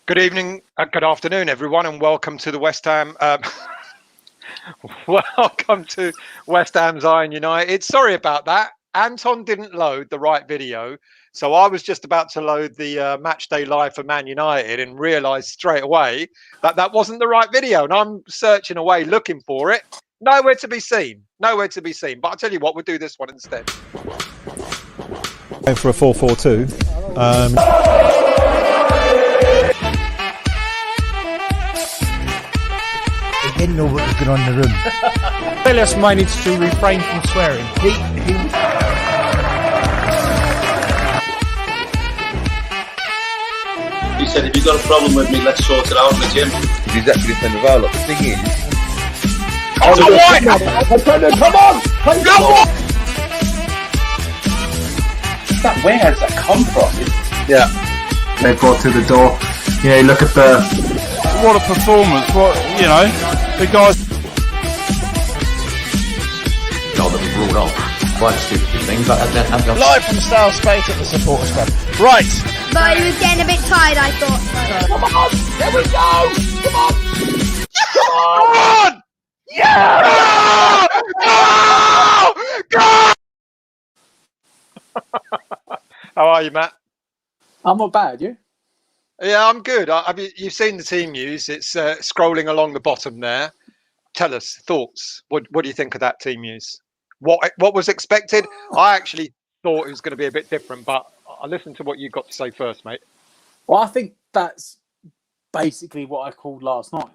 Good evening, good afternoon, everyone, and welcome to the West Ham. Welcome to West Ham's Iron United. Sorry about that. Anton didn't load the right video, so I was just about to load the match day live for Man United and realised straight away that that wasn't the right video. And I'm searching away looking for it. Nowhere to be seen. Nowhere to be seen. But I'll tell you what, we'll do this one instead. Going for a 4-4-2. Didn't know what was going on in the room. Elias managed to refrain from swearing. He said, if you've got a problem with me, let's sort it out in the gym. He's actually playing with our lot. The thing is... Oh, come on! Go on! Where has that come from? Yeah. They brought to the door. You know, you look at the... What a performance! What, you know, the guys. Goal that was ruled off. Quite a stupid thing, but Live from South Space at the supporters club. Right. But he was getting a bit tired, I thought. Come on! There we go! Come on! Come on! Yeah! Go! Go! How are you, Matt? I'm not bad, you? Yeah, I'm good. I mean, you've seen the team news. It's scrolling along the bottom there. Tell us thoughts. What do you think of that team news? What was expected? I actually thought it was going to be a bit different, but I listened to what you got to say first, mate. Well, I think that's basically what I called last night.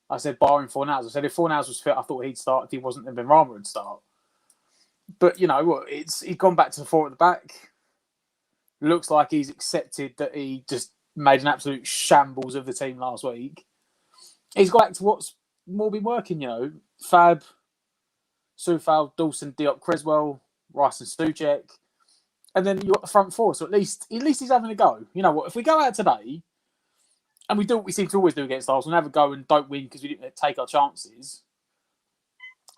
I said barring Fornals. I said if Fornals was fit, I thought he'd start. If he wasn't, then Benrahma would start. But you know what? He's gone back to the four at the back. Looks like he's accepted that he just made an absolute shambles of the team last week. He's got back to what's more been working, you know. Fab, Soufal, Dawson, Diop, Creswell, Rice and Stuchek. And then you've got the front four. So at least he's having a go. You know what? If we go out today and we do what we seem to always do against Arsenal, have a go and don't win because we didn't take our chances,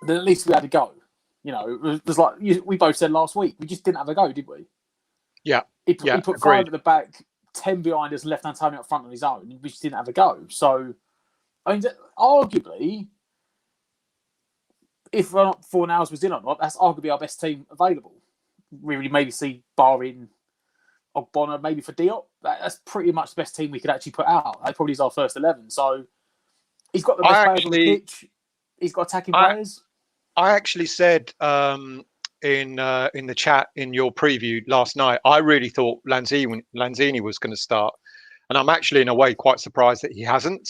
then at least we had a go. You know, it was like we both said last week. We just didn't have a go, did we? Yeah. He put 5 at the back, 10 behind us, and left Antonio up front on his own. We just didn't have a go. So, I mean, arguably, if Fornals was in or not, that's arguably our best team available. We really maybe see barring Ogbonna, maybe for Diop. That's pretty much the best team we could actually put out. That probably is our first 11. So, he's got the best players on the pitch. He's got attacking players. I actually said in the chat in your preview last night, I really thought Lanzini was going to start, and I'm actually in a way quite surprised that he hasn't.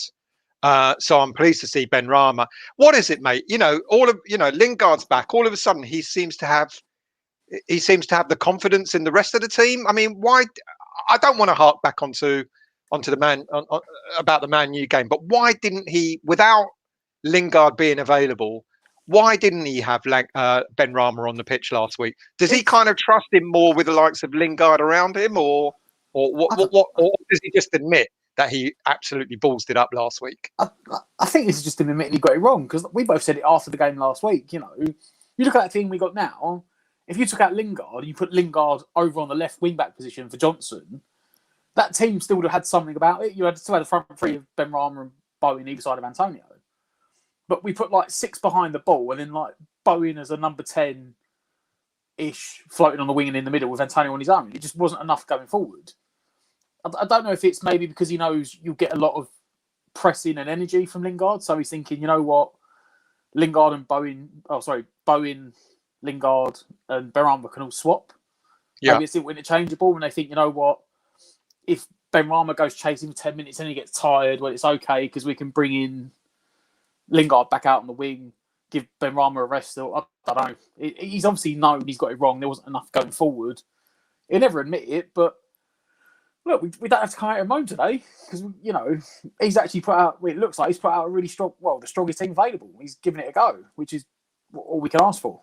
So I'm pleased to see Benrahma. What is it, mate? You know, Lingard's back. All of a sudden, he seems to have the confidence in the rest of the team. I mean, why? I don't want to hark back onto the about the Man U game, but why didn't he, without Lingard being available? Why didn't he have Benrahma on the pitch last week? Does he kind of trust him more with the likes of Lingard around him, or does he just admit that he absolutely ballsed it up last week? I think this is just him admitting he got it wrong, because we both said it after the game last week. You know, you look at that team we got now. If you took out Lingard and you put Lingard over on the left wing back position for Johnson, that team still would have had something about it. You had still had the front three of Benrahma and Bowen either side of Antonio. But we put like 6 behind the ball and then like Bowen as a number 10-ish floating on the wing and in the middle with Antonio on his own. It just wasn't enough going forward. I don't know if it's maybe because he knows you'll get a lot of pressing and energy from Lingard. So he's thinking, you know what, Bowen, Lingard and Benrahma can all swap. Yeah. Maybe it's interchangeable and they think, you know what, if Benrahma goes chasing for 10 minutes and he gets tired, well, it's okay because we can bring in Lingard back out on the wing, give Benrahma a rest. I don't know. He's obviously known he's got it wrong. There wasn't enough going forward. He'll never admit it, but look, we don't have to come out and moan today because, you know, he's actually put out, it looks like he's put out a really strong, the strongest team available. He's given it a go, which is all we can ask for.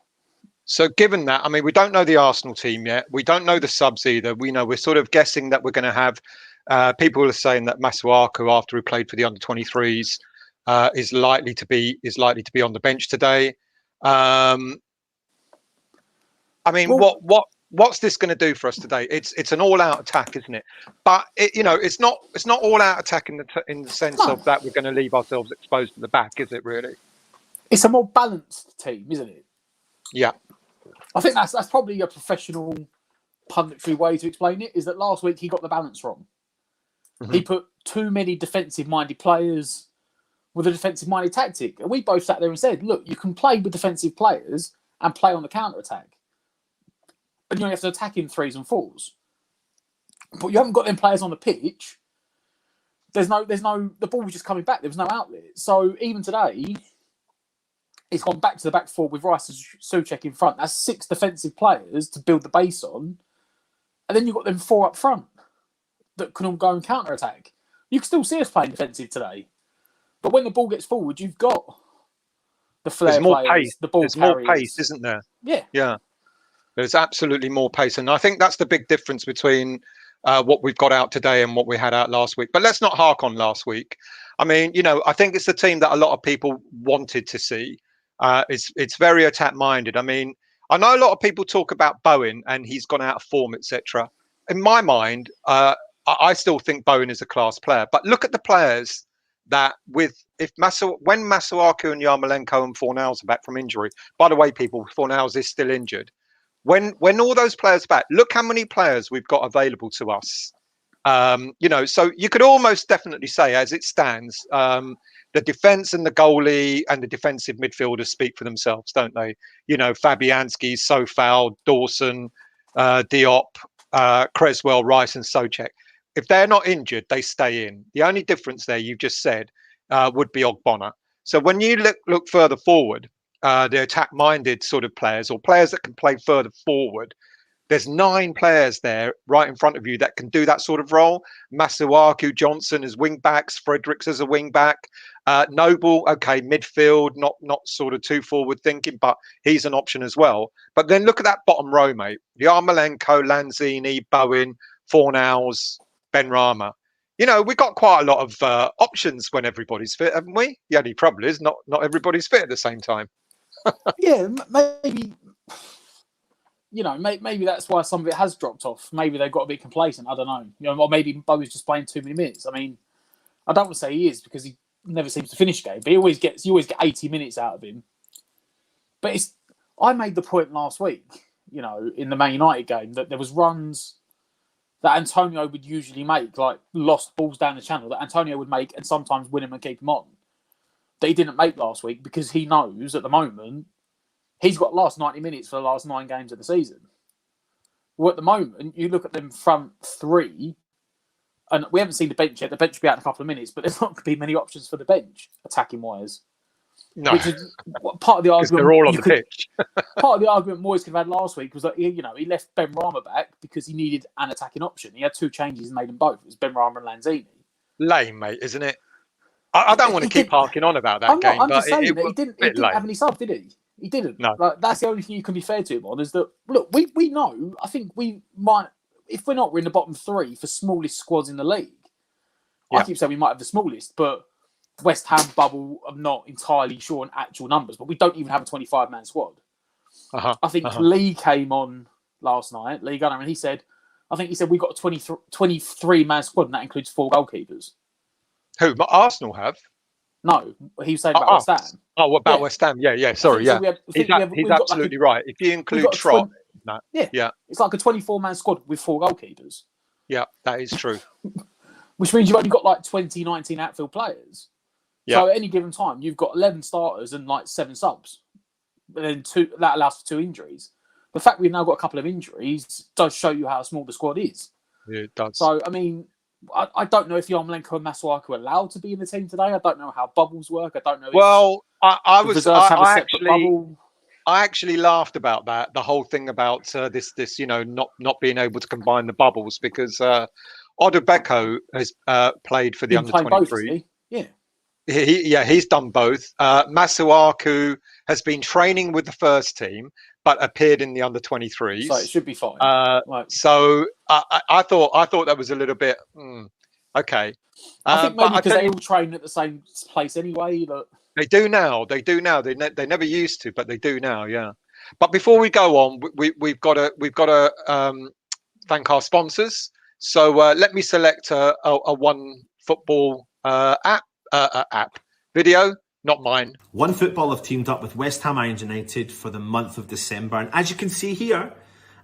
So given that, I mean, we don't know the Arsenal team yet. We don't know the subs either. We're sort of guessing that we're going to have people are saying that Masuaku, after he played for the under-23s, is likely to be on the bench today. I mean, what's this going to do for us today? It's an all-out attack, isn't it? But it's not all-out attack in the sense of that we're going to leave ourselves exposed to the back, is it really? It's a more balanced team, isn't it? Yeah. I think that's probably a professional punditry way to explain it. Is that last week he got the balance wrong. Mm-hmm. He put too many defensive-minded players with a defensive-minded tactic, and we both sat there and said, "Look, you can play with defensive players and play on the counter-attack, and you only have to attack in 3s and 4s. But you haven't got them players on the pitch. There's no. The ball was just coming back. There was no outlet. So even today, it's gone back to the back four with Rice and Souček in front. That's 6 defensive players to build the base on, and then you've got them 4 up front that can all go and counter attack. You can still see us playing defensive today, but when the ball gets forward, you've got the flair There's more players, pace. the ball There's carriers. more pace, isn't there? Yeah. Yeah. There's absolutely more pace, and I think that's the big difference between what we've got out today and what we had out last week. But let's not hark on last week. I mean, I think it's the team that a lot of people wanted to see. It's very attack minded. I mean, I know a lot of people talk about Bowen and he's gone out of form, etc. In my mind, I still think Bowen is a class player. But look at the players that when Masuaku and Yarmolenko and Fornals are back from injury. By the way, people, Fornals is still injured. When all those players are back, look how many players we've got available to us. So you could almost definitely say, as it stands, the defense and the goalie and the defensive midfielders speak for themselves, don't they? Fabianski, Sofal, Dawson, Diop, Creswell, Rice and Souček. If they're not injured, they stay in. The only difference there, you've just said, would be Ogbonna. So when you look further forward, the attack-minded sort of players or players that can play further forward, there's 9 players there right in front of you that can do that sort of role. Masuaku, Johnson as wing backs, Fredericks as a wing back, Noble, okay, midfield, not sort of too forward thinking, but he's an option as well. But then look at that bottom row, mate. Yarmolenko, Lanzini, Bowen, Fornals, Benrahma. We've got quite a lot of options when everybody's fit, haven't we? The only problem is not everybody's fit at the same time. Yeah, maybe. Maybe that's why some of it has dropped off. Maybe they've got a bit complacent. I don't know. Or maybe Bowen's just playing too many minutes. I mean, I don't want to say he is because he never seems to finish game, but you always get 80 minutes out of him. But I made the point last week, in the Man United game, that there was runs that Antonio would usually make, like lost balls down the channel, that Antonio would make and sometimes win him and keep him on, that he didn't make last week because he knows at the moment he's got last 90 minutes for the last 9 games of the season. Well, at the moment, you look at them front 3, and we haven't seen the bench yet. The bench will be out in a couple of minutes, but there's not going to be many options for the bench, attacking-wise. No, which is part of the argument. They're all on the pitch. Part of the argument Moyes could have had last week was that he left Benrahma back because he needed an attacking option. He had 2 changes and made them both. It was Benrahma and Lanzini. Lame, mate, isn't it? I don't want to keep harking on about that game. I'm but just saying it that he didn't lame. have any subs, did he? He didn't. No. That's the only thing you can be fair to him on, is that, look, we know, I think we might, if we're not, we're in the bottom 3 for smallest squads in the league. Yeah. I keep saying we might have the smallest, but West Ham bubble, I'm not entirely sure on actual numbers, but we don't even have a 25-man squad. I think Lee came on last night, Lee Gunner, and he said we've got a 23-man squad, and that includes 4 goalkeepers. Who? Arsenal have? No, he was saying about West Ham. Oh, what about West Ham? Yeah. Sorry, yeah. He's absolutely right. If you include Trot, it's like a 24-man squad with 4 goalkeepers. Yeah, that is true. Which means you've only got like 19 outfield players. Yeah. So at any given time, you've got 11 starters and like 7 subs. But then that allows for 2 injuries. The fact we've now got a couple of injuries does show you how small the squad is. Yeah, it does. So, I mean, I don't know if Yarmolenko and Masuaku are allowed to be in the team today. I don't know how bubbles work. I don't know. I actually laughed about that. The whole thing about this, not being able to combine the bubbles because Odubeko has played for the under-23. He's done both. Masuaku has been training with the first team, but appeared in the under-23s. So it should be fine. So I thought that was a little bit okay. I think maybe because they all train at the same place anyway. They do now. They never used to, but they do now. Yeah. But before we go on, we've got to thank our sponsors. So let me select a One Football app video, not mine. One Football have teamed up with West Ham United for the month of December, and as you can see here,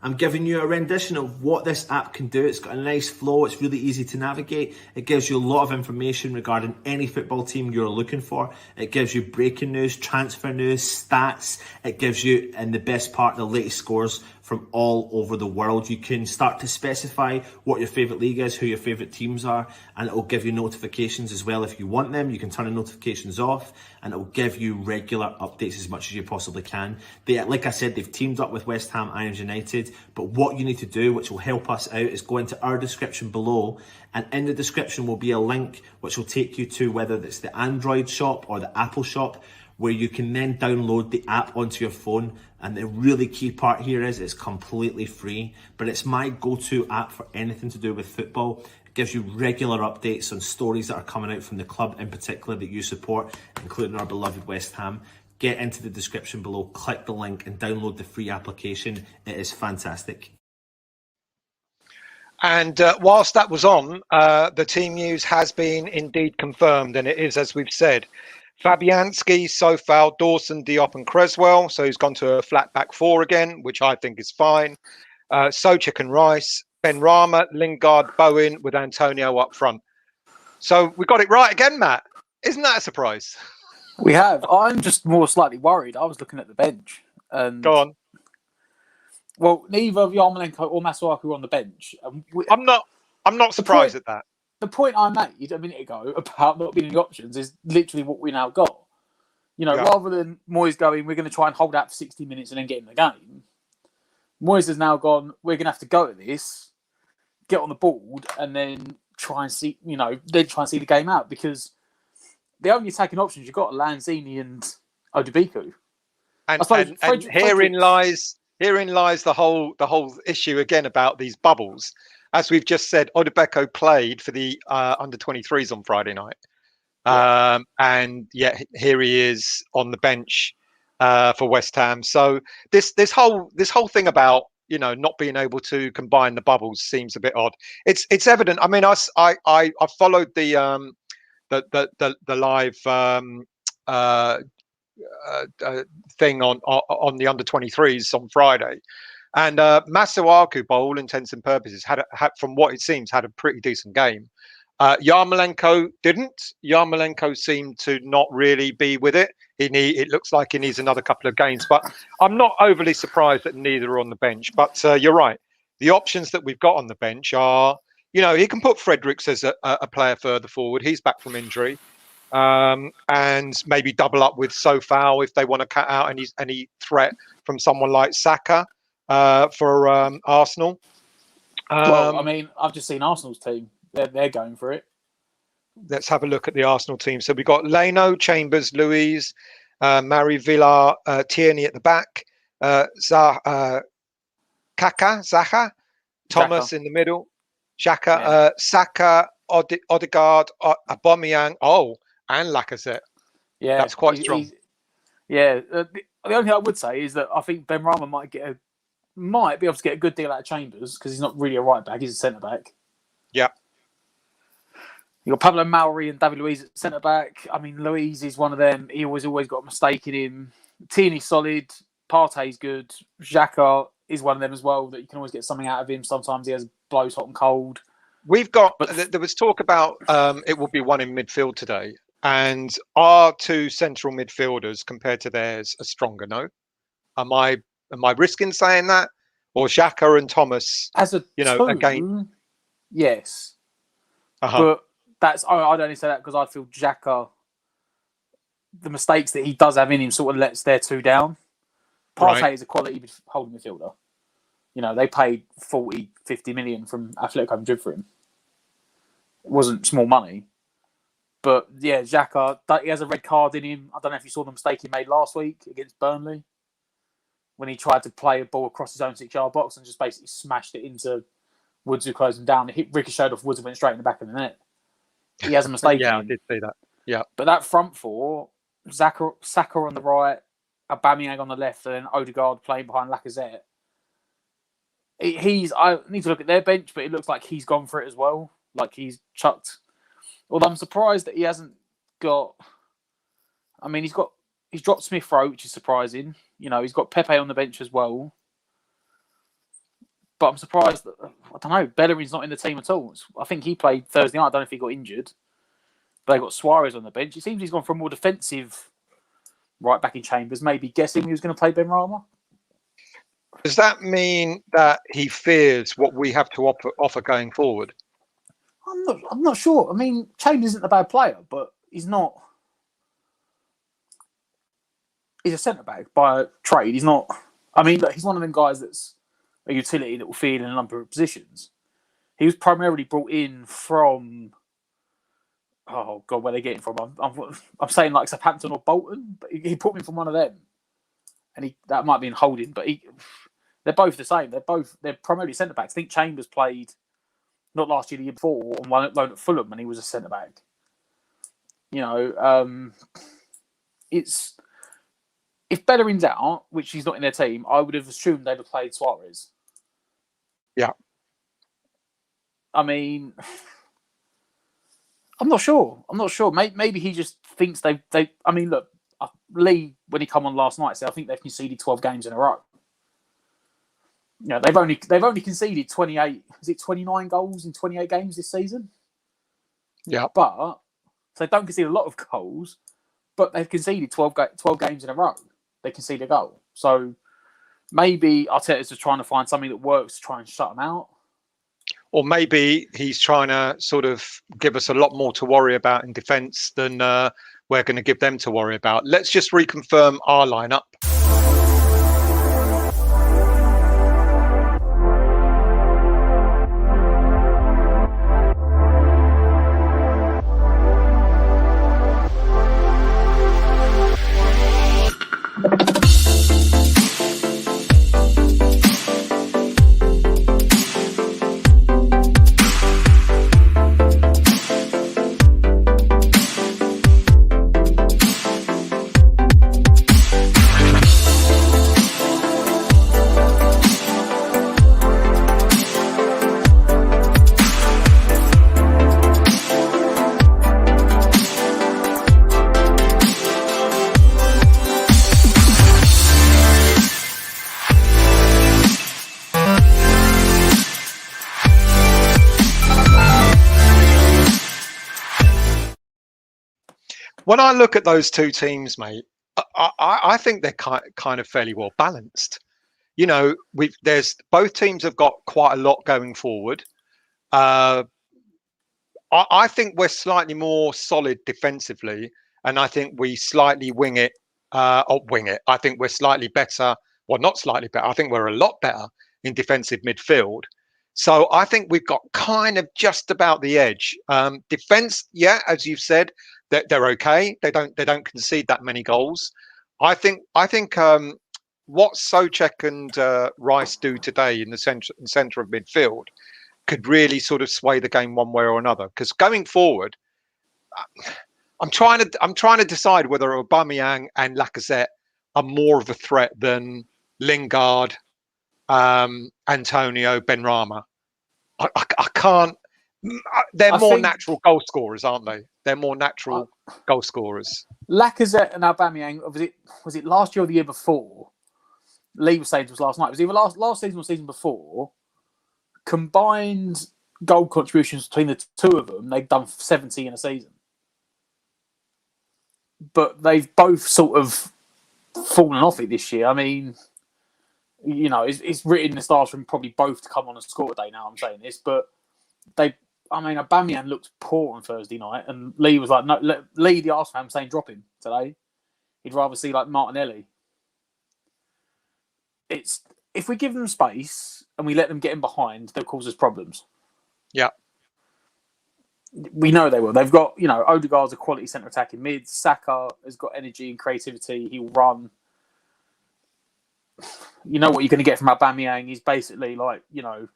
I'm giving you a rendition of what this app can do. It's got a nice flow, it's really easy to navigate. It gives you a lot of information regarding any football team you're looking for. It gives you breaking news, transfer news, stats. It gives you, and the best part, the latest scores from all over the world. You can start to specify what your favourite league is, who your favourite teams are, and it will give you notifications as well if you want them. You can turn the notifications off, and it will give you regular updates as much as you possibly can. Like I said, they've teamed up with West Ham United, but what you need to do, which will help us out, is go into our description below, and in the description will be a link which will take you to whether it's the Android shop or the Apple shop, where you can then download the app onto your phone. And the really key part here is it's completely free, but it's my go-to app for anything to do with football. It gives you regular updates on stories that are coming out from the club in particular that you support, including our beloved West Ham. Get into the description below, click the link and download the free application. It is fantastic. And whilst that was on, the team news has been indeed confirmed, and it is as we've said. Fabianski, Sofal, Dawson, Diop and Creswell. So he's gone to a flat back four again, which I think is fine. Souček and Rice, Benrahma, Lingard, Bowen with Antonio up front. So we got it right again, Matt. Isn't that a surprise? We have. I'm just more slightly worried. I was looking at the bench. And, go on. Well, neither Yarmolenko or Masuaku were on the bench. I'm not surprised at that. The point I made a minute ago about not being any options is literally what we now got. You know, rather than Moyes going, we're going to try and hold out for 60 minutes and then get in the game. Moyes has now gone, we're going to have to go at this, get on the board, and then try and see, the game out, because the only attacking options you've got are Lanzini and Odebiku. And herein lies the whole issue again about these bubbles. As we've just said, Odebeko played for the under-23s on Friday night. And yet here he is on the bench for West Ham. So this whole thing about, not being able to combine the bubbles seems a bit odd. It's evident. I mean, I followed the live thing on the under-23s on Friday. And Masuaku, by all intents and purposes, had, from what it seems, had a pretty decent game. Yarmolenko didn't. Yarmolenko seemed to not really be with it. It looks like he needs another couple of games. But I'm not overly surprised that neither are on the bench. But you're right. The options that we've got on the bench are, he can put Fredericks as a player further forward. He's back from injury. And maybe double up with Sofal if they want to cut out any threat from someone like Saka. For Arsenal. Well, I mean, I've just seen Arsenal's team. They're going for it. Let's have a look at the Arsenal team. So we've got Leno, Chambers, Louise, Mari, Villar, Tierney at the back, Zaha, Thomas in the middle, Xhaka, Saka, Odegaard, Aubameyang, and Lacazette. Yeah, that's quite strong. The only thing I would say is that I think Benrahma might be able to get a good deal out of Chambers, because he's not really a right back, he's a centre back. Yeah. You got Pablo Mauri and David Luiz at centre back. I mean, Luiz is one of them. He always got a mistake in him. Tierney's solid. Partey's good. Xhaka is one of them as well, that you can always get something out of him. Sometimes he blows hot and cold. We've got. There was talk about it will be one in midfield today, and our two central midfielders compared to theirs are stronger. No, am I risking saying that? Or Xhaka and Thomas, as a two, again? Yes. But that's, I'd only say that because I feel Xhaka, the mistakes that he does have in him sort of lets their two down. Partey is a quality holding midfielder. They paid 40, 50 million from Atletico Madrid for him. It wasn't small money. But yeah, Xhaka, he has a red card in him. I don't know if you saw the mistake he made last week against Burnley, when he tried to play a ball across his own 6-yard box and just basically smashed it into Woods, who closed him down. It hit ricocheted off Woods and went straight in the back of the net. He has a mistake. I did see that. Yeah. But that front four, Saka on the right, Aubameyang on the left, and then Odegaard playing behind Lacazette. I need to look at their bench, but it looks like he's gone for it as well. Like he's chucked. Although I'm surprised that he hasn't got. I mean, he's dropped Smith Rowe, which is surprising. You know, he's got Pepe on the bench as well. But I'm surprised that, I don't know, Bellerin's not in the team at all. I think he played Thursday night. I don't know if he got injured. But they've got Suarez on the bench. It seems he's gone for a more defensive right back in Chambers, maybe guessing he was going to play Benrahma. Does that mean that he fears what we have to offer going forward? I'm not sure. I mean, Chambers isn't a bad player, but he's not. He's a centre back by trade. He's not. I mean, look, he's one of them guys that's a utility that will feed in a number of positions. He was primarily brought in from. Oh God, where they get him from? I'm saying like Southampton or Bolton, but he put me from one of them, and that might be in holding, but they're both the same. They're primarily centre backs. I think Chambers played not last year, the year before, on loan at Fulham, and he was a centre back. You know, it's if Bellerin's out, which he's not in their team, I would have assumed they'd have played Suarez. Yeah. I mean, I'm not sure. Maybe he just thinks they. I mean, look, Lee, when he come on last night, said I think they've conceded 12 games in a row. You know, they've only conceded 28. Is it 29 goals in 28 games this season? Yeah, but so they don't concede a lot of goals, but they've conceded 12 games in a row. They concede a goal, so maybe Arteta's just trying to find something that works to try and shut them out. Or maybe he's trying to sort of give us a lot more to worry about in defence than we're going to give them to worry about. Let's just reconfirm our lineup. When I look at those two teams, mate, I think they're kind of fairly well balanced. You know, both teams have got quite a lot going forward. I think we're slightly more solid defensively, and I think we slightly wing it. I think we're slightly better. Well, not slightly better. I think we're a lot better in defensive midfield. So I think we've got kind of just about the edge. Defense, yeah, as you've said, they're okay. They don't concede that many goals. I think what Souček and Rice do today in the centre of midfield could really sort of sway the game one way or another. Because going forward, I'm trying to decide whether Aubameyang and Lacazette are more of a threat than Lingard, Antonio, Benrahma. I can't. They're more natural goal scorers, aren't they? They're more natural goal scorers. Lacazette and Aubameyang, was it last year or the year before? Lee was saying it was last night. It was either last season or season before. Combined goal contributions between the two of them, they've done 70 in a season. But they've both sort of fallen off it this year. I mean, you know, it's written in the stars for them probably both to come on and score today. Now I'm saying this, but Aubameyang looked poor on Thursday night, and Lee was like, "No, Lee, the Arsenal fan, was saying drop him today. He'd rather see like Martinelli." It's if we give them space and we let them get in behind, they'll cause us problems. Yeah, we know they will. They've got, you know, Odegaard's a quality centre attacking mid. Saka has got energy and creativity. He'll run. You know what you're going to get from Aubameyang. He's basically like, you know,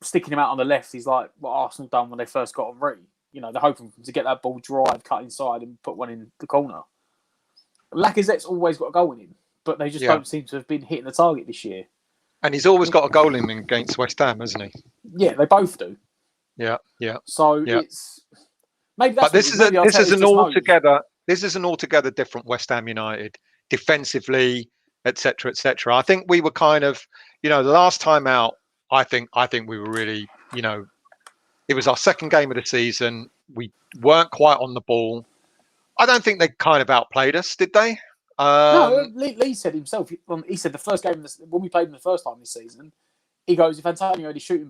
sticking him out on the left. He's like what Arsenal done when they first got on Ree. You know, they're hoping to get that ball drive, cut inside, and put one in the corner. Lacazette's always got a goal in him, but they just don't seem to have been hitting the target this year. And he's always got a goal in him against West Ham, hasn't he? Yeah, they both do. Yeah, yeah. So it's maybe that's. But this is an altogether different West Ham United defensively, etc., etc. I think we were kind of, the last time out. I think we were really, it was our second game of the season. We weren't quite on the ball. I don't think they kind of outplayed us, did they? No, Lee said himself. He said the first game when we played them the first time this season, he goes, "If Antonio had his shooting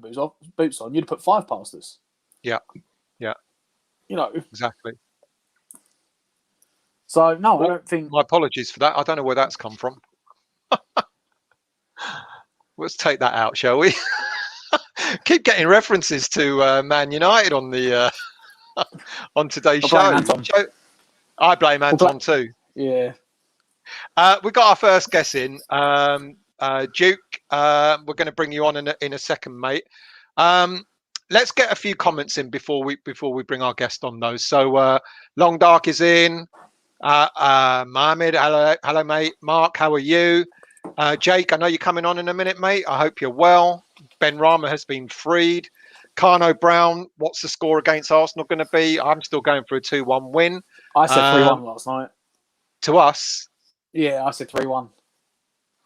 boots on, you'd have put 5 past us." Yeah, yeah. Exactly. So no, I don't think. My apologies for that. I don't know where that's come from. Let's take that out, shall we? Keep getting references to Man United on the on today's show. I blame Anton too. Yeah. We got our first guess in. Duke, we're going to bring you on in a second, mate. Let's get a few comments in before we bring our guest on those. So Long Dark is in. Mohammed, hello, mate. Mark, how are you? Jake, I know you're coming on in a minute, mate. I hope you're well. Ben Rama has been freed. Carno Brown, what's the score against Arsenal going to be? I'm still going for a 2-1 win. I said 3-1 last night. To us? Yeah, I said 3-1.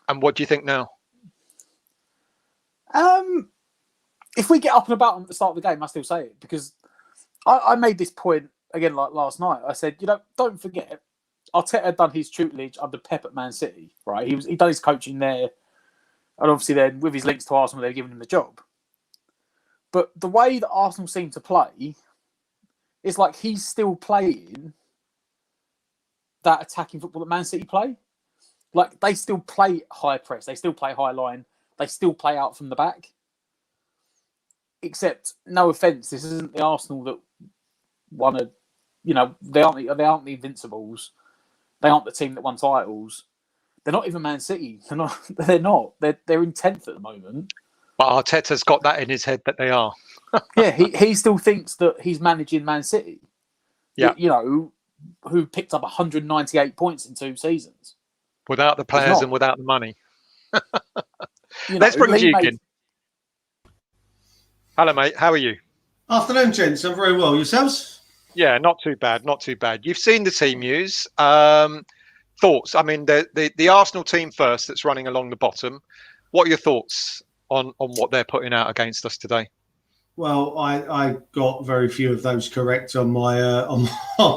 And what do you think now? If we get up and about at the start of the game, I still say it, because I made this point again like last night. I said, don't forget, Arteta had done his tutelage under Pep at Man City, right? He done his coaching there, and obviously then with his links to Arsenal, they're giving him the job. But the way that Arsenal seem to play, it's like he's still playing that attacking football that Man City play. Like, they still play high press, they still play high line, they still play out from the back. Except, no offence, this isn't the Arsenal that won they aren't the Invincibles. They aren't the team that won titles. They're not even Man City. They're not. They're in 10th at the moment. But Arteta's got that in his head that they are. Yeah, he still thinks that he's managing Man City. Yeah. Who picked up 198 points in 2 seasons. Without the players and without the money. Let's bring Duke in. Hello, mate. How are you? Afternoon, gents. I'm very well. Yourselves? Yeah, not too bad. Not too bad. You've seen the team news. Thoughts? I mean, the Arsenal team first that's running along the bottom. What are your thoughts on what they're putting out against us today? Well, I got very few of those correct on my on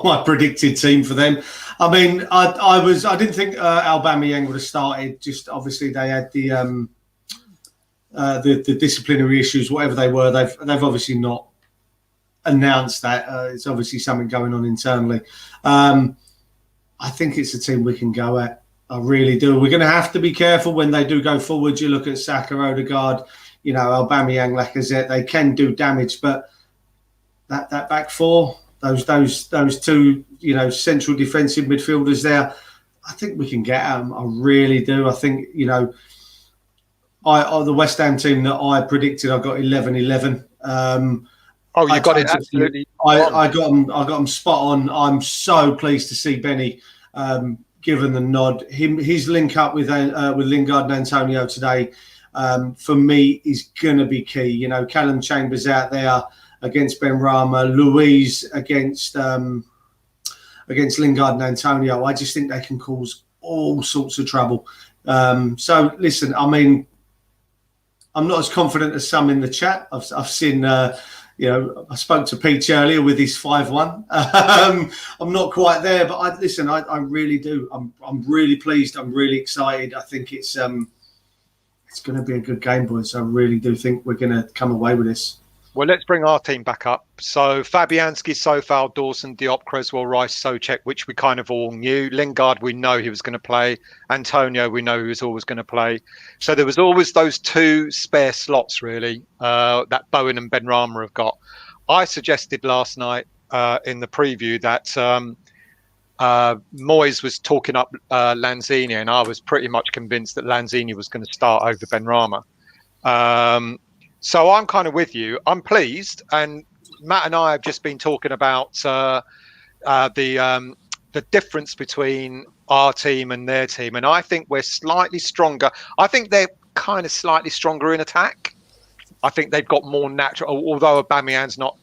my predicted team for them. I mean, I didn't think Aubameyang would have started. Just obviously they had the disciplinary issues, whatever they were. They've obviously not announced that. It's obviously something going on internally. I think it's a team we can go at. I really do. We're going to have to be careful when they do go forward. You look at Saka, Odegaard, Aubameyang, Lacazette. They can do damage, but that back four, those two, central defensive midfielders there, I think we can get at them. I really do. I think, the West Ham team that I predicted, I got 11-11. You got it absolutely. I got them spot on. I'm so pleased to see Benny given the nod. His link up with Lingard and Antonio today, for me, is going to be key. Callum Chambers out there against Ben Rama, Luiz against Lingard and Antonio. I just think they can cause all sorts of trouble. So listen, I mean, I'm not as confident as some in the chat. I've seen. I spoke to Peach earlier with his 5-1. I'm not quite there, but I really do. I'm really pleased. I'm really excited. I think it's going to be a good game, boys. I really do think we're going to come away with this. Well, let's bring our team back up. So Fabianski, Sofal, Dawson, Diop, Creswell, Rice, Souček, which we kind of all knew. Lingard, we know he was going to play. Antonio, we know he was always going to play. So there was always those 2 spare slots, really, that Bowen and Ben Rama have got. I suggested last night in the preview that Moyes was talking up Lanzini, and I was pretty much convinced that Lanzini was going to start over Ben Rama. So I'm kind of with you. I'm pleased, and Matt and I have just been talking about the the difference between our team and their team, and I think we're slightly stronger. I think they're kind of slightly stronger in attack. I think they've got more natural, although Aubameyang's not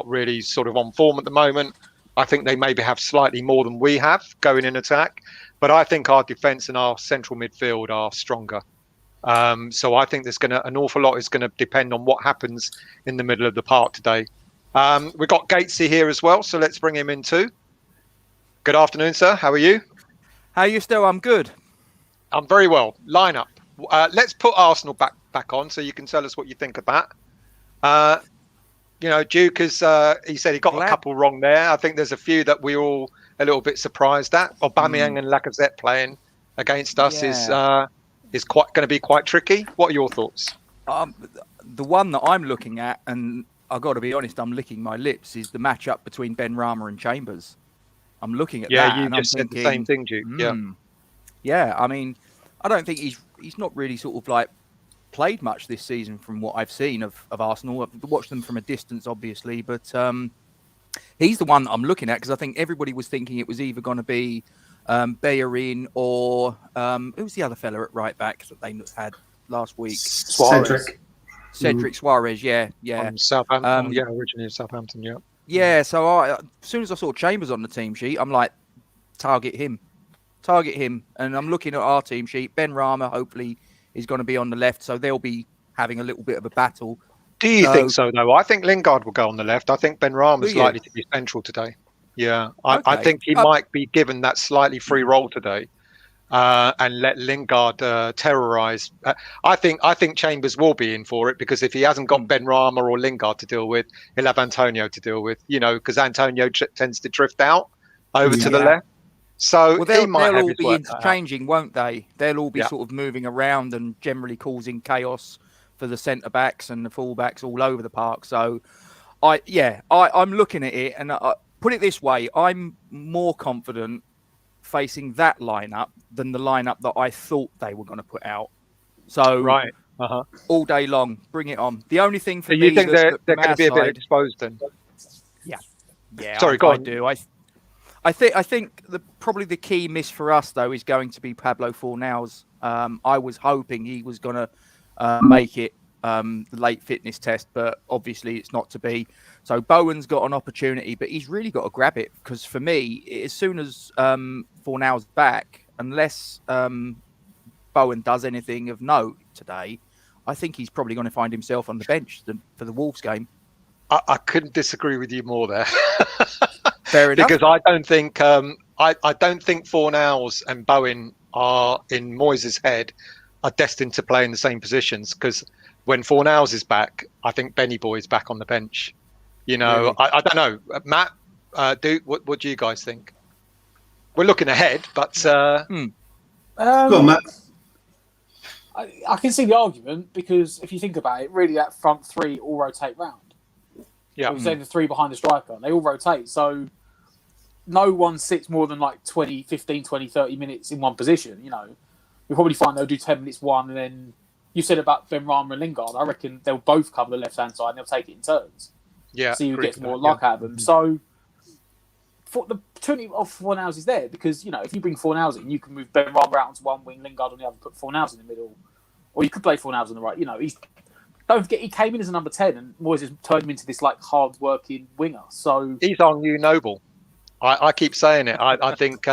really sort of on form at the moment. I think they maybe have slightly more than we have going in attack, but I think our defence and our central midfield are stronger. So I think there's an awful lot is going to depend on what happens in the middle of the park today. We've got Gatesy here as well, so let's bring him in too. Good afternoon, sir. How are you? How are you still? I'm good. I'm very well. Line up. Let's put Arsenal back on so you can tell us what you think of that. Duke has he said he got a couple wrong there. I think there's a few that we're all a little bit surprised at. Aubameyang and Lacazette playing against us is quite going to be quite tricky. What are your thoughts? The one that I'm looking at, and I've got to be honest, I'm licking my lips, is the matchup between Benrahma and Chambers. I'm looking at that. Yeah, you just said the same thing, Duke. Yeah. I mean, I don't think he's not really sort of like played much this season from what I've seen of Arsenal. I've watched them from a distance, obviously, but he's the one that I'm looking at because I think everybody was thinking it was either going to be Bellerin or who's the other fella at right back that they had last week? Cedric Suarez, yeah. Southampton, originally Southampton, yeah. Yeah, so as soon as I saw Chambers on the team sheet, I'm like, target him. And I'm looking at our team sheet. Benrahma, hopefully, is going to be on the left, so they'll be having a little bit of a battle. Do you think so, though? I think Lingard will go on the left. I think Benrahma is likely to be central today. Yeah, I think he might be given that slightly free role today and let Lingard terrorise. I think Chambers will be in for it because if he hasn't got Benrahma or Lingard to deal with, he'll have Antonio to deal with, because Antonio tends to drift out over to the left. So they'll all be interchanging, won't they? They'll all be sort of moving around and generally causing chaos for the centre backs and the full backs all over the park. So, I'm looking at it and put it this way: I'm more confident facing that lineup than the lineup that I thought they were going to put out. So, all day long, bring it on. The only thing for me, you think they're going to be a bit exposed then? Yeah. Sorry, go on. I do. I think probably the key miss for us though is going to be Pablo Fornals. I was hoping he was going to make it the late fitness test, but obviously it's not to be. So Bowen's got an opportunity, but he's really got to grab it because for me, as soon as Fornals back, unless Bowen does anything of note today, I think he's probably going to find himself on the bench for the Wolves game. I couldn't disagree with you more there. Fair enough. Because I don't think I don't think Fornals and Bowen are in Moyes' head are destined to play in the same positions. Because when Fornals is back, I think Benny Boy is back on the bench. Really? I don't know, Matt. What do you guys think? We're looking ahead, but go on, Matt. I can see the argument because if you think about it, really that front three all rotate round. Yeah, I'm saying the three behind the striker, they all rotate. So no one sits more than like 20, 15, 20, 30 minutes in one position. You'll probably find they'll do 10 minutes one, and then you said about Benrahma and Lingard. I reckon they'll both cover the left-hand side and they'll take it in turns. Yeah. So you get more luck out of them. So for the opportunity of Fornals is there because, if you bring Fornals in, you can move Benrahma out onto one wing, Lingard on the other, put Fornals in the middle. Or you could play Fornals on the right. Don't forget, he came in as a number 10 and Moyes has turned him into this hard-working winger. So he's our new Noble. I keep saying it. I think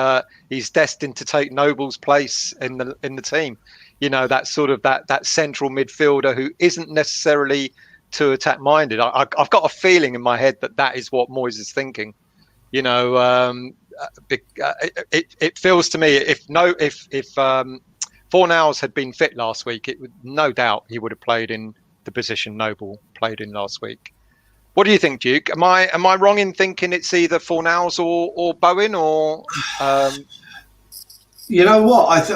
he's destined to take Noble's place in the team. That sort of that central midfielder who isn't necessarily too attack-minded. I've got a feeling in my head that is what Moyes is thinking. It feels to me if Fornals had been fit last week, it would no doubt he would have played in the position Noble played in last week. What do you think, Duke? Am I wrong in thinking it's either Fornals or Bowen or? You know what?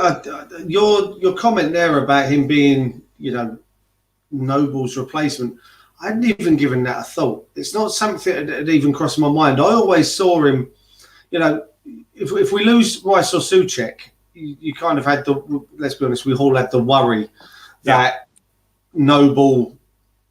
Your comment there about him being, Noble's replacement, I hadn't even given that a thought. It's not something that had even crossed my mind. I always saw him, if we lose Rice or Souček, you kind of had let's be honest, we all had the worry that Noble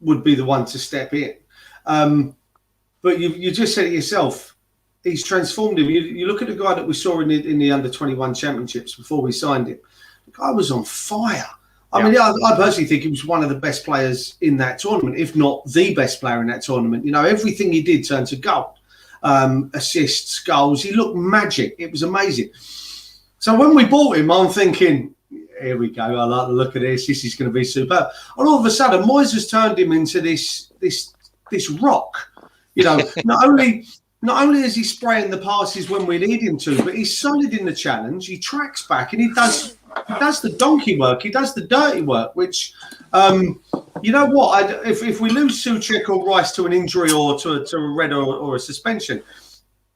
would be the one to step in. But you just said it yourself. he's transformed him. You look at the guy that we saw in the under-21 championships before we signed him. The guy was on fire. I mean, I personally think he was one of the best players in that tournament, if not the best player in that tournament. You know, everything he did turned to gold. Assists, goals. He looked magic. It was amazing. So when we bought him, I'm thinking, here we go. I like the look of this. This is going to be superb. And all of a sudden, Moyes has turned him into this rock. You know, not only is he spraying the passes when we need him to, but he's solid in the challenge. He tracks back and he does the donkey work. He does the dirty work, which, you know what? If we lose Souček or Rice to an injury or to a red or a suspension,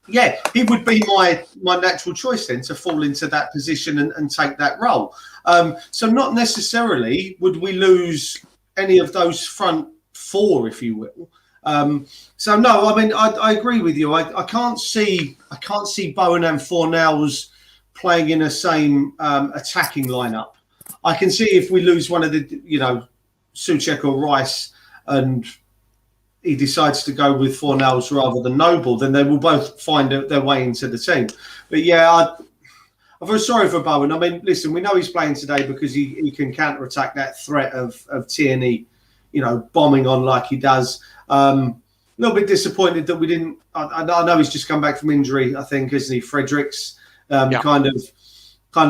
yeah, he would be my natural choice then to fall into that position and take that role. So not necessarily would we lose any of those front four, if you will. So no, I mean I agree with you. I can't see Bowen and Fornals playing in the same attacking lineup. I can see if we lose one of the, you know, Souček or Rice and he decides to go with Fornals rather than Noble, then they will both find their way into the team. But yeah, I feel sorry for Bowen. I mean, listen, we know he's playing today because he can counter-attack that threat of Tierney, you know, bombing on like he does. A little bit disappointed that we didn't. I know he's just come back from injury, I think, isn't he? Fredericks kind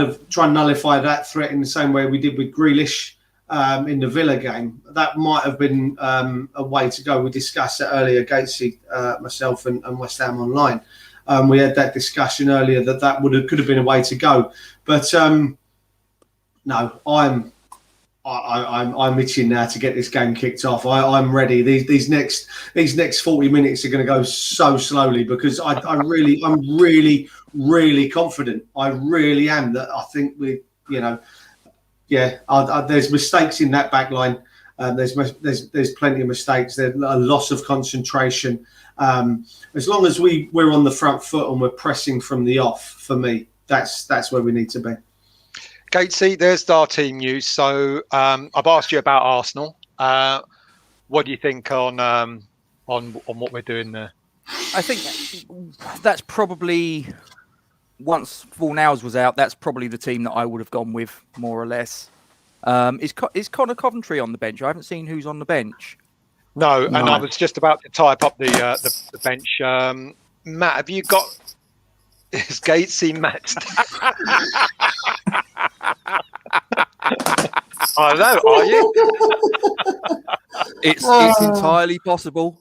of try and nullify that threat in the same way we did with Grealish in the Villa game. That might have been a way to go. We discussed it earlier, Gatesy, myself and West Ham Online. We had that discussion earlier that could have been a way to go. But no, I'm itching now to get this game kicked off. I'm ready. These next 40 minutes are going to go so slowly because I'm really confident. I really am that I think there's mistakes in that back line. There's plenty of mistakes. There's a loss of concentration. As long as we're on the front foot and we're pressing from the off, for me, that's where we need to be. Gatesy, there's our team news. So I've asked you about Arsenal. What do you think on what we're doing there? I think that's probably, once Fornals was out, that's probably the team that I would have gone with, more or less. Is Connor Coventry on the bench? I haven't seen who's on the bench. No, and I was just about to type up the bench. Matt, have you got... Is Gatesy matched? I know, are you? It's entirely possible.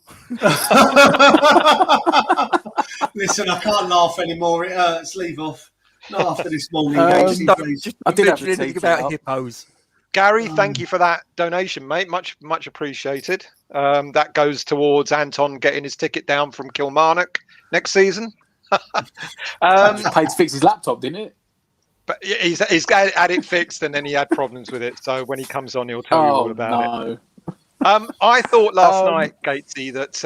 Listen, I can't laugh anymore. It hurts. Leave off. Not after this morning, Gatesy, please. I did have to think about hippos. Gary, thank you for that donation, mate. Much appreciated. That goes towards Anton getting his ticket down from Kilmarnock next season. Paid to fix his laptop, didn't it? But he's had it fixed, and then he had problems with it. So when he comes on, he'll tell you all about it. I thought last night, Gatesy, that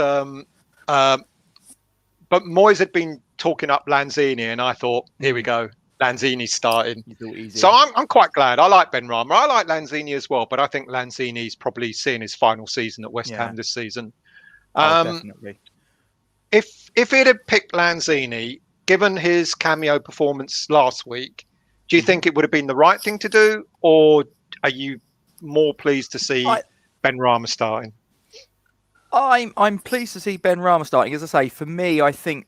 but Moyes had been talking up Lanzini, and I thought, here we go, Lanzini's starting. So I'm quite glad. I like Benrahma. I like Lanzini as well, but I think Lanzini's probably seeing his final season at West Ham this season. Definitely. If he'd have picked Lanzini, given his cameo performance last week, do you think it would have been the right thing to do, or are you more pleased to see Benrahma starting? I'm pleased to see Benrahma starting. As I say, for me, I think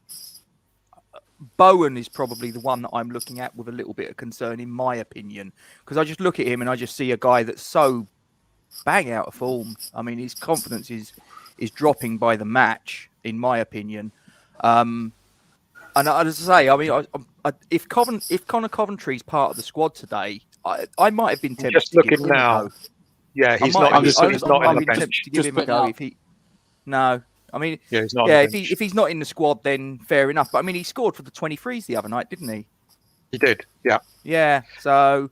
Bowen is probably the one that I'm looking at with a little bit of concern, in my opinion, because I just look at him and I just see a guy that's so bang out of form. I mean, his confidence is dropping by the match, in my opinion. And as I say, I mean, if Connor Coventry's part of the squad today, I might have been tempted just to look give him him now. a go. Yeah, he's not on the bench. To give him a go no. I mean, if he's not in the squad, then fair enough. But I mean, he scored for the 23s the other night, didn't he? He did, yeah. Yeah, so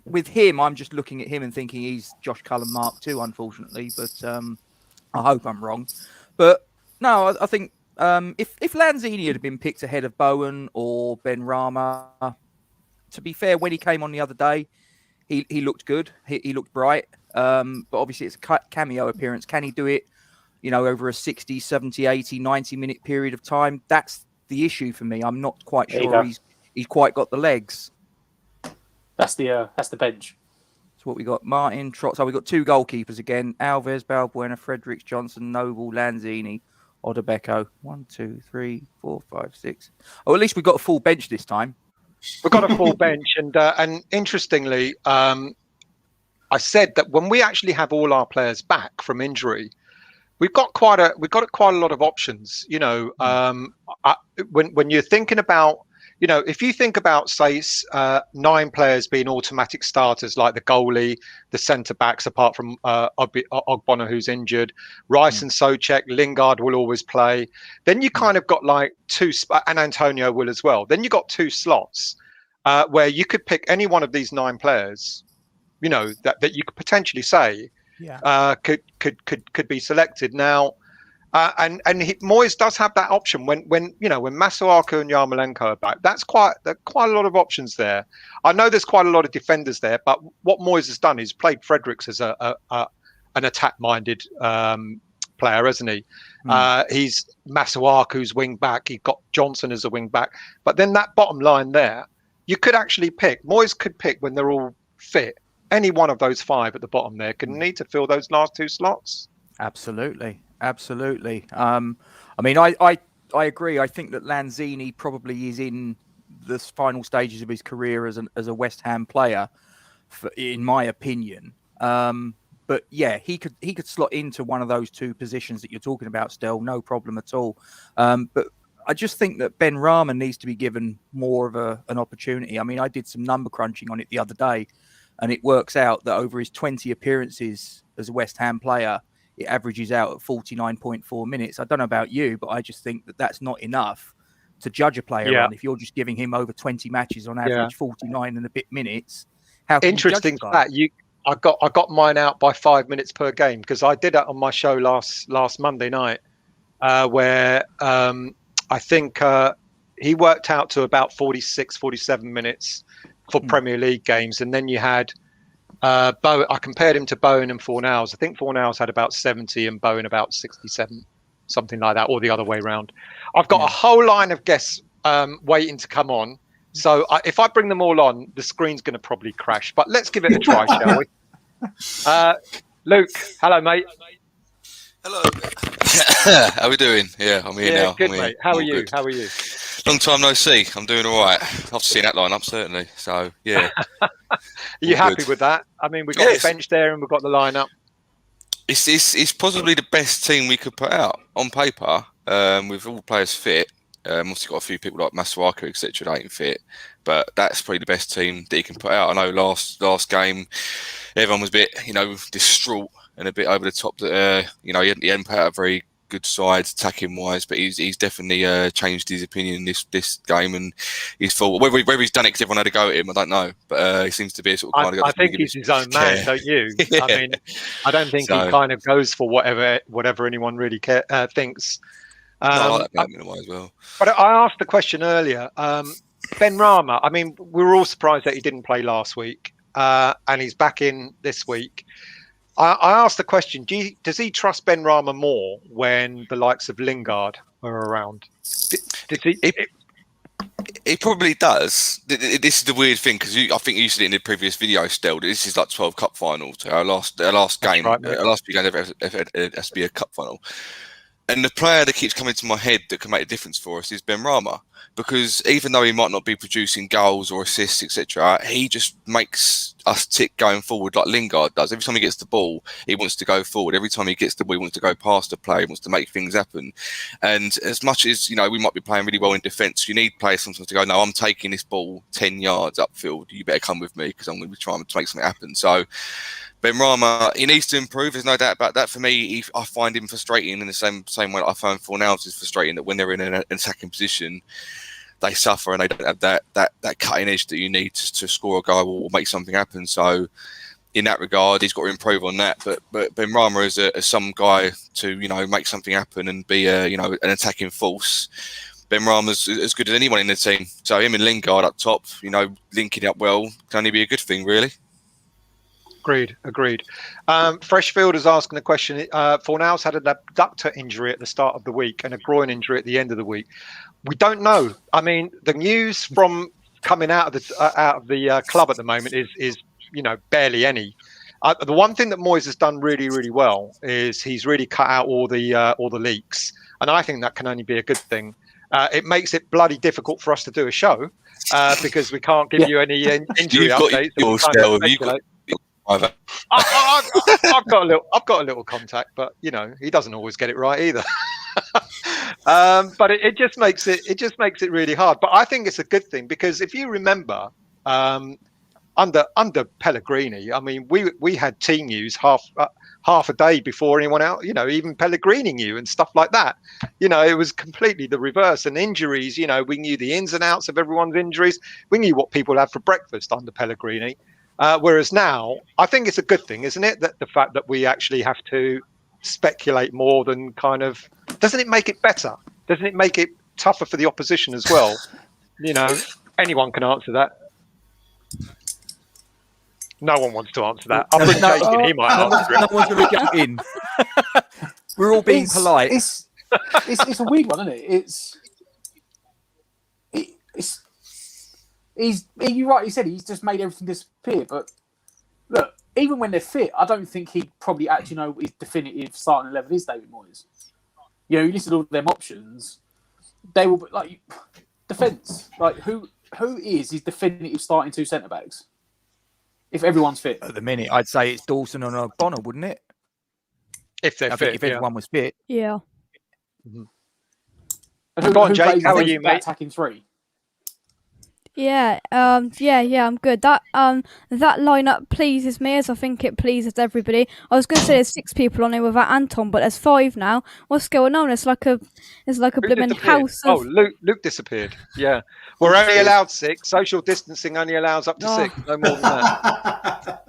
with him, I'm just looking at him and thinking he's Josh Cullen Mark II, unfortunately. But I hope I'm wrong. But no, I think if Lanzini had been picked ahead of Bowen or Benrahma, to be fair, when he came on the other day, he looked good. He looked bright. But obviously, it's a cameo appearance. Can he do it, over a 60, 70, 80, 90-minute period of time? That's the issue for me. I'm not quite There you sure go. he's quite got the legs. That's the bench. So what we got? Martin, Trot. So we got 2 goalkeepers again: Alves, Balbuena, Fredericks, Johnson, Noble, Lanzini, Odebecco. 1, 2, 3, 4, 5, 6. Oh, at least we got a full bench this time. We've got a full bench, and interestingly, I said that when we actually have all our players back from injury, we've got quite a lot of options. You know, when you're thinking about, you know, if you think about, say, 9 players being automatic starters, like the goalie, the centre backs, apart from Ogbonna, who's injured, Rice and Souček, Lingard will always play. Then you kind of got like 2, and Antonio will as well. Then you got 2 slots where you could pick any one of these 9 players, you know, that you could potentially say could be selected now. Moyes does have that option when Masuaku and Yarmolenko are back. There are quite a lot of options there. I know there's quite a lot of defenders there, but what Moyes has done is played Fredericks as an attack-minded player, hasn't he? He's Masuaku's wing back. He got Johnson as a wing back, but then that bottom line there, you could actually pick. Moyes could pick when they're all fit. Any one of those 5 at the bottom there can need to fill those last 2 slots. Absolutely. I mean, I agree. I think that Lanzini probably is in the final stages of his career as a West Ham player, in my opinion. But yeah, he could slot into one of those 2 positions that you're talking about still, no problem at all. But I just think that Ben Rama needs to be given more of an opportunity. I mean, I did some number crunching on it the other day, and it works out that over his 20 appearances as a West Ham player, it averages out at 49.4 minutes. I don't know about you, but I just think that that's not enough to judge a player on. If you're just giving him over 20 matches on average, 49 and a bit minutes, how can interesting you judge the guy? I got mine out by 5 minutes per game, because I did it on my show last Monday night, where I think he worked out to about 46, 47 minutes for Premier League games, and then you had I compared him to Bowen and Fornals. I think Fornals had about 70 and Bowen about 67, something like that, or the other way around. I've got a whole line of guests waiting to come on. So if I bring them all on, the screen's going to probably crash. But let's give it a try, shall we? Luke, hello, mate. Hello. How are we doing? Yeah, I'm here now. Good, mate. How are you? How are you? Long time no see. I'm doing all right. I've seen that lineup, certainly. So, yeah. Are you happy with that? I mean, we've got the bench there and we've got the lineup. It's possibly the best team we could put out on paper, with all players fit. Obviously got a few people like Masuaku, etc. that ain't fit, but that's probably the best team that you can put out. I know last game, everyone was a bit, distraught and a bit over the top that, he hadn't put out a very good side attacking wise, but he's definitely changed his opinion this game, and he's thought whether he's done it because everyone had a go at him, I don't know, but he seems to be a sort of kind of. I think he's his own man, don't you? I mean, I don't think he kind of goes for whatever anyone really thinks. I like that in a way as well. But I asked the question earlier. Ben Rama, I mean, we were all surprised that he didn't play last week, and he's back in this week. I asked the question, does he trust Ben Rama more when the likes of Lingard are around? He probably does. This is the weird thing, because I think you said it in the previous video still, this is like 12 cup finals. Our last game, our last few games it has to be a cup final. And the player that keeps coming to my head that can make a difference for us is Ben Rama, because even though he might not be producing goals or assists, etc., he just makes us tick going forward like Lingard does. Every time he gets the ball, he wants to go forward. Every time he gets the ball, he wants to go past the play, he wants to make things happen. And as much as, we might be playing really well in defence, you need players sometimes to go, no, I'm taking this ball 10 yards upfield. You better come with me because I'm going to be trying to make something happen. So Ben Rama, he needs to improve. There's no doubt about that. For me, I find him frustrating in the same way that I find Fornals is frustrating, that when they're in an attacking position, they suffer and they don't have that cutting edge that you need to score a goal or make something happen. So in that regard, he's got to improve on that. But Ben Rama is some guy to make something happen and be an attacking force. Ben Rama's as good as anyone in the team. So him and Lingard up top, linking up well, can only be a good thing, really. Agreed. Freshfield is asking the question. Fornals had an abductor injury at the start of the week and a groin injury at the end of the week. we don't know. I mean, the news from coming out of the club at the moment is barely any. The one thing that Moyes has done really, really well is he's really cut out all the leaks, and I think that can only be a good thing. It makes it bloody difficult for us to do a show because we can't give you any injury updates. I've got a little contact, but he doesn't always get it right either. But it just makes it really hard. But I think it's a good thing because if you remember, under Pellegrini, I mean, we had team news half a day before anyone else. Even Pellegrini knew and stuff like that. It was completely the reverse. And injuries, we knew the ins and outs of everyone's injuries. We knew what people had for breakfast under Pellegrini. Whereas now, I think it's a good thing, isn't it? That the fact that we actually have to speculate more than kind of, doesn't it make it better? Doesn't it make it tougher for the opposition as well? Anyone can answer that. No one wants to answer that. Other than Jason, he might answer it. No one's going to get in. We're all being polite. It's a weird one, isn't it? You're right. He said he's just made everything disappear. But look, even when they're fit, I don't think he'd probably actually know what his definitive starting 11 is. David Moyes. You listed all them options. They will like defence. Like who is his definitive starting 2 centre backs? If everyone's fit. At the minute, I'd say it's Dawson and Ogbonna, wouldn't it? If they're fit. If everyone was fit. Yeah. Mm-hmm. Go on, Jake. How are you, mate? Attacking 3. Yeah, I'm good. That lineup pleases me, as I think it pleases everybody. I was going to say there's 6 people on here without Anton, but there's 5 now. What's going on? It's like a blooming house. Oh, Luke disappeared. Yeah, we're only allowed 6. Social distancing only allows up to 6. No more than that.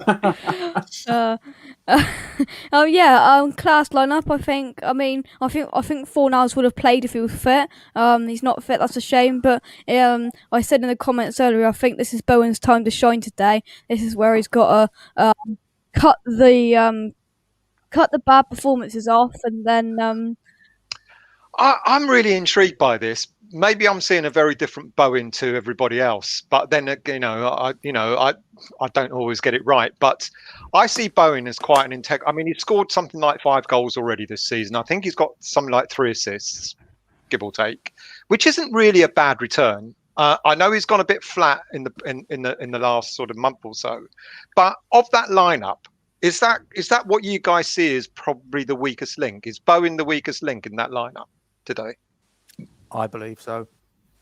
Class lineup. I think Fornals would have played if he was fit. He's not fit. That's a shame. But I said in the comments earlier, I think this is Bowen's time to shine today. This is where he's got to cut the bad performances off, and then. I'm really intrigued by this. Maybe I'm seeing a very different Bowen to everybody else, but then I don't always get it right. But I see Bowen as quite an integral. I mean, he's scored something like 5 goals already this season. I think he's got something like 3 assists, give or take, which isn't really a bad return. I know he's gone a bit flat in the last sort of month or so, but of that lineup, is that what you guys see as probably the weakest link? Is Bowen the weakest link in that lineup today? I believe so.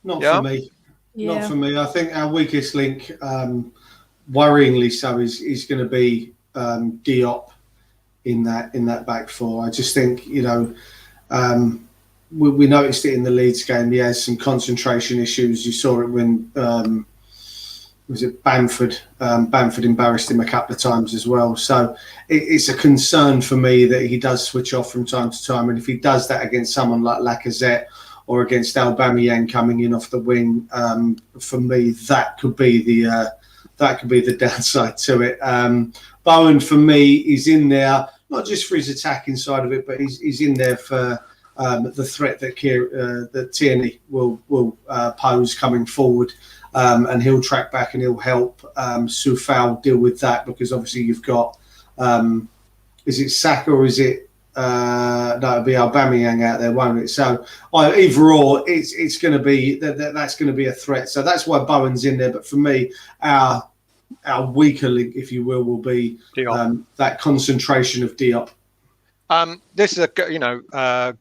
Not for me. Yeah. Not for me. I think our weakest link, worryingly so, is going to be Diop in that back 4. I just think we noticed it in the Leeds game. He has some concentration issues. You saw it when was it Bamford? Bamford embarrassed him a couple of times as well. So it's a concern for me that he does switch off from time to time. And if he does that against someone like Lacazette or against Aubameyang coming in off the wing, for me that could be the downside to it. Bowen for me is in there not just for his attacking side of it, but he's in there for the threat that Tierney will pose coming forward. And he'll track back and he'll help Soufal deal with that, because obviously you've got is it Saka or is it it'll be Aubameyang out there, won't it? So either or, it's going to be that's going to be a threat. So that's why Bowen's in there. But for me, our weaker link, if you will be that concentration of Diop. This is a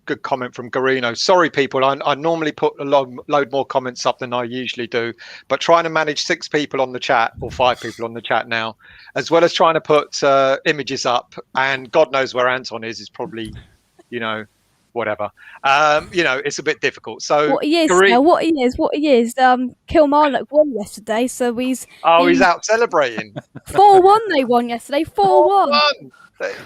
good comment from Garino. Sorry, people. I normally put a load more comments up than I usually do, but trying to manage 6 people on the chat or 5 people on the chat now, as well as trying to put images up, and God knows where Anton is probably, whatever. It's a bit difficult. So what he is, Kilmarnock won yesterday, so he's out celebrating. 4-1 they won yesterday. 4-1.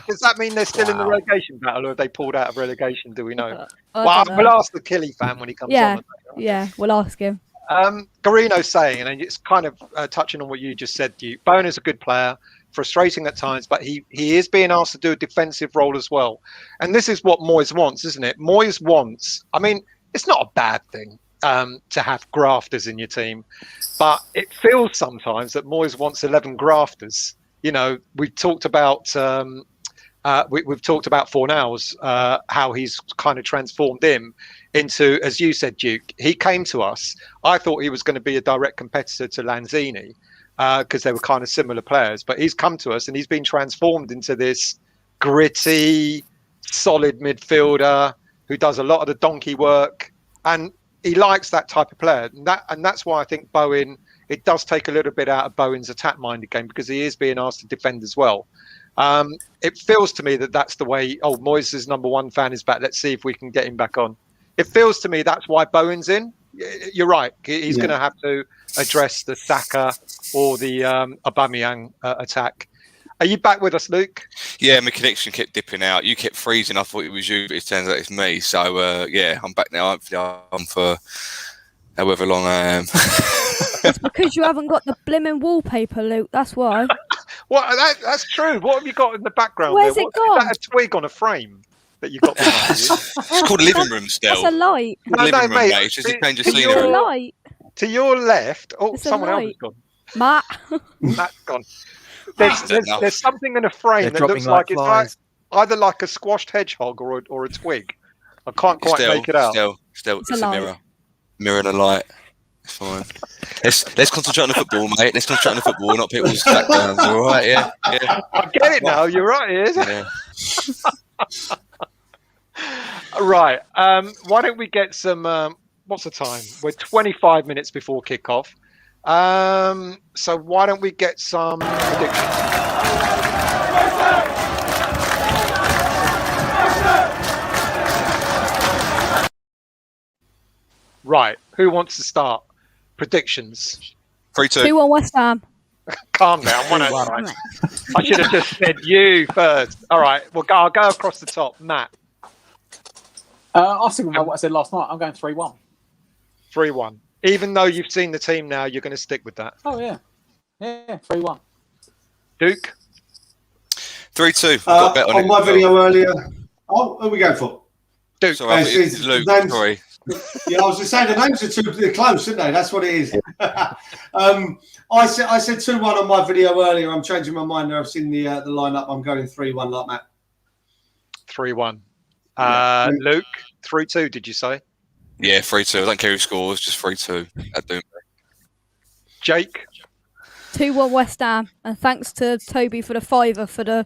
Does that mean they're still in the relegation battle, or have they pulled out of relegation? Do we know? We'll ask the Killy fan when he comes on. Yeah, we'll ask him. Garino's saying, and it's kind of touching on what you just said, Bowen is a good player, frustrating at times, but he is being asked to do a defensive role as well. And this is what Moyes wants, isn't it? Moyes wants, it's not a bad thing to have grafters in your team, but it feels sometimes that Moyes wants 11 grafters. You know, we've talked about we've talked about Fornals, how he's kind of transformed him into, as you said, Duke. He came to us. I thought he was going to be a direct competitor to Lanzini because they were kind of similar players, but he's come to us and he's been transformed into this gritty, solid midfielder who does a lot of the donkey work, and he likes that type of player. And that's why I think Bowen, it does take a little bit out of Bowen's attack-minded game because he is being asked to defend as well. It feels to me that that's the way. Oh, Moyes' number one fan is back. Let's see if we can get him back on. It feels to me that's why Bowen's in. You're right. He's going to have to address the Saka or the Aubameyang attack. Are you back with us, Luke? Yeah, my connection kept dipping out. You kept freezing. I thought it was you, but it turns out it's me. So, yeah, I'm back now. Hopefully I'm for however long I am. It's because you haven't got the blimmin' wallpaper, Luke. That's why. Well, that's true. What have you got in the background? Where's there? it gone? Is that a twig on a frame that you got behind you? It's called a living room still. That's a light. No, living room, mate. It's just a change of It's a scenery. light. To your left. Oh, It's a someone else light. has gone. Matt. Matt's gone. There's something in a frame They're that dropping looks like like flies. it's either like a squashed hedgehog or a twig. I can't quite make it out. Still, It's it's a a light. mirror. Mirror and a light. It's fine. Let's concentrate on the football, mate. Let's concentrate on the football, not people's backgrounds. All right, yeah. I get it now. You're right. It is. Yeah. Right. Why don't we get some? What's the time? We're 25 minutes before kickoff. So why don't we get some predictions? Right. Who wants to start? Predictions. 3-2. 2-1 West Ham. Calm down. One at a time. I should have just said you first. All right. Well, I'll go across the top. Matt. I'll stick with what I said last night. I'm going 3-1. 3-1. Even though you've seen the team now, you're going to stick with that. Oh, yeah. Yeah, 3-1. Duke? 3-2. Got a bet on it my as video well. earlier. Oh, who are we going for? Duke. Sorry, It's Luke. names- Sorry. Yeah, I was just saying the names are too close, aren't they? That's what it is. I said 2-1 on my video earlier. I'm changing my mind now. I've seen the lineup. I'm going 3-1 like Matt. 3-1. Yeah. Luke? 3-2, did you say? Yeah, 3-2. I don't care who scores, just 3-2. That'd do me. Jake? 2-1 West Ham. And thanks to Toby for the fiver for the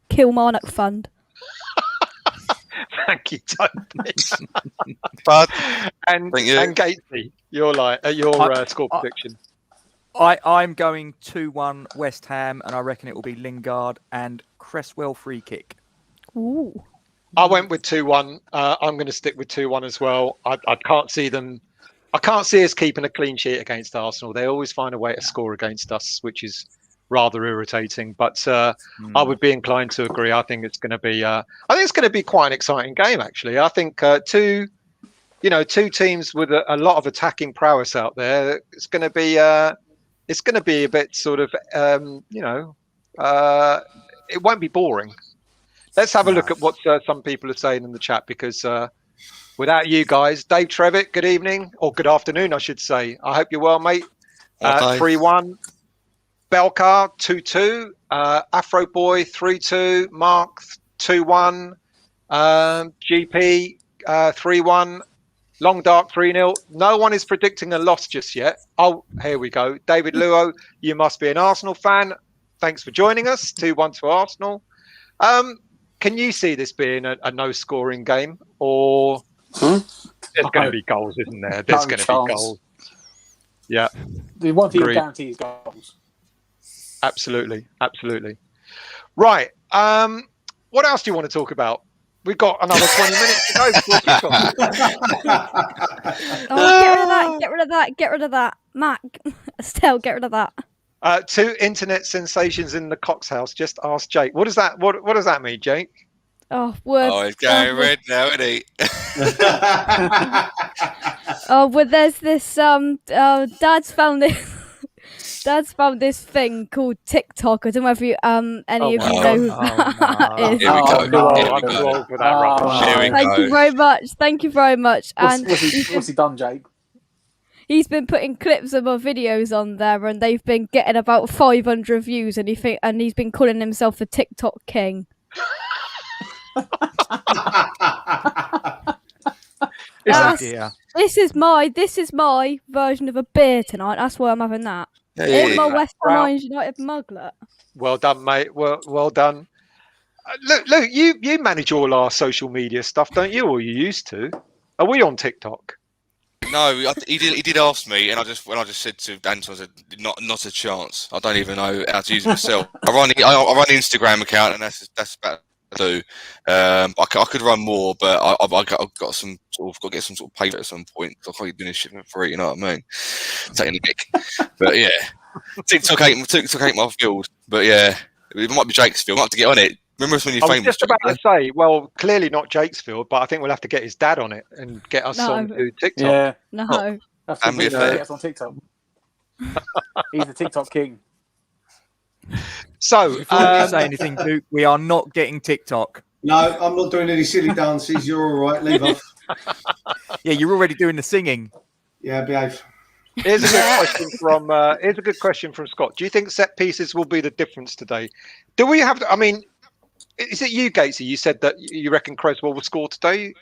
Kilmarnock fund. Thank you, Tony. But and thank you. And Gatesy, your score prediction. I'm going 2-1 West Ham, and I reckon it will be Lingard and Cresswell free kick. Ooh. I went with 2-1. I'm going to stick with 2-1 as well. I can't see them. I can't see us keeping a clean sheet against Arsenal. They always find a way to score against us, which is rather irritating. But I would be inclined to agree. I think it's going to be. I think it's going to be quite an exciting game. Actually, I think two teams with a lot of attacking prowess out there. It's going to be. It's going to be a bit sort of. It won't be boring. Let's have a look at what some people are saying in the chat, because without you guys, Dave Trevitt, good evening, or good afternoon, I should say. I hope you're well, mate. 3-1. Belcar, 2-2. Afro Boy, 3-2. Mark, 2-1. GP, 3-1. Long Dark, 3-0. No one is predicting a loss just yet. Oh, here we go. David Luo, you must be an Arsenal fan. Thanks for joining us. 2-1 to Arsenal. Can you see this being a no-scoring game, or there's going to be goals, isn't there? There's going to be goals. Yeah. The one thing you guarantee is goals. Absolutely. Right. What else do you want to talk about? We've got another 20 minutes to go before kickoff. Get rid of that. Matt, Estelle, get rid of that. Two internet sensations in the Cox house. Just ask Jake. What does that mean, Jake? Oh, word. Oh, he's going red now, isn't he? Oh, well, there's this. Dad's found this. Dad's found this thing called TikTok. I don't know if you any of you know who that is. Here we go. I'm too old for that rubbish. Here we Thank go. you very much. Thank you very much. And What's he done, Jake? he's been putting clips of my videos on there, and they've been getting about 500 views. And he's been calling himself the TikTok king. This is my version of a beer tonight. That's why I'm having that. In my West Ham United muglet. Well done, mate. Well done. Look, you manage all our social media stuff, don't you? Or you used to? Are we on TikTok? No, he did ask me, and I just said to Anton, I said, not a chance. I don't even know how to use it myself. I run an Instagram account, and that's about to do. I could run more, but I've got to get some sort of pay at some point. I can't keep doing this shit for free. You know what I mean? Taking the mick. But yeah, TikTok ain't my field. But yeah, it might be Jake's field. I might have to get on it. Remember when you're famous? I was just about to say, well, clearly not Jake's field, but I think we'll have to get his dad on it and get us onto TikTok. Yeah, no, get us on TikTok. He's the TikTok king. So, before you say anything, Duke, we are not getting TikTok. No, I'm not doing any silly dances. You're all right. Leave off. Yeah, you're already doing the singing. Yeah, behave. Here's a good question from Scott. Do you think set pieces will be the difference today? Do we have? I mean, is it you, Gatesy? You said that you reckon Creswell will score today.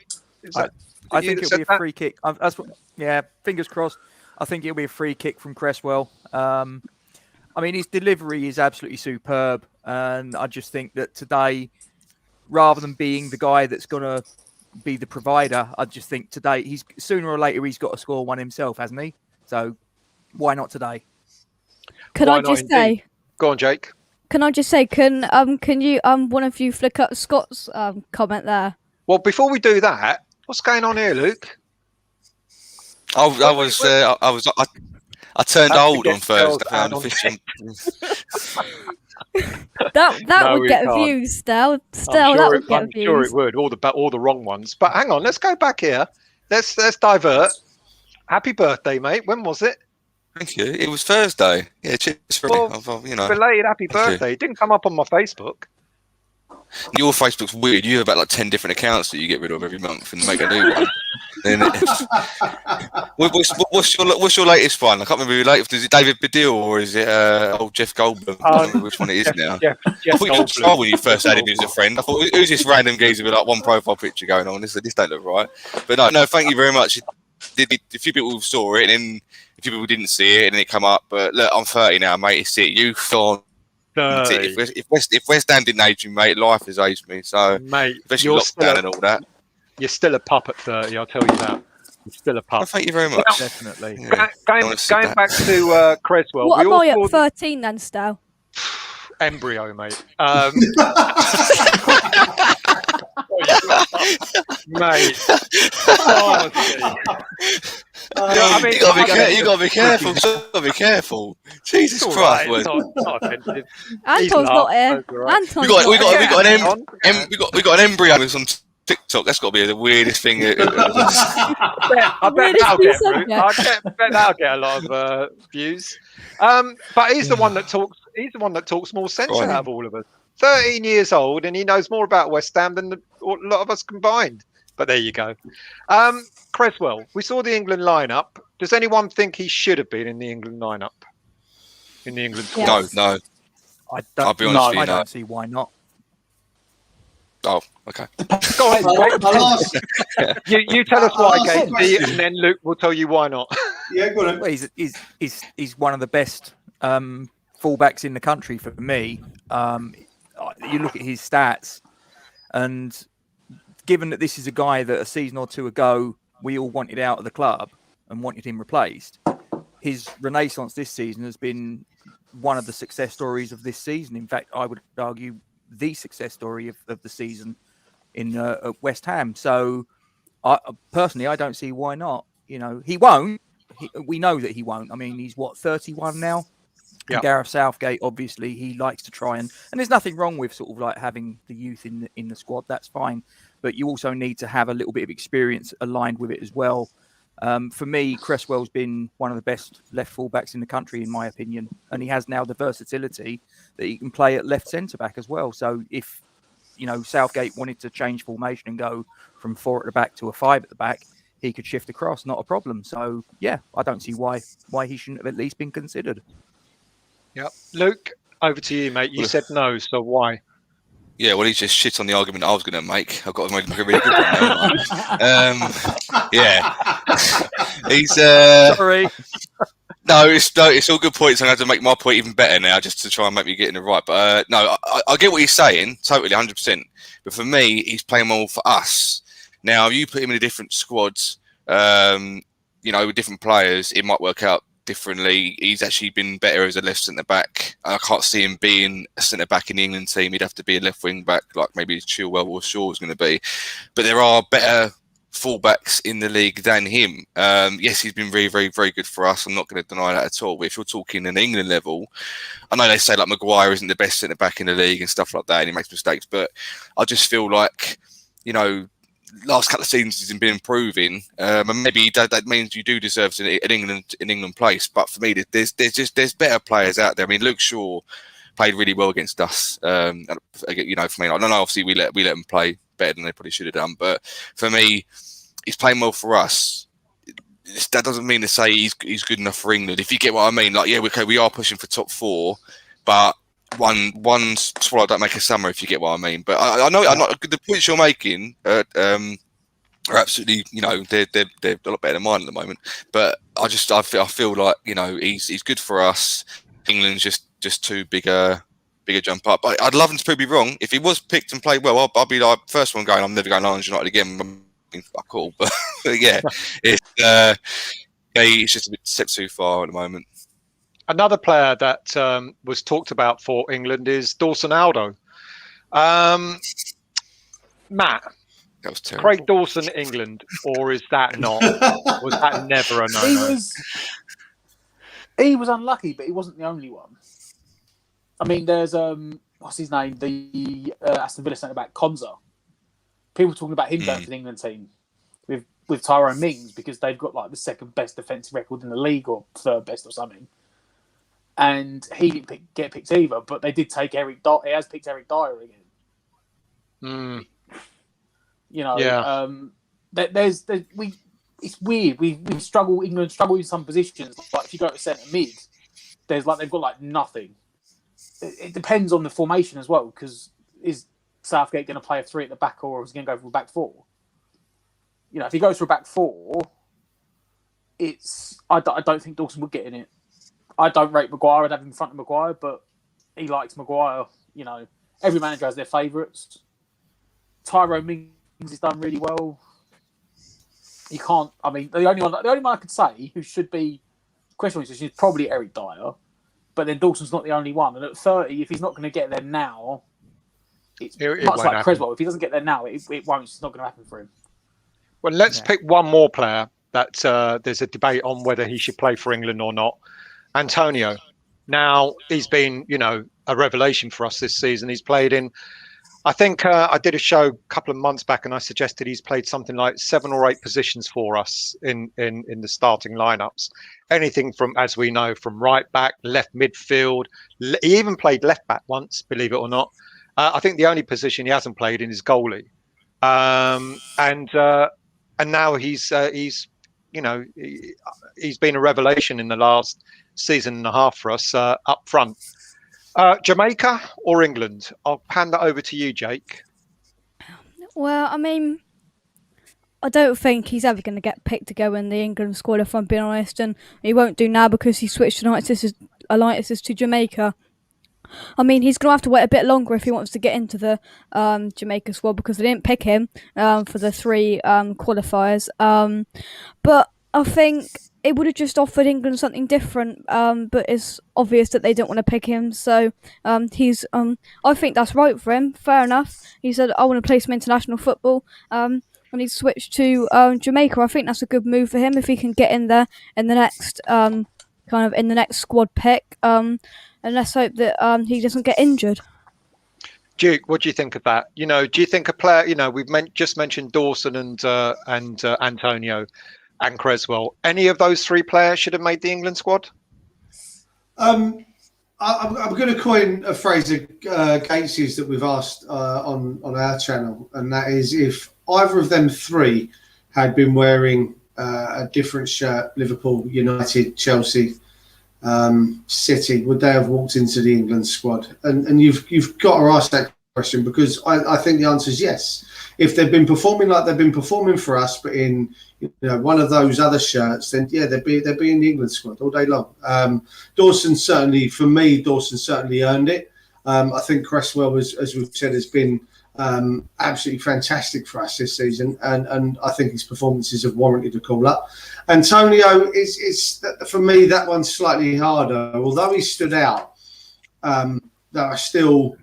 I think it'll be a free kick. Yeah, fingers crossed. I think it'll be a free kick from Creswell. I mean, his delivery is absolutely superb, and I just think that today, rather than being the guy that's going to be the provider, I just think today sooner or later he's got to score one himself, hasn't he? So why not today? Can I just say? Go on, Jake. Can I just say? Can you one of you flick up Scott's comment there? Well, before we do that, what's going on here, Luke? I turned old on Thursday. That would get views, Stel. That would get views. I'm sure it would. All the wrong ones. But hang on, let's go back here. Let's divert. Happy birthday, mate. When was it? Thank you. It was Thursday. Yeah, cheers for belated happy birthday. It didn't come up on my Facebook. Your Facebook's weird. You have about like 10 different accounts that you get rid of every month and make a new one. Then what's your latest one? I can't remember your latest. Is it David Baddiel or is it old Jeff Goldblum? I can't remember which one it is now. Jeff I thought you were star when you first added me as a friend. I thought, who's this random geezer with like one profile picture going on? This don't look right. But no, thank you very much. A few people saw it and a few people didn't see it and it come up. But look, I'm 30 now, mate. It's it. You gone. If West Ham didn't age me, mate, life has aged me. So, mate, especially lockdown and all that. You're still a pup at 30, I'll tell you that. You're still a pup. Well, thank you very much. Well, definitely. Yeah. Going back to Creswell. What am I at 13 then, Stel? Embryo, mate. Mate. You gotta be careful. You gotta be careful. Jesus Christ! Right. Not offensive. Anton's not here. Anton's we got an embryo on TikTok. That's got to be the weirdest thing. I bet that'll get a lot of views. But he's the one that talks. He's the one that talks more sense out of all of us. 13 years old, and he knows more about West Ham than a lot of us combined. But there you go. Creswell, we saw the England lineup. Does anyone think he should have been in the England lineup? In the England squad? Yes. No. I'll be honest with you. I don't see why not. Oh, okay. Go ahead. You tell us why, Gatesy, and then Luke will tell you why not. Yeah, go on. Well, he's one of the best fullbacks in the country for me. You look at his stats, and given that this is a guy that a season or two ago we all wanted out of the club and wanted him replaced, his renaissance this season has been one of the success stories of this season. In fact, I would argue the success story of the season in West Ham. So, personally, I don't see why not. You know, he won't. We know that he won't. I mean, he's 31 now. Yeah. Gareth Southgate, obviously, he likes to try and there's nothing wrong with sort of like having the youth in the squad. That's fine, but you also need to have a little bit of experience aligned with it as well. For me, Cresswell's been one of the best left fullbacks in the country, in my opinion, and he has now the versatility that he can play at left centre back as well. So if Southgate wanted to change formation and go from 4 at the back to a 5 at the back, he could shift across, not a problem. So yeah, I don't see why he shouldn't have at least been considered. Yep, Luke, over to you, mate. You said no, so why? Yeah, well, he's just shit on the argument I was going to make. I've got to make a really good one now. Yeah, he's sorry. No, it's all good points. I'm going to have to make my point even better now, just to try and make me get in the right. But no, I get what he's saying, totally, 100%. But for me, he's playing more for us. Now, you put him in a different squad, with different players, it might work out differently. He's actually been better as a left centre back. I can't see him being a centre back in the England team. He'd have to be a left wing back, like maybe Chilwell or Shaw was going to be. But there are better fullbacks in the league than him. Yes, he's been very, very, very good for us. I'm not going to deny that at all. But if you're talking an England level, I know they say like Maguire isn't the best centre back in the league and stuff like that, and he makes mistakes. But I just feel like, last couple of seasons he's been improving, and maybe that means you do deserve an England place. But for me, there's better players out there. I mean, Luke Shaw played really well against us. For me, I don't know. Obviously, we let him play better than they probably should have done. But for me, he's playing well for us. That doesn't mean to say he's good enough for England. If you get what I mean, like we are pushing for top 4, but one swallow don't make a summer, if you get what I mean. But I know the points you're making are absolutely, they're a lot better than mine at the moment. But I feel like he's good for us. England's just too big a jump up. I'd love him to prove me wrong. If he was picked and played well, I'll be like first one going. I'm never going Lions United again. Fuck all. But yeah, it's just a bit step too far at the moment. Another player that was talked about for England is Dawson Aldo. Matt, that was terrible. Craig Dawson, England, or is that not? Was that never a no-no? He was unlucky, but he wasn't the only one. I mean, there's what's his name? The Aston Villa centre back Konza. People talking about him going for the England team with Tyrone Mings because they've got like the second best defensive record in the league or third best or something. And he didn't get picked either, but they did take Eric Dyer. He has picked Eric Dyer again. It's weird. We struggle. England struggle in some positions. Like if you go to centre mid, they've got like nothing. It depends on the formation as well. Because is Southgate going to play a 3 at the back, or is he going to go for a back 4? If he goes for a back 4, I don't think Dawson would get in it. I don't rate Maguire. I'd have him in front of Maguire, but he likes Maguire. Every manager has their favourites. Tyrone Mings has done really well. You can't. I mean, the only one I could say who should be question is probably Eric Dyer, but then Dawson's not the only one. And at 30, if he's not going to get there now, it's much like Cresswell. If he doesn't get there now, it won't. It's not going to happen for him. Well, let's pick one more player that there's a debate on whether he should play for England or not. Antonio. Now, he's been, a revelation for us this season. He's played in, I think I did a show a couple of months back and I suggested he's played something like 7 or 8 positions for us in the starting lineups. Anything from, as we know, from right back, left midfield. He even played left back once, believe it or not. I think the only position he hasn't played in is goalie. And now he's been a revelation in the last season and a half for us up front. Jamaica or England? I'll hand that over to you, Jake. Well, I mean, I don't think he's ever going to get picked to go in the England squad, if I'm being honest, and he won't do now because he switched alliances to Jamaica. I mean, he's going to have to wait a bit longer if he wants to get into the Jamaica squad because they didn't pick him for the 3 qualifiers. But I think it would have just offered England something different, but it's obvious that they don't want to pick him. So he's, I think that's right for him. Fair enough. He said, I want to play some international football. And he's switched to Jamaica. I think that's a good move for him if he can get in there in the next in the next squad pick. And let's hope that he doesn't get injured. Duke, what do you think of that? Do you think a player? We've just mentioned Dawson and Antonio. and Creswell. Any of those three players should have made the England squad? I'm going to coin a phrase of Gates's that we've asked on our channel, and that is, if either of them three had been wearing a different shirt, Liverpool, United, Chelsea, City, would they have walked into the England squad? And you've got to ask that question, because I think the answer is yes. If they've been performing like they've been performing for us, but in one of those other shirts, then yeah, they'd be in the England squad all day long. Dawson certainly earned it. I think Cresswell, as we've said, has been absolutely fantastic for us this season, and I think his performances have warranted a call up. Antonio is for me, that one's slightly harder. Although he stood out, there are still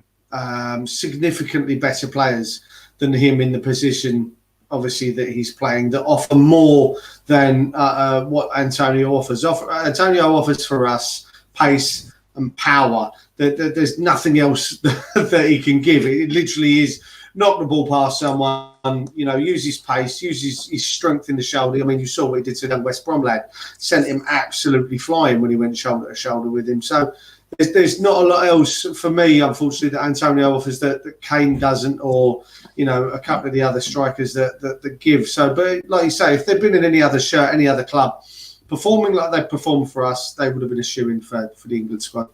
significantly better players than him in the position, obviously, that he's playing, that offer more than what Antonio offers. Antonio offers for us pace and power. There's nothing else that he can give. It literally is knock the ball past someone, use his pace, use his strength in the shoulder. I mean, you saw what he did to that West Brom lad. Sent him absolutely flying when he went shoulder to shoulder with him. So there's not a lot else for me, unfortunately, that Antonio offers that Kane doesn't, or a couple of the other strikers that give. So, but like you say, if they'd been in any other shirt, any other club, performing like they performed for us, they would have been a shoo-in for the England squad.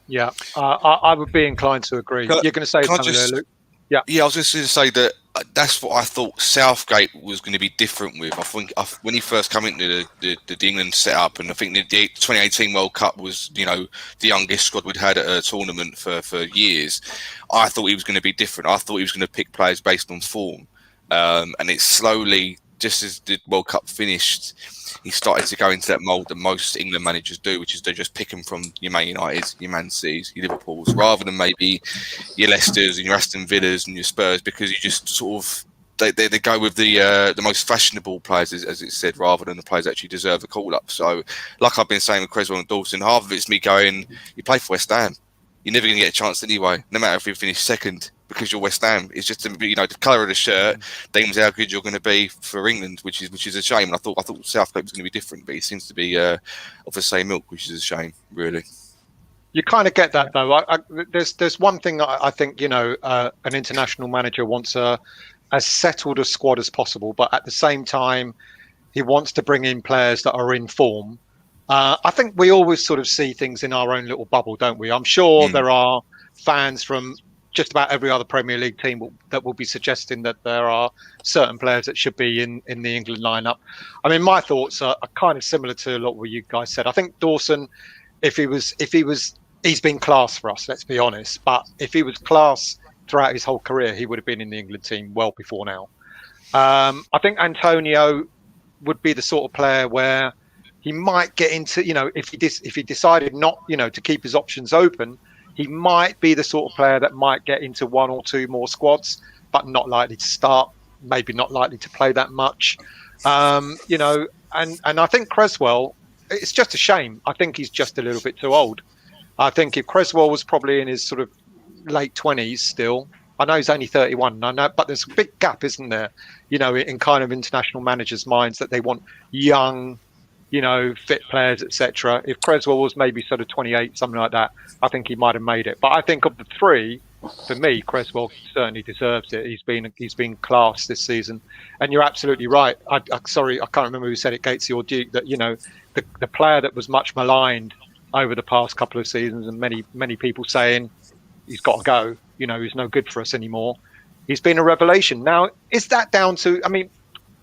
Yeah, I would be inclined to agree. You're going to say something there, Luke? Yeah, I was just going to say that that's what I thought Southgate was going to be different with. I think when he first came into the England setup, and I think the 2018 World Cup was, the youngest squad we'd had at a tournament for years, I thought he was going to be different. I thought he was going to pick players based on form. And it's slowly, just as the World Cup finished, he started to go into that mould that most England managers do, which is they just pick them from your Man Uniteds, your Man Cities, your Liverpools, rather than maybe your Leicesters and your Aston Villas and your Spurs, because you just sort of they go with the most fashionable players, as it said, rather than the players that actually deserve a call up. So, like I've been saying with Creswell and Dawson, half of it's me going, you play for West Ham, you're never going to get a chance anyway, no matter if you finish second, because you're West Ham. It's just the colour of the shirt deems how good you're going to be for England, which is a shame. And I thought Southgate was going to be different, but he seems to be of the same milk, which is a shame, really. You kind of get that though. There's one thing that I think an international manager wants as settled a squad as possible, but at the same time he wants to bring in players that are in form. I think we always sort of see things in our own little bubble, don't we? I'm sure there are fans from just about every other Premier League team that will be suggesting that there are certain players that should be in the England lineup. I mean, my thoughts are kind of similar to a lot of what you guys said. I think Dawson, he's been class for us, let's be honest. But if he was class throughout his whole career, he would have been in the England team well before now. I think Antonio would be the sort of player where he might get into, if he decided not, to keep his options open, he might be the sort of player that might get into one or two more squads, but not likely to start, maybe not likely to play that much. And I think Cresswell, it's just a shame. I think he's just a little bit too old. I think if Cresswell was probably in his sort of late 20s still, I know he's only 31, I know, but there's a big gap, isn't there? In kind of international managers' minds that they want young, fit players, etc. If Cresswell was maybe sort of 28, something like that, I think he might have made it. But I think of the three, for me, Cresswell certainly deserves it. He's been class this season, and you're absolutely right. Sorry, I can't remember who said it, Gatesy or Duke, that the player that was much maligned over the past couple of seasons, and many people saying he's got to go. He's no good for us anymore. He's been a revelation. Now, is that down to? I mean,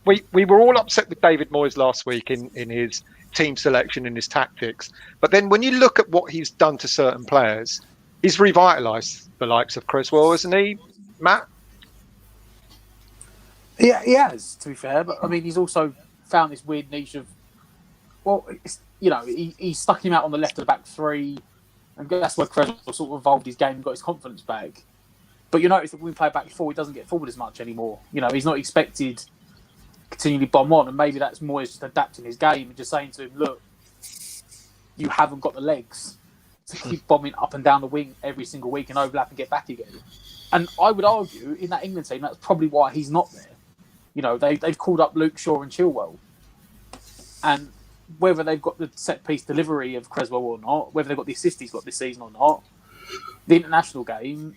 we were all upset with David Moyes last week in his team selection and his tactics. But then when you look at what he's done to certain players, he's revitalised the likes of Cresswell, isn't he, Matt? Yeah, he has, to be fair. But, I mean, he's also found this weird niche of, he stuck him out on the left of the back three, and that's where Cresswell sort of evolved his game and got his confidence back. But you notice that when we play back four, he doesn't get forward as much anymore. He's not expected continually bomb on, and maybe that's more just adapting his game and just saying to him, look, you haven't got the legs to keep bombing up and down the wing every single week and overlap and get back again. And I would argue in that England team, that's probably why he's not there. They've called up Luke Shaw and Chilwell. And whether they've got the set piece delivery of Creswell or not, whether they've got the assist he's got this season or not, the international game,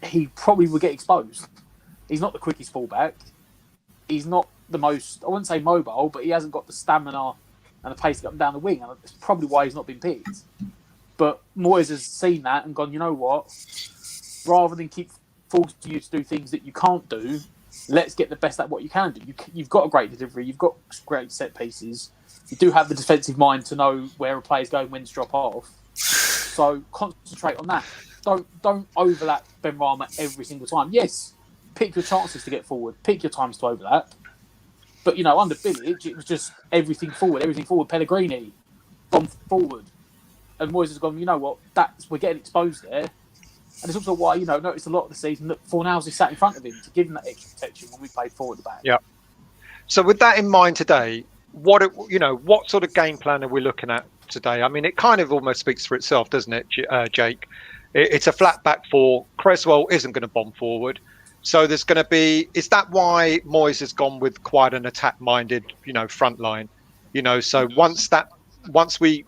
he probably will get exposed. He's not the quickest fullback. He's not the most, I wouldn't say mobile, but he hasn't got the stamina and the pace to get him down the wing. And it's probably why he's not been picked. But Moyes has seen that and gone, you know what? Rather than keep forcing you to do things that you can't do, let's get the best at what you can do. You've got a great delivery. You've got great set pieces. You do have the defensive mind to know where a player's going, when to drop off. So concentrate on that. Don't overlap Benrahma every single time. Yes, pick your chances to get forward. Pick your times to overlap. But, under Bilic, it was just everything forward. Pellegrini, gone forward. And Moyes has gone, you know what, we're getting exposed there. And it's also why, noticed a lot of the season that Fornals is sat in front of him to give him that extra protection when we played forward at the back. Yeah. So with that in mind today, what sort of game plan are we looking at today? I mean, it kind of almost speaks for itself, doesn't it, Jake? It's a flat back four. Cresswell isn't going to bomb forward. So there's going to be, is that why Moyes has gone with quite an attack-minded, front line? So once we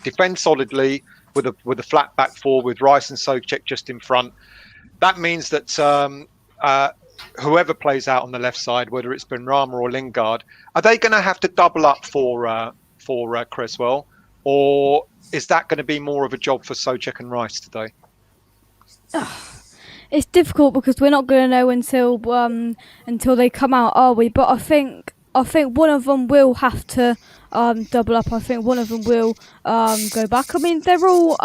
defend solidly with a flat back four with Rice and Souček just in front, that means that whoever plays out on the left side, whether it's Benrahma or Lingard, are they going to have to double up for Cresswell, or is that going to be more of a job for Souček and Rice today? It's difficult because we're not going to know until they come out, are we? But I think one of them will have to double up. I think one of them will go back. I mean, they're all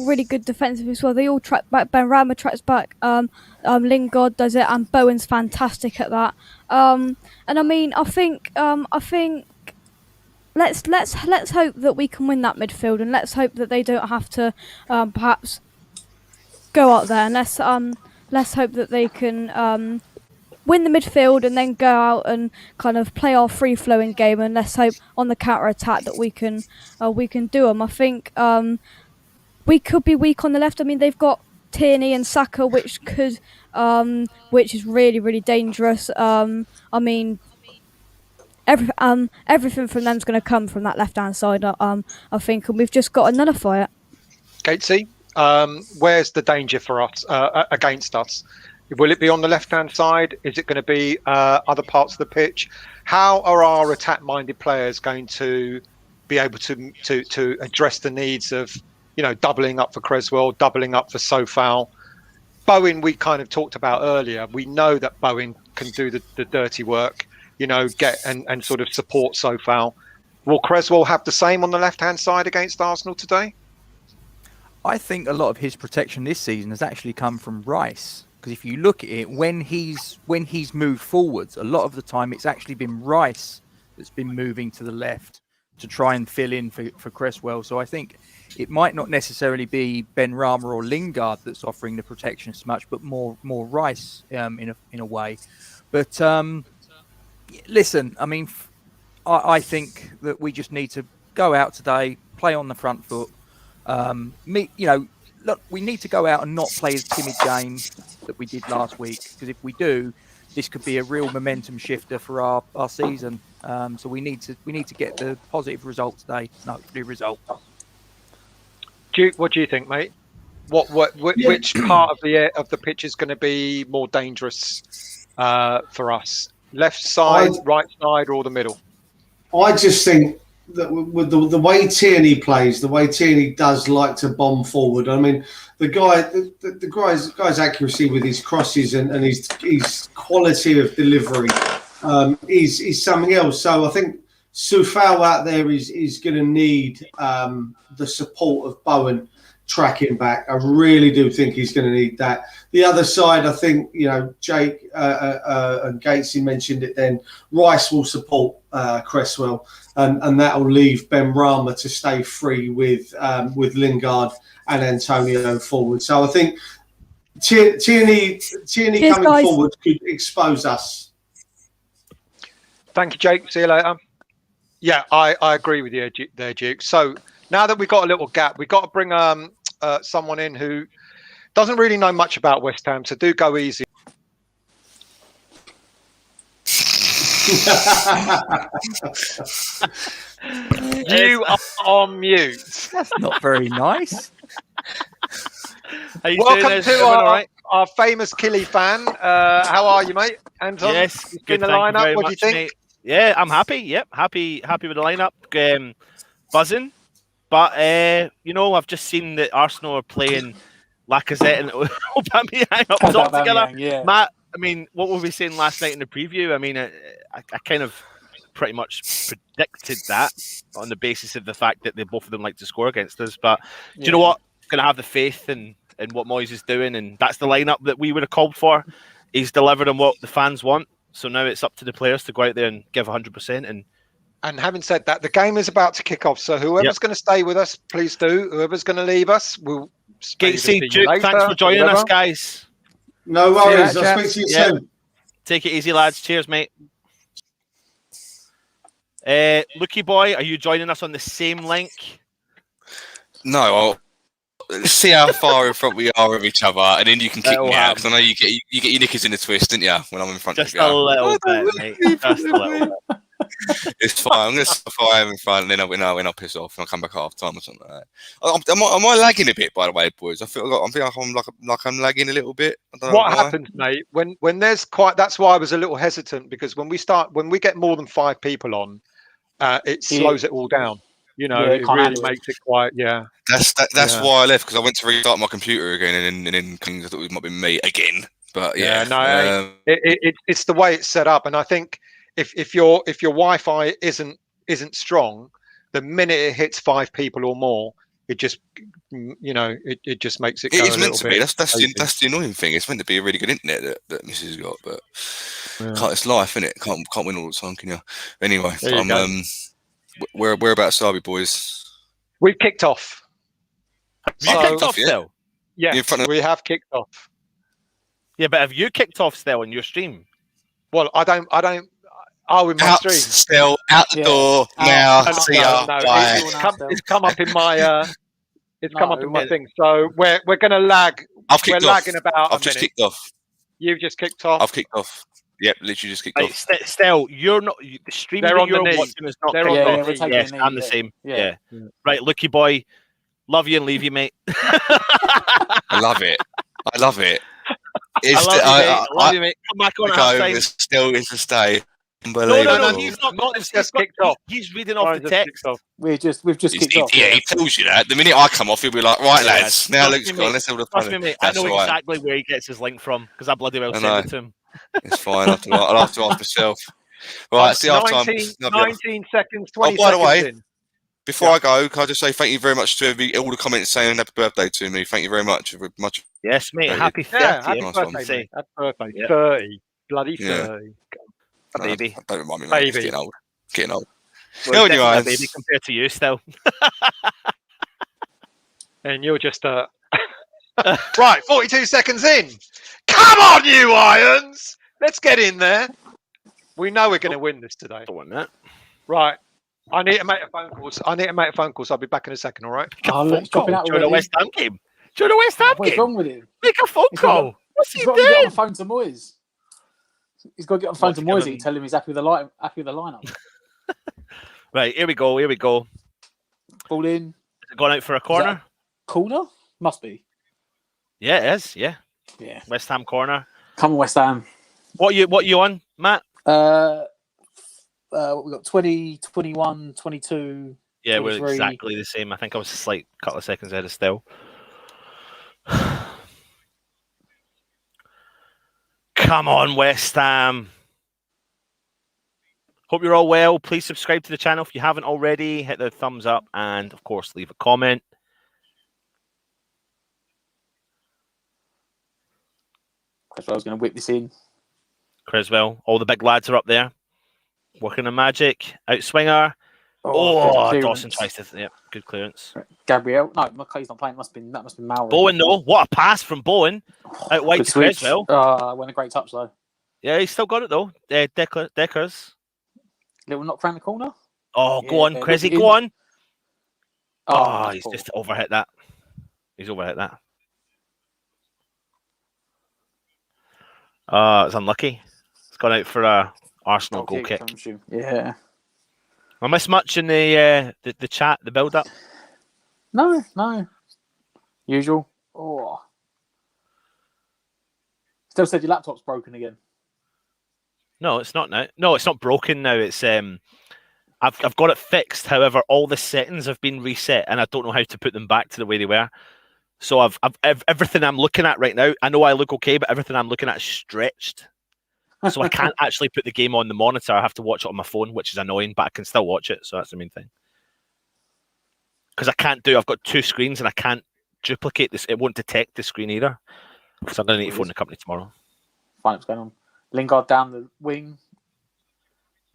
really good defensive as well. They all track back. Benrahma tracks back. Lingard does it, and Bowen's fantastic at that. And I mean, I think let's hope that we can win that midfield, and let's hope that they don't have to perhaps go out there, and let's hope that they can win the midfield and then go out and kind of play our free-flowing game, and let's hope on the counter-attack that we can do them. I think we could be weak on the left. I mean, they've got Tierney and Saka, which is really, really dangerous. I mean, everything from them's going to come from that left-hand side, I think, and we've just got to nullify it. Gatesy, where's the danger for us against us? Will it be on the left-hand side? Is it going to be other parts of the pitch? How are our attack-minded players going to be able to address the needs of, doubling up for Cresswell, doubling up for Sofal? Bowen, we kind of talked about earlier. We know that Bowen can do the dirty work, get and sort of support Sofal. Will Cresswell have the same on the left-hand side against Arsenal today? I think a lot of his protection this season has actually come from Rice. Because if you look at it, when he's moved forwards, a lot of the time it's actually been Rice that's been moving to the left to try and fill in for Cresswell. So I think it might not necessarily be Benrahma or Lingard that's offering the protection as much, but more Rice in a way. But listen, I mean, I think that we just need to go out today, play on the front foot. Look, we need to go out and not play a timid game that we did last week, because if we do, this could be a real momentum shifter for our season. So we need to get the positive result today. No, the result. Duke, what do you think, mate? Which part of the pitch is going to be more dangerous for us? Left side, right side, or the middle? I just think that with the way Tierney plays, the way Tierney does like to bomb forward. I mean, the guy's accuracy with his crosses and his quality of delivery is something else. So I think Sofal out there is going to need the support of Bowen tracking back. I really do think he's going to need that. The other side, I think, Jake and Gatesy mentioned it then, Rice will support Cresswell, and that will leave Benrahma to stay free with Lingard and Antonio forward. So I think Tierney coming forward could expose us. Thank you, Jake. See you later. Yeah, I agree with you there, Duke. So now that we've got a little gap, we've got to bring someone in who doesn't really know much about West Ham, so do go easy. You are on mute. That's not very nice. How you Welcome doing, to our famous Killy fan. How are you, mate? Anton? Yes, you good. the Thank you lineup. very What do you much, think? mate. Yeah, I'm happy. Yep, happy with the lineup. Buzzing, but I've just seen that Arsenal are playing Lacazette and Aubameyang up top together. Yeah. Matt, I mean, what were we saying last night in the preview? I mean, I kind of pretty much predicted that on the basis of the fact that both of them like to score against us. But do you know what? Going to have the faith in what Moyes is doing, and that's the lineup that we would have called for. He's delivered on what the fans want, so now it's up to the players to go out there and give 100%. And having said that, the game is about to kick off. So whoever's going to stay with us, please do. Whoever's going to leave us, we'll. Gatesy, Duke, thanks for joining us, guys. No worries. I'll speak to you soon. Take it easy, lads. Cheers, mate. Lucky boy, are you joining us on the same link? No, let's see how far in front we are of each other, and then you can kick me out, because I know you get your knickers in a twist, didn't you, when I'm in front of you? Just a little bit, mate. Just a little bit. It's fine. I'm going to stop fire in front, and then I'll piss off, and I'll come back half time or something like that. Am I lagging a bit, by the way, boys? I feel like I'm lagging a little bit. I don't know what happens, mate? When there's that's why I was a little hesitant, because when we get more than 5 people on, it slows it all down. It really makes it quite. Yeah. That's why I left, because I went to restart my computer again, and then I thought it might be me again. But it's the way it's set up, and I think if your Wi-Fi isn't strong, the minute it hits 5 people or more, it just it just makes it. It is meant to be. That's the annoying thing. It's meant to be a really good internet that Mrs. got, but it's life, isn't it? Can't win all the time, can you? Anyway, whereabouts are we, boys? We've kicked off. You kicked off still? Yeah, we have kicked off. Yeah, but have you kicked off still on your stream? Well, I don't. Oh, in my stream. Still out the door now. See ya. Bye. It's come up in my. It's come up in my thing. So we're going to lag. We're lagging about. I've just kicked off. You've just kicked off. I've kicked off. Yep, literally just kicked off. Stell, you're not the stream that you're watching is not. Yes, I'm the same. Yeah. Right, Lucky boy, love you and leave you, mate. I love it. I love it. I love you, mate. Come back on outside. Still is to stay. No. He's not. He's just kicked off. He's reading off the text. We've just kicked off. Yeah, he tells you that. The minute I come off, he'll be like, "Right, lads, now Luke's gone. Let's have a Trust me, mate. I know exactly where he gets his link from, because I bloody well sent it to him. It's fine. I'll have to ask myself. Right, see half time. 19 seconds. 20 by the way, seconds in. Before I go, can I just say thank you very much to all the comments saying happy birthday to me. Thank you very much. Yes, mate. Happy 30. Happy birthday. Happy birthday. 30. Bloody 30. Baby. Don't remind me, baby. It's getting old. Well, a baby compared to you still. And you're just right, 42 seconds in. Come on, you Irons! Let's get in there. We know we're going to win this today. I want that. Right. I need to make a phone call. So I'll be back in a second, all right? Join the West Ham game. Join the West Ham game. What's wrong with him? Make a phone call. What's he doing? He's got to get on the phone to Moyes. He's got to get on the phone to Moyes and tell him he's happy with the lineup. Right, here we go. Ball in. Is it going out for a corner? Corner? Must be. Yeah, it is. Yeah. West Ham corner. Come on, West Ham. What you on, Matt? We've got 20, 21, 22. Yeah, we're exactly the same. I think I was a slight couple of seconds ahead of Still. Come on, West Ham. Hope you're all well. Please subscribe to the channel if you haven't already. Hit the thumbs up and, of course, leave a comment. Creswell's going to whip this in. Creswell. All the big lads are up there. Working a magic. Outswinger. Dawson tries to. Yep, good clearance. Gabriel. No, McKay's not playing. That must be Maury. Bowen, though. What a pass from Bowen. Out wide to Creswell. Went a great touch, though. Yeah, he's still got it, though. Deckers. Little knock around the corner. Oh, go on, Cresy, go on. Oh, he's just overhit that. He's overhit that. It's unlucky. It's gone out for a Arsenal goal kick. Yeah. I miss much in the chat, the build up. No. Usual. Oh. Still said your laptop's broken again. No, it's not now. No, it's not broken now. It's I've got it fixed. However, all the settings have been reset, and I don't know how to put them back to the way they were. So I've everything I'm looking at right now. I know I look okay, but everything I'm looking at is stretched. So I can't actually put the game on the monitor. I have to watch it on my phone, which is annoying, but I can still watch it. So that's the main thing. Because I've got two screens and I can't duplicate this. It won't detect the screen either. So I'm going to need to phone the company tomorrow. Find what's going on. Lingard down the wing.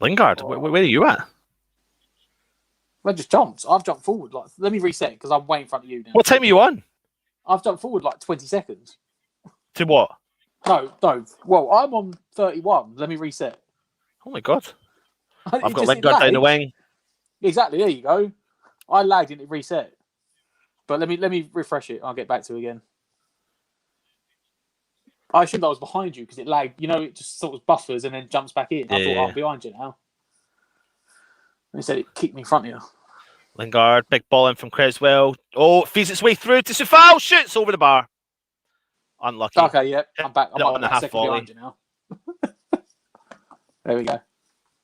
Lingard? Where are you at? I just jumped. I've jumped forward. Like, let me reset because I'm way in front of you now. What time are you on? I've jumped forward like 20 seconds. To what? No. Well, I'm on 31. Let me reset. Oh my God. I've got Lingard down the wing. Exactly. There you go. I lagged and it reset. But let me refresh it. I'll get back to it again. I assumed I was behind you because it lagged. You know, it just sort of buffers and then jumps back in. I thought I'm behind you now. They said it kicked me in front of you. Lingard, big ball in from Creswell. Oh, it feeds its way through to Sufal. Shoots over the bar. Unlucky. Okay, yeah. I'm back. I'm on the half volley. Behind you now. There we go.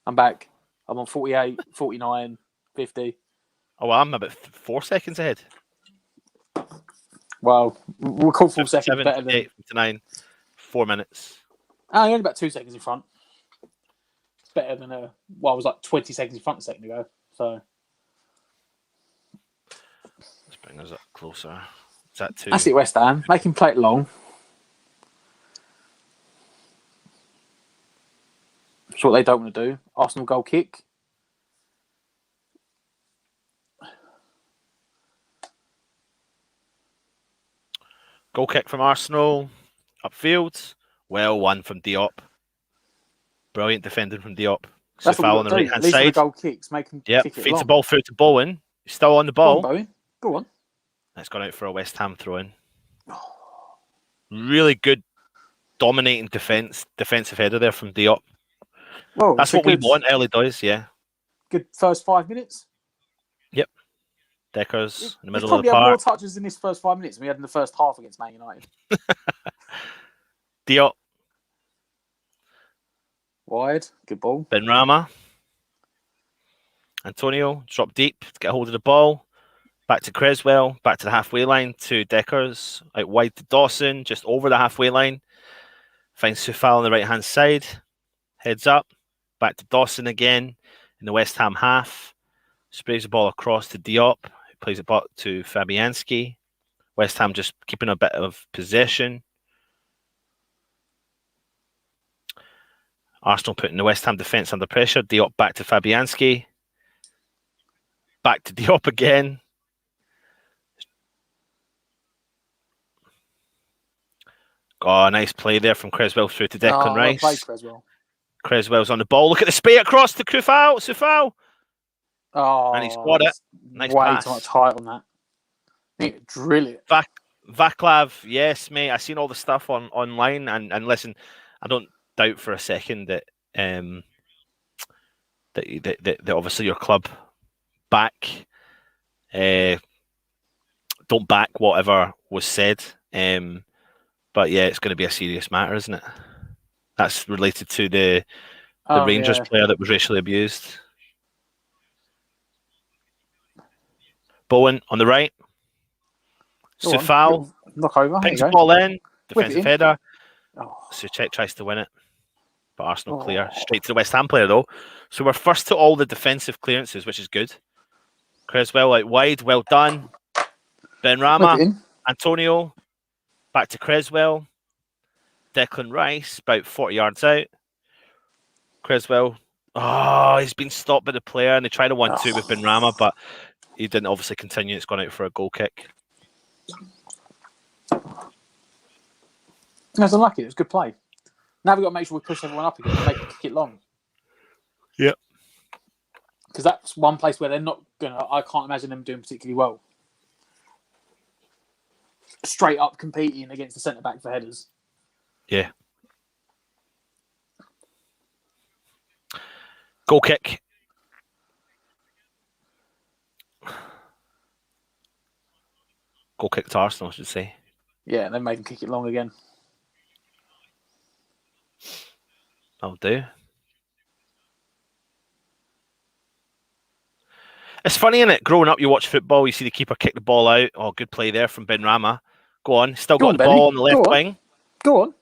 I'm back. I'm on 48, 49, 50. Oh, well, I'm about 4 seconds ahead. Well, we'll call 4 seconds better than 8, 59, 4 minutes. You're only about 2 seconds in front. It's better than I was like 20 seconds in front a second ago. So let's bring us up closer. Is that 2? That's it, West Ham. Make him play it long. That's what they don't want to do. Arsenal goal kick. Goal kick from Arsenal. Upfield. Well won from Diop. Brilliant defending from Diop. That's Sufal on the right hand These are the side. goal kicks. Make him kick it feeds long. the ball through to Bowen. He's still on the ball. Go on, Bowen. Go on. That's gone out for a West Ham throw in. Really good dominating defensive header there from Diop. Well, that's what we want early doors, yeah. Good first 5 minutes. Yep. Deckers in the middle He's of the probably had more park. touches in this first 5 minutes than we had in the first half against Man United. Diop. Wide. Good ball. Benrahma. Antonio. Drop deep to get a hold of the ball. Back to Creswell. Back to the halfway line to Deckers. Out wide to Dawson. Just over the halfway line. Finds Sufal on the right-hand side. Heads up. Back to Dawson again in the West Ham half. Sprays the ball across to Diop. Who plays it back to Fabianski. West Ham just keeping a bit of possession. Arsenal putting the West Ham defence under pressure. Diop back to Fabianski. Back to Diop again. Oh, nice play there from Creswell through to Declan Rice. Well played, Creswell's on the ball. Look at the spray across to Sufal. Oh, and he's got it. Nice way pass. too much height on that. Need to drill it. Vaclav, yes, mate. I've seen all the stuff online, and listen, I don't doubt for a second that that obviously your club don't back whatever was said. But yeah, it's going to be a serious matter, isn't it? That's related to the Rangers player that was racially abused. Bowen on the right. Sufal. Knock over. Picks the ball in. Defensive in. header. Suchek tries to win it. But Arsenal clear. Straight to the West Ham player, though. So we're first to all the defensive clearances, which is good. Creswell out wide. Well done. Benrahma. Antonio. Back to Creswell. Declan Rice, about 40 yards out. Creswell. Oh, he's been stopped by the player, and they tried a 1-2 with Benrahma, but he didn't obviously continue. It's gone out for a goal kick. That's unlucky. It was good play. Now we've got to make sure we push everyone up again and make it kick it long. Yep. Because that's one place where they're not going to... I can't imagine them doing particularly well. Straight up competing against the centre-back for headers. Yeah. Goal kick. Goal kick to Arsenal, I should say. Yeah, they made him kick it long again. That'll do. It's funny, isn't it? Growing up, you watch football, you see the keeper kick the ball out. Oh, good play there from Benrahma. Go on. Still got the ball on the left wing. Go on.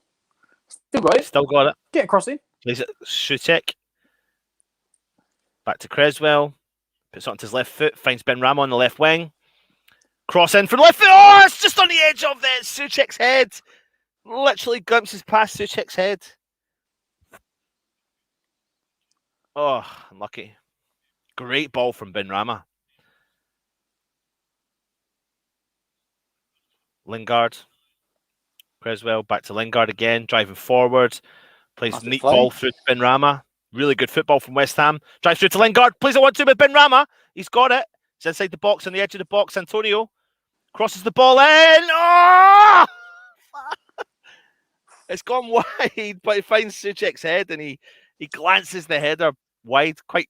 Still got it. Still got it. Get across in. Plays it. Souček. Back to Creswell. Puts it onto his left foot. Finds Benrahma on the left wing. Cross in for the left foot. Oh, it's just on the edge of it. Souček's head. Literally glimpses past Souček's head. Oh, unlucky. Great ball from Benrahma. Lingard. Creswell back to Lingard again, driving forward. Plays neat ball through to Benrahma. Really good football from West Ham. Drives through to Lingard. Plays a 1-2 with Benrahma. He's got it. He's inside the box, on the edge of the box. Antonio crosses the ball in. Oh! It's gone wide, but he finds Souček's head and he glances the header wide, quite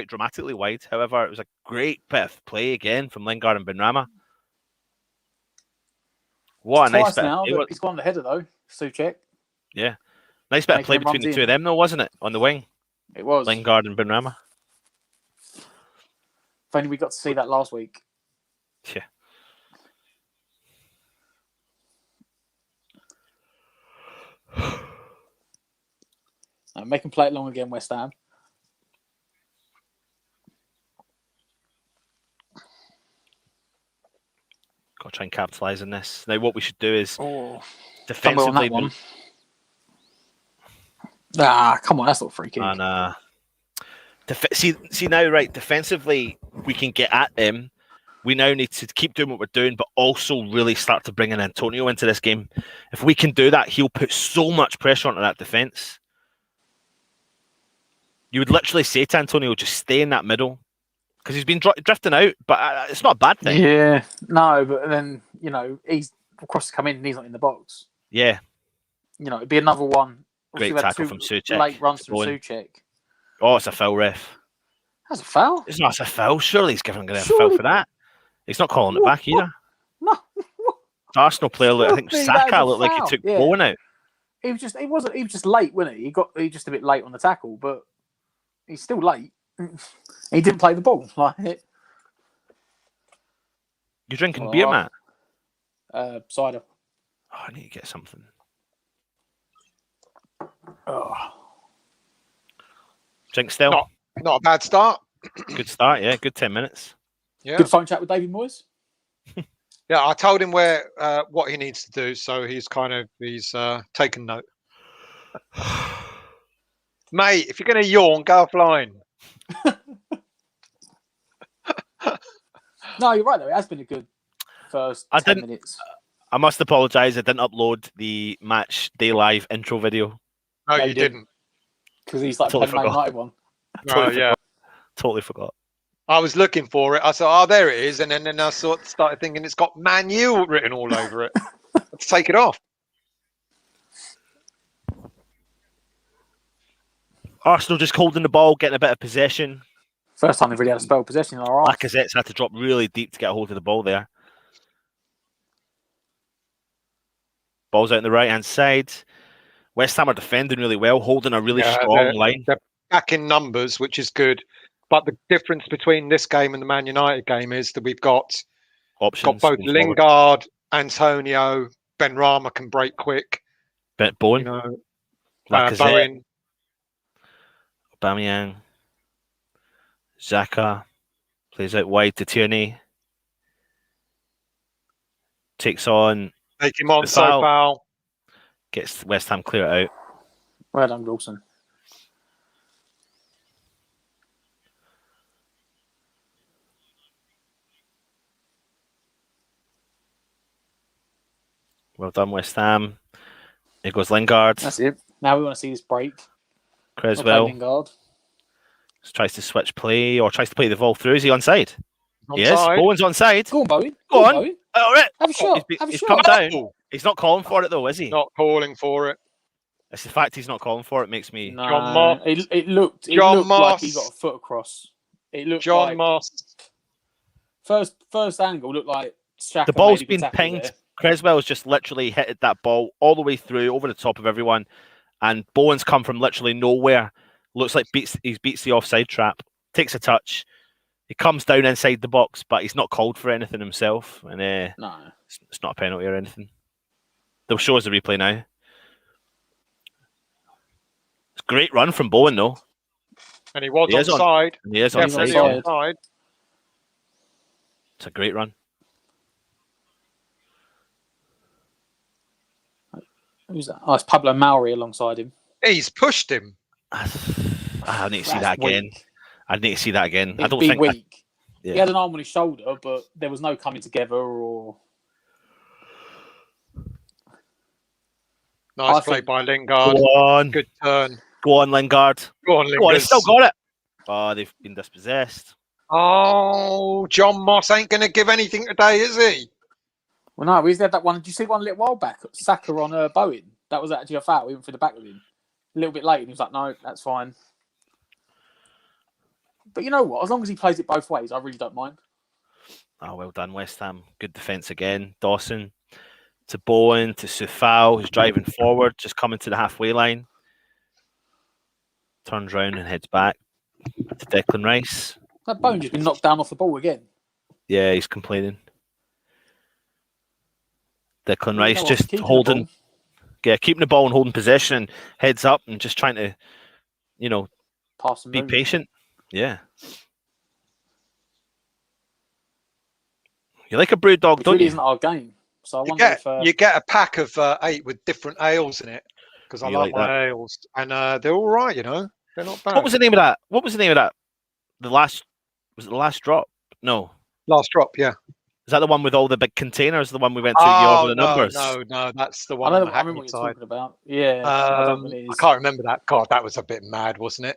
dramatically wide. However, it was a great bit of play again from Lingard and Benrahma. What a nice bit. He's gone the header though, Souček. Yeah, nice bit of play between the two of them, though, wasn't it? On the wing, it was Lingard and Benrahma. If only we got to see that last week. Yeah. Make him play it long again, West Ham. Got to try and capitalise on this. Now, what we should do is defensively. Come on, that's not free kick. And see now, right? Defensively, we can get at them. We now need to keep doing what we're doing, but also really start to bring in Antonio into this game. If we can do that, he'll put so much pressure onto that defence. You would literally say to Antonio, just stay in that middle. Because he's been drifting out, but it's not a bad thing. Yeah, no, but then, he's across to come in and he's not in the box. Yeah. It'd be another one. Great tackle from Souček. Late runs from Souček. Oh, it's a foul, ref. That's a foul? It's not a foul. Surely he's giving a foul for that. He's not calling it back either. No. Arsenal player, I think Saka looked like he took Bowen out. He was just late, wasn't he? He was just a bit late on the tackle, but he's still late. He didn't play the ball. You're drinking beer, Matt? Cider. Oh, I need to get something. Oh. Drink still? Not a bad start. Good start, yeah. Good 10 minutes. Yeah. Good phone chat with David Moyes. Yeah, I told him what he needs to do, so he's taken note. Mate, if you're going to yawn, go offline. No, you're right though. It has been a good first 10 minutes. I must apologise. I didn't upload the match day live intro video. No, you didn't. Because he's like playing Man United one. Totally forgot. I was looking for it. I saw, there it is, and then I started thinking it's got Man U written all over it. Let's take it off. Arsenal just holding the ball, getting a bit of possession. First time they've really had a spell of possession in our half. Lacazette's had to drop really deep to get a hold of the ball there. Ball's out on the right-hand side. West Ham are defending really well, holding a really strong line. They're back in numbers, which is good. But the difference between this game and the Man United game is that we've got options. Got both Lingard, Antonio, Benrahma can break quick. Bowen. Bowen. Aubameyang. Xhaka plays out wide to Tierney. Takes on. Take him on, so foul. Gets West Ham clear it out. Well done, Wilson. Well done, West Ham. Here goes Lingard. That's it. Now we want to see this break. Creswell. Lingard. Tries to switch play or tries to play the ball through. Is he onside? Yes, Bowen's onside. Go on, Bowen. Go on. Bowen. All right. Have a shot. He's come down. He's not calling for it though, is he? Not calling for it. It's the fact he's not calling for it makes me. No, John Moss. it looked John like he Moss. got a foot across. It looked John like Moss. first angle looked like Xhaka The ball's made a good been tackle pinged. there. Creswell's just literally hit that ball all the way through, over the top of everyone, and Bowen's come from literally nowhere. Looks like he beats the offside trap, takes a touch. He comes down inside the box, but he's not called for anything himself, and No. it's not a penalty or anything. They'll show us the replay now. It's a great run from Bowen, though. And he was He is onside. He is Definitely onside. onside. It's a great run. Who's that? Oh, it's Pablo Mauri alongside him. He's pushed him. I need to see That's that again. weak. I need to see that again. I It'd don't be think. weak. Yeah. He had an arm on his shoulder, but there was no coming together or. Nice I play think- by Lingard. Go on. Good turn. Go on, Lingard. Go on, Go on, Lingard. he's still got it. Oh, they've been dispossessed. Oh, John Moss ain't going to give anything today, is he? Well, no, we had that one. Did you see one a little while back? Saka on Bowen. That was actually a foul. He went for the back of him. A little bit late, and he was like, no, that's fine. But you know what? As long as he plays it both ways, I really don't mind. Oh, well done, West Ham. Good defence again. Dawson to Bowen to Sufal, who's driving forward, just coming to the halfway line. Turns round and heads back to Declan Rice. That Bowen just been knocked down off the ball again. Yeah, he's complaining. Declan You Rice know what? just Keeping the holding, ball. keeping the ball and holding possession, heads up and just trying to, Pass and be move. patient. Yeah. You like a brew dog, Which don't really you? isn't our game. So I You wonder get, if you get a pack of 8 with different ales in it because I You love like my that? ales. And they're all right, They're not bad. What was the name of that? Was it the last drop? No. Last drop, yeah. Is that the one with all the big containers? The one we went through over the numbers? No, that's the I one know. on the I remember Hackney what you're side. talking about. Yeah, I don't know what it I is. can't remember that. God, that was a bit mad, wasn't it?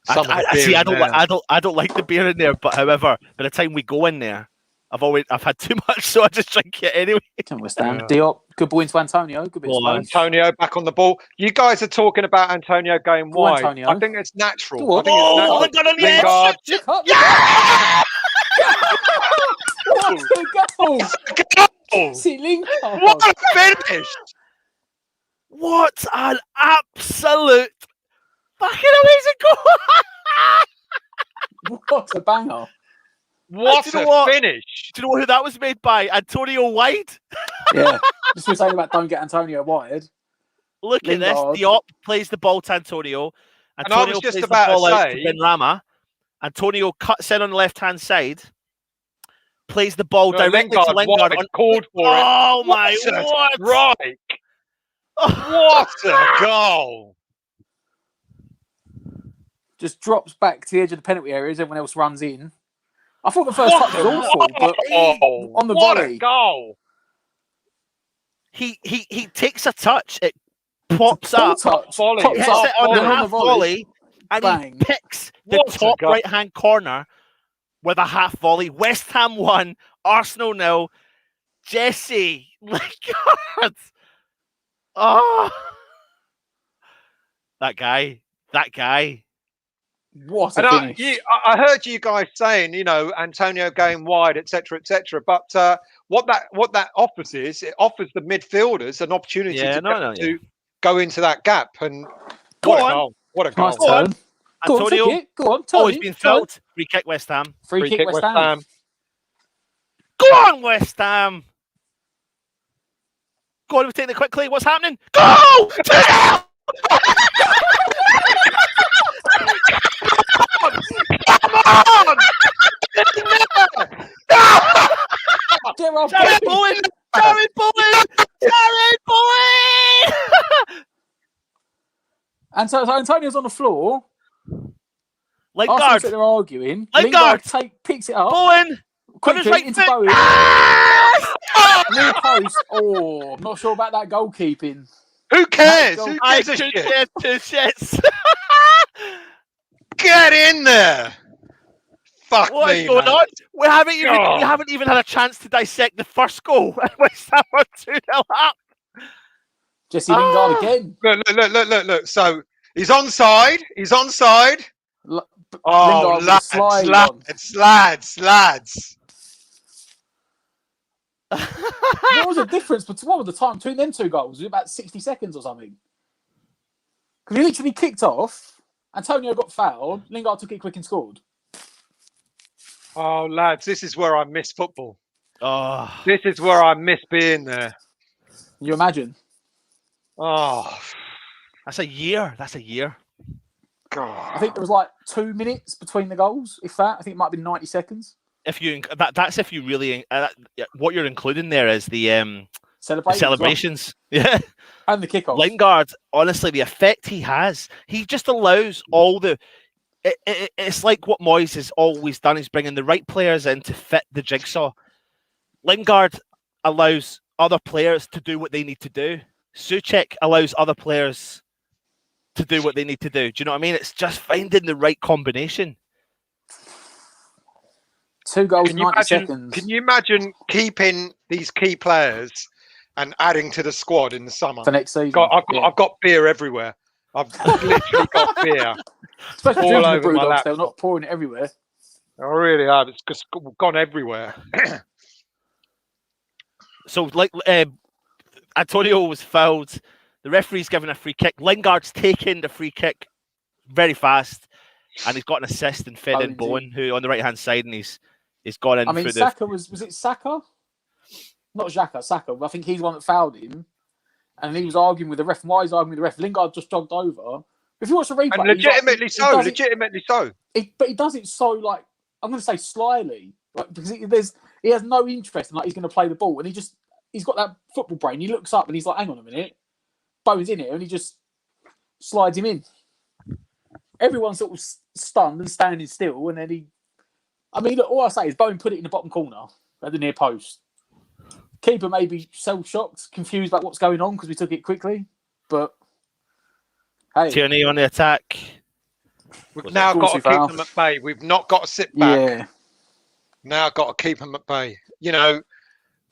Some of the beer See, I in don't, there. I don't like the beer in there. But however, by the time we go in there, I've had too much, so I just drink it anyway. Don't withstand. Diop, good ball into Antonio. Good bit of Well, space. Antonio back on the ball. You guys are talking about Antonio going Go on, wide. Antonio. I think it's natural. Go on. I think it's natural. Lingard on the edge. Lingard. Look up, look up. What a goal! See Lingard. What a finish! What an absolute fucking amazing goal! What a banger! What Do you a know what? finish! Do you know who that was made by? Antonio Wide. Yeah, just was saying about don't get Antonio wide. Look at this. Lingard. Diop plays the ball to Antonio. And I Antonio was just plays about the to ball out say- to Benrahma. Antonio cuts in on the left-hand side. Plays the ball directly to Lingard. wide, called for it. Oh my What a word! strike! What a goal! Just drops back to the edge of the penalty area as everyone else runs in. I thought the first touch was awful, but on the what volley, a goal! He takes a touch. It pops full up. touch, volley. pops Hits up, it on the and half volley, and bang. he picks the What a top goal. right-hand corner with a half volley. West Ham 1, Arsenal 0. Jesse Lingard. Oh, that guy. What And a I, finish! I heard you guys saying, Antonio going wide, etc., etc. But what that offers is it offers the midfielders an opportunity to go into that gap. And Go what a on. goal! What a Nice goal! turn. Go on, Antonio. take it. Go on, turn Oh, he's it, been turn. felt. Free kick West Ham. Free kick West Ham. Go on, West Ham. Go on, we're taking it quickly. What's happening? Go! Come on! Gerard Jared Bowen. Bowen! Jared Bowen! Jared Bowen! And so Antonio's on the floor. Arsenal Lingard! sit there arguing. Lingard! Picks it up. Bowen! Quick his feet right into foot. Bowen. Ah! Near post. Oh, I'm not sure about that goalkeeping. Who cares? Goal. Who I gives a could shit? get two shits. Get in there! Fuck What me, is going man. on? We haven't God. even had a chance to dissect the first goal. West Ham are 2-0 up. Jesse Lingard again. Look. So he's onside. He's onside. Oh, lads. What was the difference? What was the time between them two goals? Was it about 60 seconds or something? Because he literally kicked off. Antonio got fouled. Lingard took it quick and scored. Oh, lads, this is where I miss football. Oh, this is where I miss being there. Can you imagine? Oh, that's a year. God. I think there was like 2 minutes between the goals, if that. I think it might have been 90 seconds. If you that's if you really what you're including there is the celebrations, well. And the kickoff. Lingard, honestly, the effect he has, he just allows all the. It's like what Moyes has always done: is bringing the right players in to fit the jigsaw. Lingard allows other players to do what they need to do. Souček allows other players to do what they need to do. Do you know what I mean? It's just finding the right combination. 2 goals, 90 seconds. Can you imagine keeping these key players and adding to the squad in the summer? For next season. I've got beer everywhere. I've literally got beer. Especially all over my laptop. They're not pouring it everywhere. I really have. It's just gone everywhere. So, like, Antonio was fouled. The referee's given a free kick. Lingard's taken the free kick very fast, and he's got an assist and fed in Bowen, who on the right hand side, and he's gone in. I mean, Saka was it Saka? Not Xhaka, Saka. I think he's the one that fouled him, and he was arguing with the ref. Why he's arguing with the ref? Lingard just jogged over. If you watch the replay, and legitimately so. But he does it so, like, I'm going to say slyly, like, because he has no interest in, like, he's going to play the ball, and he's got that football brain. He looks up and he's like, hang on a minute, Bowen's in here, and he just slides him in. Everyone's sort of stunned and standing still, and then look, all I say is Bowen put it in the bottom corner at the near post. Keeper may be so shocked, confused about what's going on because we took it quickly, but hey. Tierney on the attack. We've now got to keep them at bay. We've not got to sit back. Yeah. Now got to keep them at bay. You know,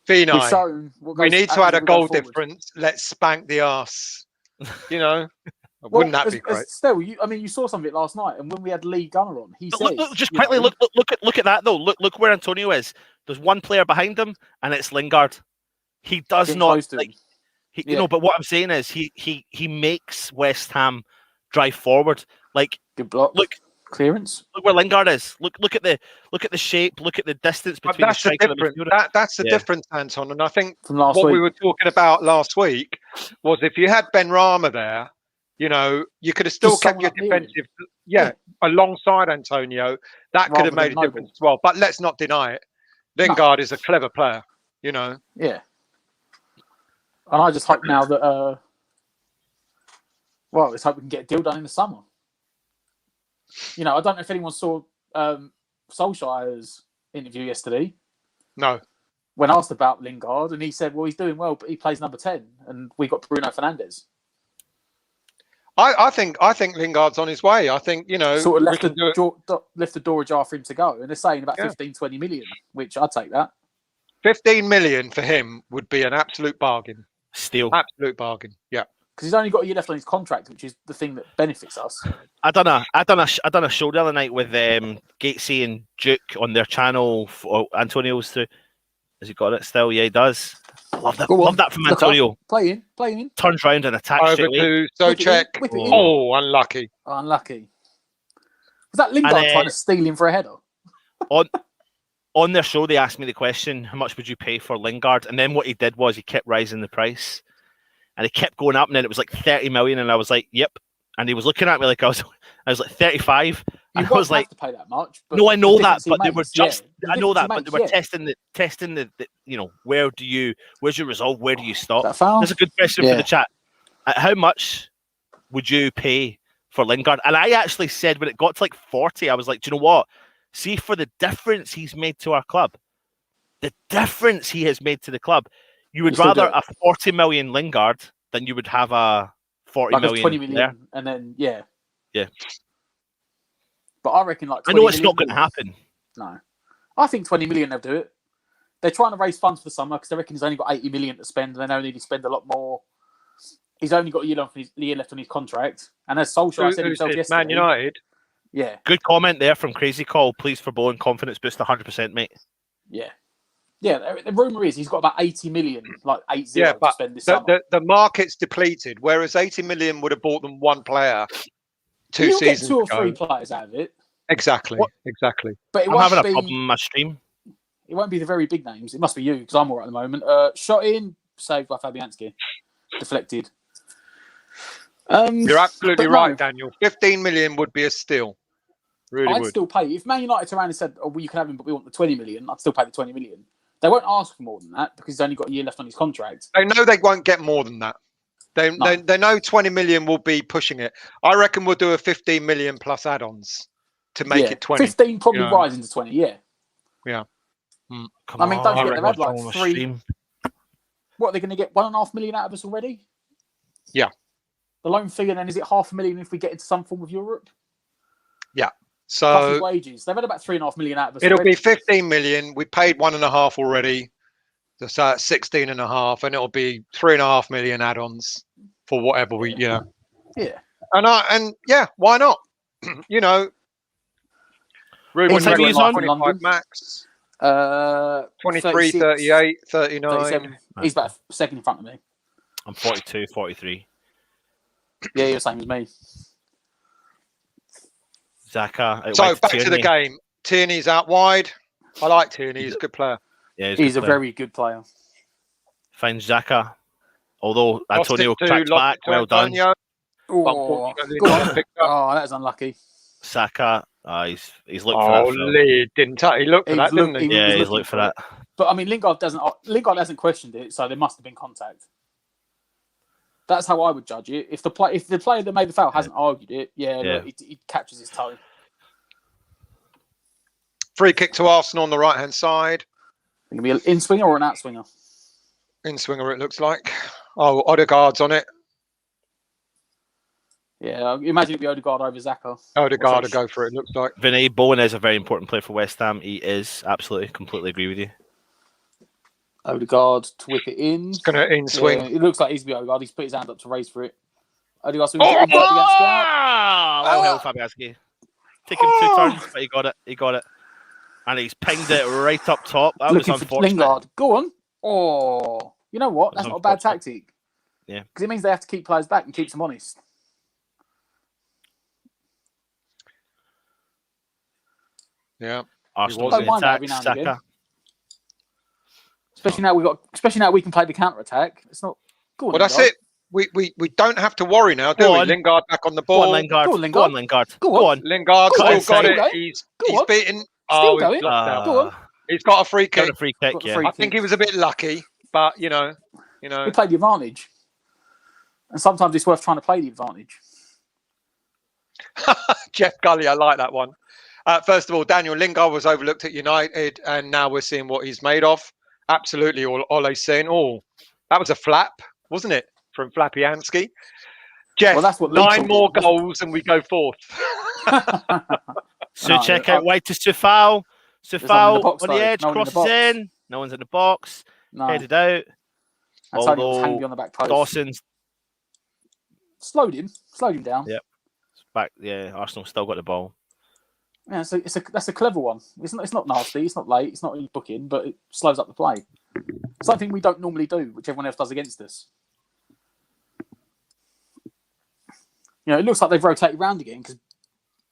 Vinay, we need to add a goal difference. Let's spank the arse. You know, wouldn't that be great? Still, you saw something last night, and when we had Lee Gunner on, he said, look, just quickly look at that though. Look where Antonio is. There's one player behind him, and it's Lingard. He does not like. You know, but what I'm saying is he makes West Ham drive forward. Like, good block. Look, clearance. Look where Lingard is. Look at the shape. Look at the distance between. That's the difference. That's the difference, Anton. And I think what we were talking about last week was if you had Ben Rama there, you know, you could have still kept your defensive, alongside Antonio. That could have made a difference as well. But let's not deny it. Lingard is a clever player. You know. Yeah. And I just hope now that, let's hope we can get a deal done in the summer. You know, I don't know if anyone saw Solskjaer's interview yesterday. No. When asked about Lingard, and he said, well, he's doing well, but he plays number 10, and we got Bruno Fernandes. I think Lingard's on his way. I think, you know... Sort of left the door ajar for him to go, and they're saying about 15, 20 million, which I'd take that. 15 million for him would be an absolute bargain. Steal. Absolute bargain, yeah. Because he's only got a year left on his contract, which is the thing that benefits us. I done a show the other night with Gatesy and Duke on their channel. Antonio's through. Has he got it still? Yeah, he does. Love that from Antonio. Play in. Turns round and attacks. Over to Souček. Oh, unlucky. Unlucky. Was that Lingard trying to steal him for a header? On their show, they asked me the question, how much would you pay for Lingard? And then what he did was he kept rising the price. And it kept going up, and then it was like 30 million, and I was like, yep. And he was looking at me like I was like 35. And I was like, to pay that much. But no, I know that, but they were just, I know that, but they were testing the, you know, where's your resolve? Where do you stop? That's a good question for the chat. How much would you pay for Lingard? And I actually said when it got to like 40, I was like, do you know what? See, for the difference he's made to our club, the difference he has made to the club, you would rather a 40 million Lingard than you would have a 40 million. 20 million there. And then, yeah. But I reckon like 20 I know it's not going to happen. No. I think 20 million they'll do it. They're trying to raise funds for the summer because they reckon he's only got 80 million to spend and they know they need to spend a lot more He's only got a year left on his contract. And as Solskjaer said himself yesterday... Man United? Yeah. Good comment there from Crazy Call. Please for Bowen, confidence boost 100%, mate. Yeah. Yeah, the rumour is he's got about 80 million, like 80 to spend this summer. The market's depleted, whereas 80 million would have bought them one player two seasons ago. Get 2 or 3 players out of it. Exactly, exactly. But I'm having a problem in my stream. It won't be the very big names. It must be you, because I'm all right at the moment. Shot in, saved by Fabianski. Deflected. You're absolutely right, Daniel. 15 million would be a steal. Really I'd would. still pay. If Man United turned around and said, "Oh, well, you can have him, but we want the 20 million," I'd still pay the 20 million. They won't ask for more than that because he's only got a year left on his contract. They know they won't get more than that. They know 20 million will be pushing it. I reckon we'll do a 15 million plus add-ons to make it 20. 15 probably rising to 20, yeah. Yeah. I mean, don't forget, they've had like 3... What, they're going to get 1.5 million out of us already? Yeah. The loan fee, and then is it 500,000 if we get into some form of Europe? Yeah. Plus So his wages. They've had about 3.5 million out of us it'll already. be 15 million. We paid 1.5 already. So that's 16.5, and it'll be 3.5 million add-ons for whatever we, Yeah. And why not? Ruben Interviews Neves, on 25 max. 23, 36, 38, 39. 37. He's about a second in front of me. I'm 42, 43. Yeah, you're the same as me. Xhaka. So back to the game. Tierney's out wide. I like Tierney. He's a good player. Yeah, he's a very good player. Finds Xhaka. Although Antonio tracks back, well done. Oh, that was unlucky. Saka, he's looked for that. Lee didn't he looked for that, didn't he? Yeah, he's looked for that. But I mean, Lingard hasn't questioned it, so there must have been contact. That's how I would judge it. If the player that made the foul hasn't argued it, look, he captures his toe. Free kick to Arsenal on the right hand side. Going to be an in swinger or an out swinger? In swinger, it looks like. Oh, Odegaard's on it. Yeah, imagine it'd be Odegaard over Xhaka. Odegaard to go for it. Looks like. Vinny Bowen is a very important player for West Ham. He is absolutely, completely agree with you. Odegaard to whip it in. It's going to in swing. Yeah, it looks like he's be Odegaard. He's put his hand up to raise for it. Odegaard swings Oh, it. well held, Fabianski. Took him 2 turns, but he got it. He got it, and he's pinged it right up top. That was unfortunate. Lingard, go on. Oh, you know what? That's not a bad tactic. Yeah, because it means they have to keep players back and keeps them honest. Yeah, Arsenal in attack. Saka. Especially now we can play the counter attack. It's not. Go on, well, that's it. We don't have to worry now, do we? Lingard back on the ball. Go on, Lingard. Go on, Lingard. Go on. Lingard still got it. He's beaten. Still going. Go on. He's got a free kick. Got a free kick. Yeah. I think he was a bit lucky, but you know. We played the advantage, and sometimes it's worth trying to play the advantage. Jeff Gully, I like that one. First of all, Daniel Lingard was overlooked at United, and now we're seeing what he's made of. Absolutely, Ole's saying, "Oh, that was a flap, wasn't it?" From Fabianski. Jeff, well, that's what 9 more goals and we go fourth. So check out White to Sufal. Sufal on the edge, crosses in. No one's in the box. Headed out. Although on the back post. Dawson's slowed him down. Yep. Back. Yeah, Arsenal still got the ball. Yeah, so that's a clever one. It's not nasty. It's not late. It's not really booking, but it slows up the play. Something we don't normally do, which everyone else does against us. It looks like they've rotated round again because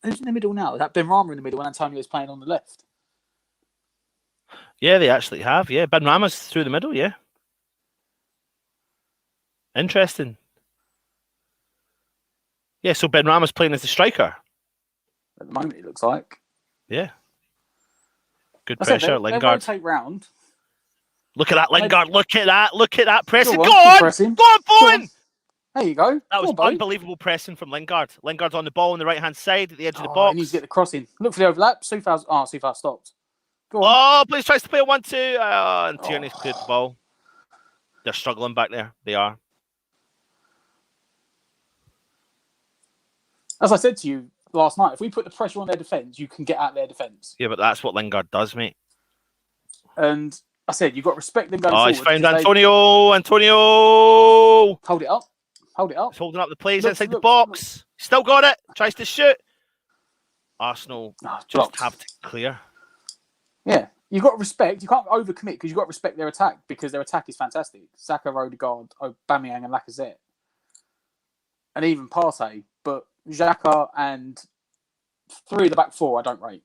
who's in the middle now? That Benrahma in the middle and Antonio's playing on the left. Yeah, they actually have. Yeah, Benrahma's through the middle. Yeah, interesting. Yeah, so Benrahma's playing as the striker. At the moment, it looks like. Yeah. Good pressure, Lingard. They rotate round. Look at that, Lingard. Look at that pressing. Go on, Bowen. There you go. That was unbelievable pressing from Lingard. Lingard's on the ball on the right-hand side at the edge of the box. He needs to get the cross in. Look for the overlap. Soufal stopped. Go on. Oh, please tries to play a 1-2. And Tierney's cleared the ball. They're struggling back there. They are. As I said to you last night, if we put the pressure on their defence, you can get out their defence. Yeah, but that's what Lingard does, mate. And I said, you've got to respect them going forward. He's found Antonio. Antonio! Hold it up. Hold it up. He's holding up the plays Look, inside the look, box. Still got it. Tries to shoot. Arsenal just blocked. have to clear. Yeah, you've got to respect. You can't overcommit because you've got to respect their attack because their attack is fantastic. Saka, Odegaard, Aubameyang, and Lacazette, and even Partey. But Xhaka and 3 of the back 4, I don't rate.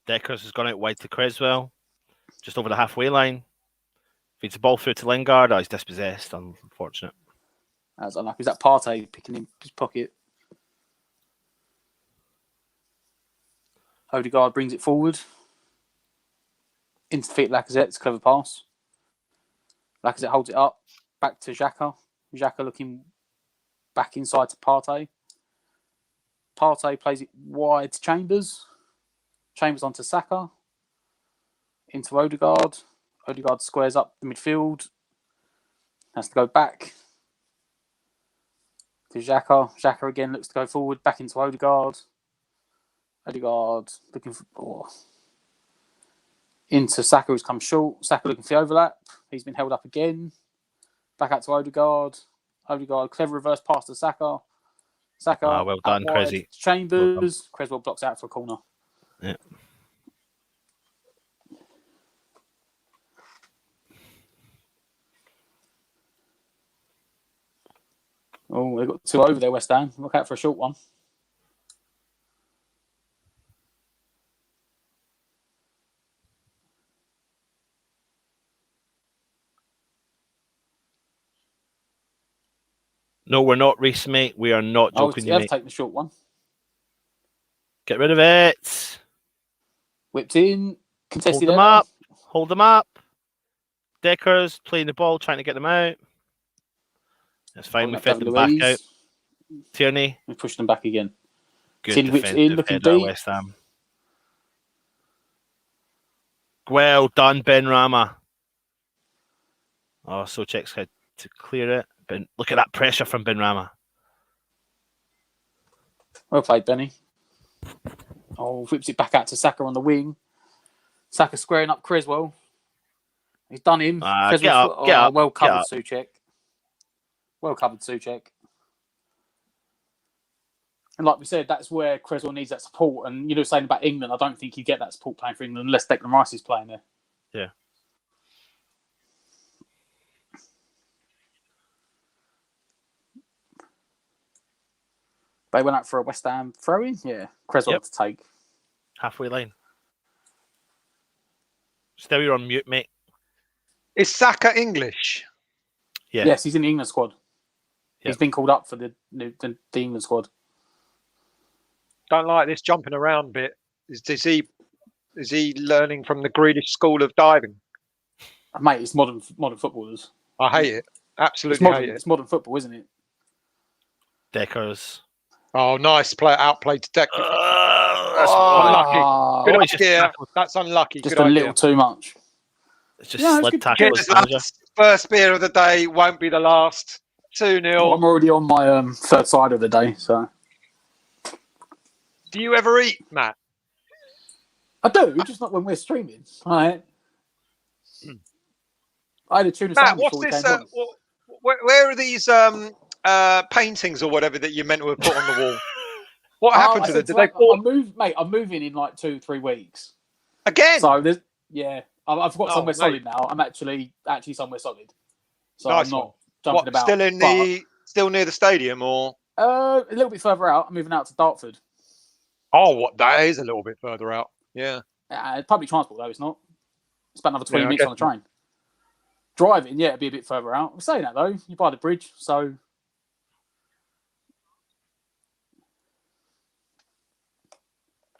Deckers has gone out wide to Creswell, just over the halfway line. Feeds the ball through to Lingard. Oh, he's dispossessed. Unfortunate. That's unlucky. Is that Partey picking in his pocket? Odegaard brings it forward. Into feet Lacazette. It's a clever pass. Lacazette holds it up. Back to Xhaka. Xhaka looking back inside to Partey. Partey plays it wide to Chambers. Chambers onto Saka. Into Odegaard. Odegaard squares up the midfield. Has to go back to Xhaka. Xhaka again looks to go forward. Back into Odegaard. Odegaard looking for... into Saka, who's come short. Saka looking for the overlap. He's been held up again. Back out to Odegaard. Odegaard, clever reverse pass to Saka. Saka. Well done, Cresy. Chambers. Well done. Creswell blocks out for a corner. Yeah. Oh, they've got 2 over there, West Ham. Look out for a short one. No, we're not, Reece, mate. We are not joking. You have taken the short one. Get rid of it. Whipped in. Contested. Hold them up. Hold them up. Deckers playing the ball, trying to get them out. That's fine. We fed them back out. Tierney. We pushed them back again. Good Tierney whips in, looking deep. West Ham. Well done, Ben Rama. Oh, Souček's had to clear it. But look at that pressure from Ben Rama. Well played, Benny. Oh, whips it back out to Saka on the wing. Saka squaring up Creswell. He's done him. Get up. Well covered, Souček. Well covered, Souček. And like we said, that's where Creswell needs that support. And you know, saying about England, I don't think you get that support playing for England unless Declan Rice is playing there. Yeah. They went out for a West Ham throw-in? Yeah. Creswell to take. Halfway line. Still, you're on mute, mate. Is Saka English? Yeah. Yes, he's in the England squad. He's been called up for the England squad. Don't like this jumping around bit. Is he learning from the Grealish school of diving? Mate, it's modern footballers. I hate it. Absolutely hate it. It's modern football, isn't it? Deckers. Oh, nice play, outplayed to Deckers. That's unlucky. Good idea. That's unlucky. Just Good a idea. little too much. It's just slid tackle. First beer of the day won't be the last. 2-0. I'm already on my third side of the day, so. Do you ever eat, Matt? I do, just not when we're streaming. All right. I had a tuna Matt, sandwich what's before we this? came on. Where are these paintings or whatever that you meant to have put on the wall? What happened to them? Did they fall? I'm moving in like 2-3 weeks. Again? So there's I've got somewhere solid now. I'm actually somewhere solid. So nice I'm not jumping about. Still near the stadium or? A little bit further out. I'm moving out to Dartford. Oh, that is a little bit further out. Yeah. Public transport though, it's not. It's about another 20 minutes on the train. Driving, it'd be a bit further out. I'm saying that though. You buy the bridge, so.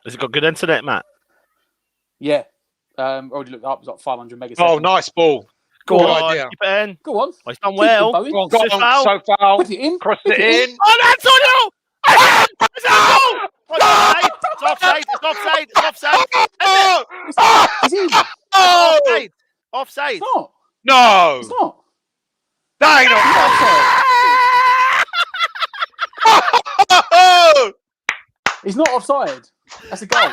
Has it got good internet, Matt? Yeah. Already looked up. It's got 500 megaseconds. Oh, nice ball. Go Good on, idea. keep it in. Go on. Oh, he's done well. Keep it, Go on, so foul. Put it in. Cross it in. Oh, Antonio! It's offside. It's offside. It's offside. It's in. Offside. Offside. It's not. No. It's not. That ain't offside. He's not offside. That's a goal. I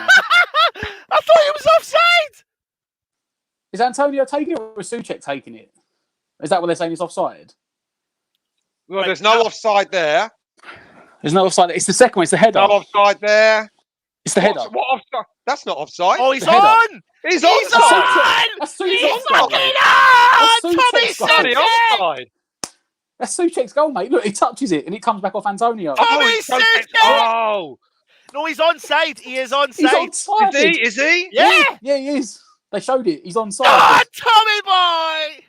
thought he was offside. Is Antonio taking it or is Souček taking it? Is that what they're saying? He's offside. Well, there's no offside there. There's no offside. It's the second one. It's the header. No offside there. It's the header. What offside? That's not offside. Oh, he's The header. on! He's on! He's on! That's He's Souček's fucking goal. on! That's Tommy Souček's goal. Bloody Souček! offside. That's Souček's goal, mate. Look, he touches it and it comes back off Antonio. Tommy he's so- Souček! Oh, No, he's onside. He is onside. He's onside. is he? Is he? Yeah! Yeah, he is. They showed it. He's onside. Ah, Tommy boy!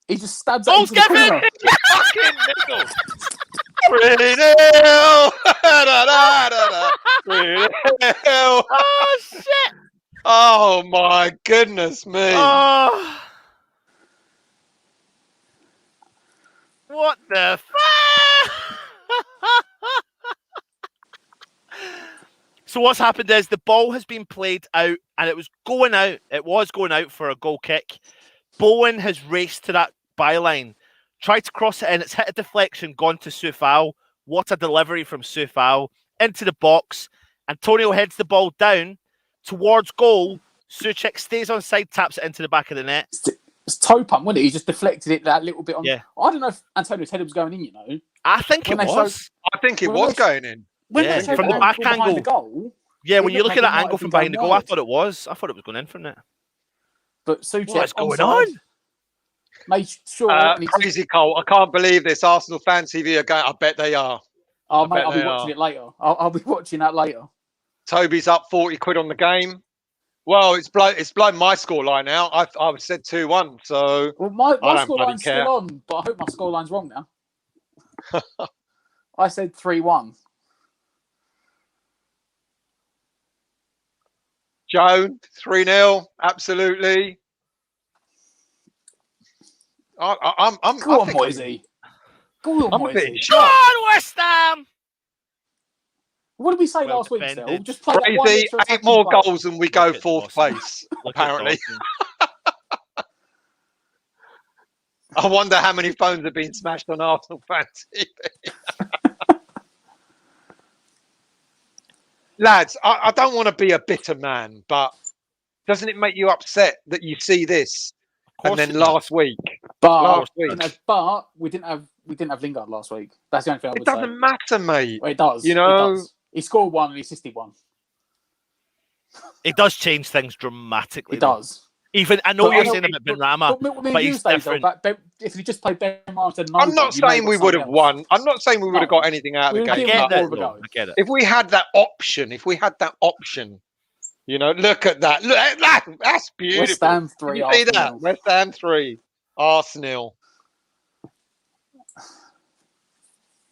He just stabs Oh, it into the corner. Fucking nickel. 3-0. 3-0. Oh, shit! Oh my goodness me. Oh. What the fuck? So what's happened is the ball has been played out and it was going out. It was going out for a goal kick. Bowen has raced to that byline, tried to cross it in. It's hit a deflection, gone to Soufal. What a delivery from Soufal into the box. Antonio heads the ball down towards goal. Souček stays on side, taps it into the back of the net. It's toe pump, wasn't it? He just deflected it that little bit on. Yeah. I don't know if Antonio's head was going in, you know. I think When it they was. I think it Well, was let's- going in. When Yeah, they showed from the back behind angle. the goal, Yeah, when it you looked look at like that it might angle have from been behind the going goal, I wide. thought it was. I thought it was going in from there. But Souček What's going onside, on? made sure. and he Crazy Cole. I can't believe this. Arsenal fan TV are going. I bet they are. Oh, I mate, bet I'll be they watching are. it later. I'll be watching that later. Toby's up 40 quid on the game. Well, it's blown my scoreline out. I said 2-1. So Well, my I don't bloody scoreline's care. still on, but I hope my scoreline's wrong now. I said 3-1. Joan 3-0. Absolutely. I'm Go I on, think Moisey. Go on, I'm a bit Moisey. Go shocked. on, West Ham! What did we say Well last week, defended. Stel? Just play that one Crazy. extra 8 attacking more play. goals and we go Look at 4th Dawson. place. Look at Apparently. Dawson. I wonder how many phones have been smashed on Arsenal fan TV. Lads, I don't want to be a bitter man, but doesn't it make you upset that you see this? And course then it does. last week, But, week. but we didn't have Lingard last week. That's the only thing I would it doesn't say. matter, mate. Well, it does. You know- it does. He scored one and he assisted one. It does change things dramatically. It though. does. Even I know But you're I know- saying about Benrahma, But but he's different. if he just played Ben instead of I'm Nova, not you may saying have we got would have something else. won. I'm not saying we would have No. got anything out of We the would I game. give get him but more that. of a though. go. I get it. if we had that option, you know, look at that. Look, that's beautiful. West Ham 3, You see that? Arsenal. West Ham 3, Arsenal.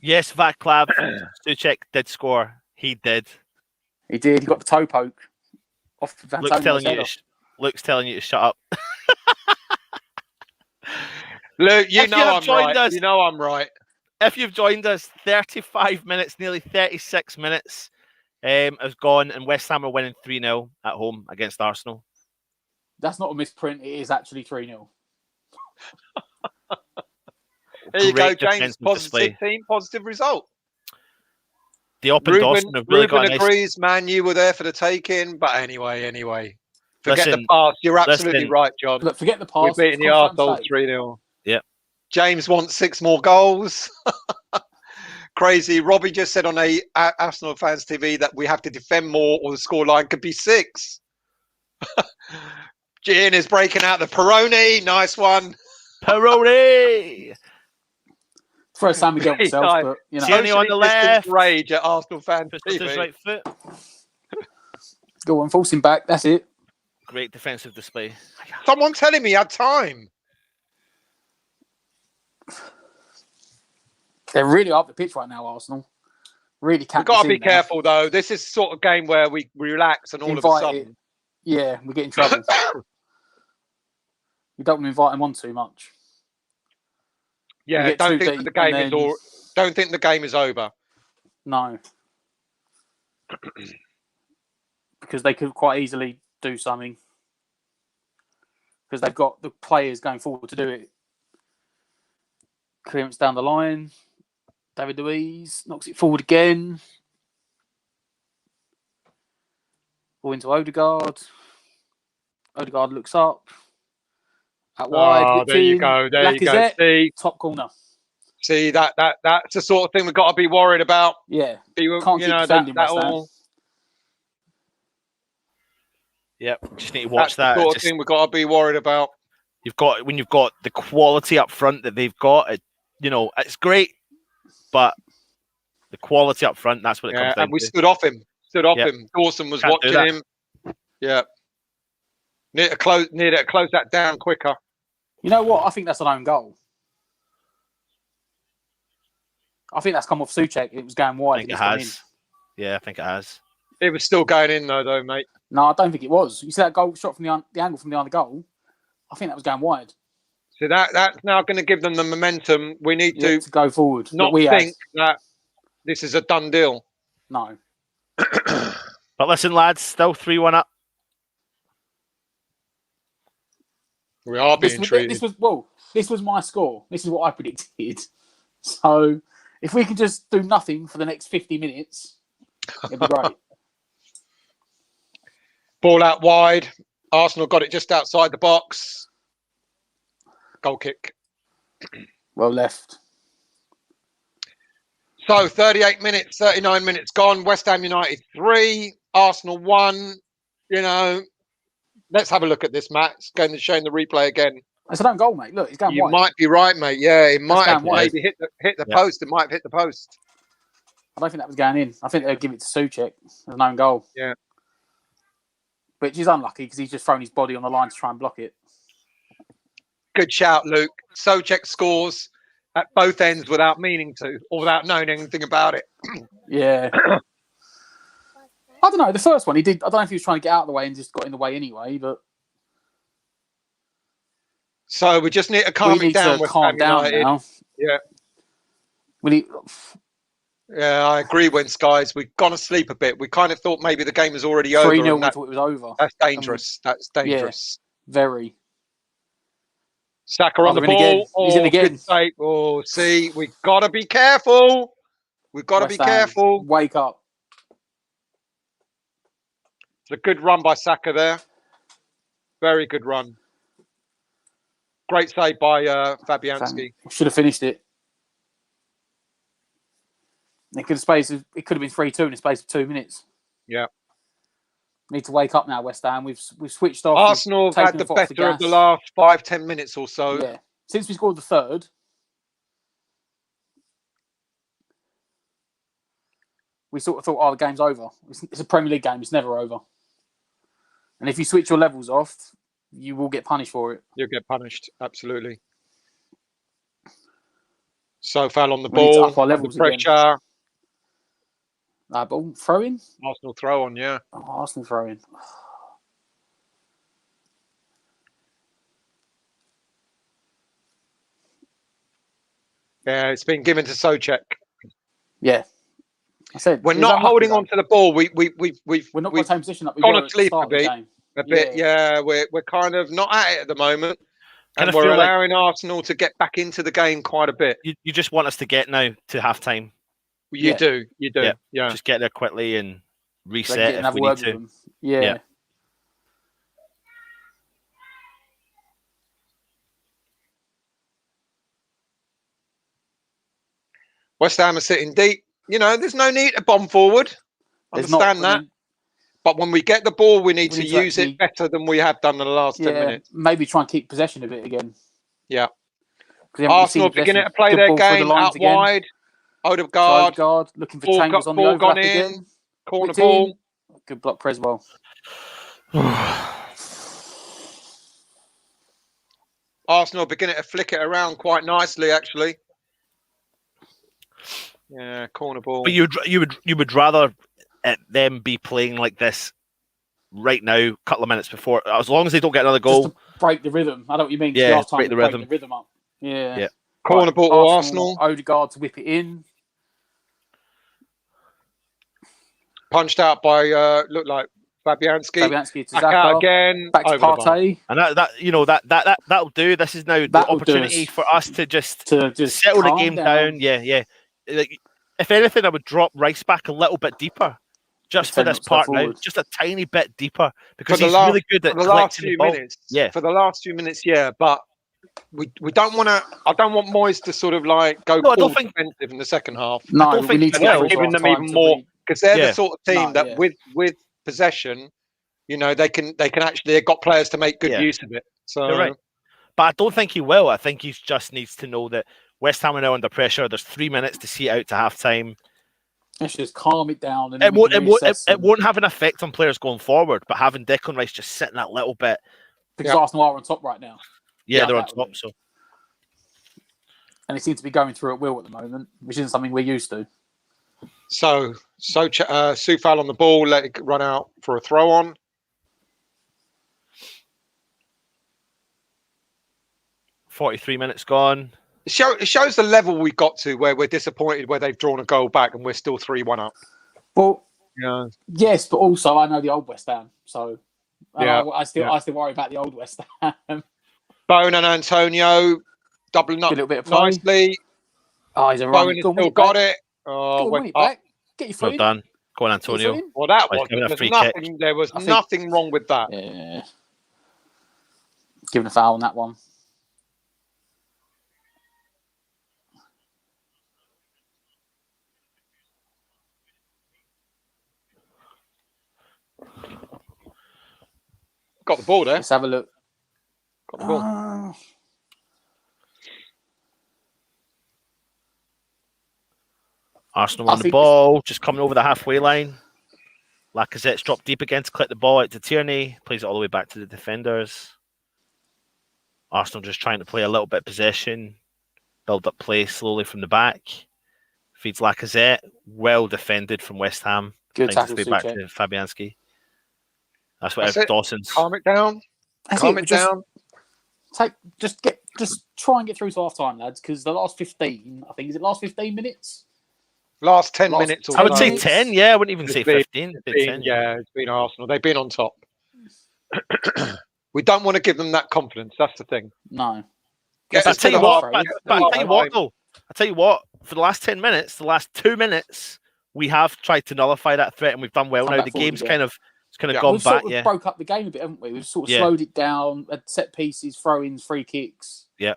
Yes, Vaclav Souček did score. He did. He did. He got the toe poke off Van Luke's telling you. header. Luke's telling you to shut up. Look, If you I'm have joined right. us- You know I'm right. If you've joined us, 35 minutes, nearly 36 minutes has gone, and West Ham are winning 3-0 at home against Arsenal. That's not a misprint. It is actually 3-0. There you go, Great James. defensive Positive display. team, positive result. The Up and Dawson have really got a nice... agrees, man. You were there for the taking, but anyway. Forget Listen, the past. You're absolutely listen. right, John. Look, forget the We're past. beating the Confirmed Arsenal state. 3-0. Yep. James wants 6 more goals. Crazy. Robbie just said on a Arsenal fans TV that we have to defend more, or the scoreline could be 6. Gian is breaking out the Peroni. Nice one. Peroni! Throw Sam again Very himself, nice. but you know. Tierney on the Socially distanced left. Rage at Arsenal fans Puts his TV. right foot. Go on, force him back. That's it. Great defensive display. Someone telling me he had time. They're really up the pitch right now, Arsenal. Really We've can't. got to be careful, though. This is sort of game where we relax and all of a Invite sudden. it. Yeah, we get in trouble. You don't want to invite him on too much. Yeah, get don't too think the deep game and is then- all. Don't think the game is over. No. Because they could quite easily do something. Because they've got the players going forward to do it. Clearance down the line. David Luiz knocks it forward again. Ball into Odegaard. Odegaard looks up. Out wide. Oh, whipped there you in. go. There you go. Lacazette, See, top corner. See that's the sort of thing we've got to be worried about. Yeah, you can't keep know defending that West Ham. all. Yep, just need to watch That's that. the sort of thing we've got to be worried about. When you've got the quality up front that they've got, it's great, but the quality up front, that's what it comes down and we to. stood off him. Yep. Dawson was Can't do watching that. him. Yeah. Need to close that down quicker. You know what? I think that's an own goal. I think that's come off Souček. It was going wide. I think it has. Yeah, I think it has. It was still going in though, mate. No, I don't think it was. You see that goal shot from the angle from behind the goal? I think that was going wide. So that's now going to give them the momentum. We need to go forward. Not think that this is a done deal. No. But listen, lads, still 3-1 up. We are being treated. This was my score. This is what I predicted. So if we can just do nothing for the next 50 minutes, it'd be great. Ball out wide. Arsenal got it just outside the box. Goal kick. Well left. So 38 minutes, 39 minutes gone. West Ham United 3, Arsenal 1. Let's have a look at this, Matt. It's going to show the replay again. It's an own goal, mate. Look, it's going wide. You might be right, mate. Yeah, it might have wide. maybe hit the post. It might have hit the post. I don't think that was going in. I think they'll give it to Souček as an own goal. Yeah. Which is unlucky because he's just thrown his body on the line to try and block it. Good shout, Luke. Souček scores at both ends without meaning to or without knowing anything about it. Yeah. I don't know. The first one, he did. I don't know if he was trying to get out of the way and just got in the way anyway, but. So we just need to calm it down. Calm down now. Yeah. Yeah, I agree. When Skies, we've gone to sleep a bit. We kind of thought maybe the game was already over. 3-0, we thought it was over. That's dangerous. That's dangerous. Yeah, very. Saka on the ball. Again. He's in again. Oh, see, we've got to be careful. We've got to be careful. Wake up. It's a good run by Saka there. Very good run. Great save by Fabianski. Should have finished it. It could have been 3-2 in the space of 2 minutes. Yeah. Need to wake up now, West Ham. We've switched off. Arsenal have had the better of the last 5-10 minutes or so. Yeah. Since we scored the third, we sort of thought, the game's over. It's a Premier League game. It's never over. And if you switch your levels off, you will get punished for it. You'll get punished, absolutely. So foul on the ball, the pressure. Ball throw in? Arsenal throw on, yeah. Oh, Arsenal throw in. Yeah, it's been given to Souček. Yeah. I said we're not holding on to the ball. We're not in the same position that we gone were to sleep at the start a bit. Yeah, we're kind of not at it at the moment. And we're allowing Arsenal to get back into the game quite a bit. You just want us to get now to half-time. You do. Yeah. Just get there quickly and reset if we need to. Yeah. West Ham are sitting deep. There's no need to bomb forward. Understand that. But when we get the ball, we need to use it better than we have done in the last 10 minutes. Maybe try and keep possession of it again. Yeah. Arsenal beginning to play their game out wide. Odegaard looking for Chambers on the overlap again. Corner ball. Good block, Creswell. Arsenal beginning to flick it around quite nicely, actually. Yeah, corner ball. But you would rather them be playing like this right now, a couple of minutes before, as long as they don't get another goal. Just to break the rhythm. I know what you mean. Yeah, break the rhythm. Up. Yeah. Corner ball to Arsenal. Odegaard to whip it in. Punched out by looked like Fabianski. Fabianski to Xhaka again. Back to Partey. And that'll do. This is now the opportunity for us to just settle the game down. Yeah. Like, if anything, I would drop Rice back a little bit deeper, just for this part now, just a tiny bit deeper, because he's really good at the last few minutes. Yeah, for the last few minutes, yeah. But we don't want to. I don't want Moyes to sort of like go No, I don't full think- defensive in the second half. No, I don't we think need to he will. get Giving them even more because they're Yeah. the sort of team No, that yeah. with possession, you know, they can actually they've got players to make good Yeah. use of it. So You're right. But I don't think he will. I think he just needs to know that West Ham are now under pressure. There's 3 minutes to see it out to half time. Let's just calm it down. And It then we can reassess it won't have an effect on players going forward, but having Declan Rice just sitting that little bit. because Arsenal are on top right now. Yeah, they're on undoubtedly. top. So And they seem to be going through at will at the moment, which isn't something we're used to. Soufal on the ball, let it run out for a throw on. .43 minutes gone. It shows the level we got to where we're disappointed where they've drawn a goal back and we're still 3-1 up. Well, Yeah. yes, but also I know the old West Ham, so Yeah, I still worry about the old West Ham. Bowen and Antonio doubling up Get a little bit of play. nicely. Oh, he's a Bowen run. has Go on, still win got back. it. Oh, Go on, went win it up. back. Get your Well foot in. done. Go on, Get Antonio. your foot in. Well, that Like was giving a there's free nothing. kick. There was I think- nothing wrong with that. Yeah. Giving a foul on that one. Got the ball there. Let's have a look. Got the ball. Arsenal I on the think ball, just coming over the halfway line. Lacazette's dropped deep again to clip the ball out to Tierney. Plays it all the way back to the defenders. Arsenal just trying to play a little bit of possession. Build up play slowly from the back. Feeds Lacazette. Well defended from West Ham. Good Trying to tackle, stay back Souček. to Fabianski. That's what That's it. Dawson's. Calm it down. That's Calm it, it just- down. Just try and get through to half time, lads, because the last 15, I think, is it last 15 minutes? Last 10 Last minutes. Or I would say so. 10, yeah. I wouldn't even It's say been- 15. It's Say been- 10, yeah, it's been Arsenal. They've been on top. We don't want to give them that confidence. That's the thing. No. Get But I us to tell you the what, half- but get us I to tell the you what, half- though. I tell you what, for the last 10 minutes, the last 2 minutes, we have tried to nullify that threat and we've done well. Come Now back the forward game's again. kind of Yeah. gone We've back, sort of yeah. broke up the game a bit, haven't we? We've sort of Yeah. slowed it down, had set pieces, throw-ins, free kicks. Yeah.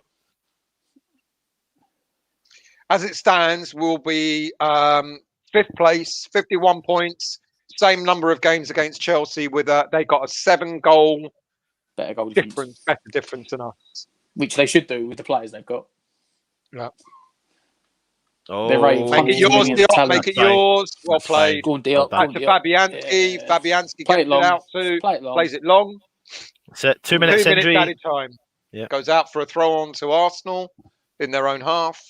As it stands, we'll be fifth place, 51 points, same number of games against Chelsea. With they got a 7-goal Better goal difference, better difference than us. which they should do with the players they've got. Yeah. Oh, They're rated Make it yours, Millions of Diop. talent. Make it That's fine. yours. Well That's fine. played. Go on, Diop. Back to Fabianski. Yeah. Fabianski Play gets it long. it out to Play it long. plays it long. That's it. 2 minutes 2 minutes injury. added time. Yeah. Goes out for a throw on to Arsenal in their own half.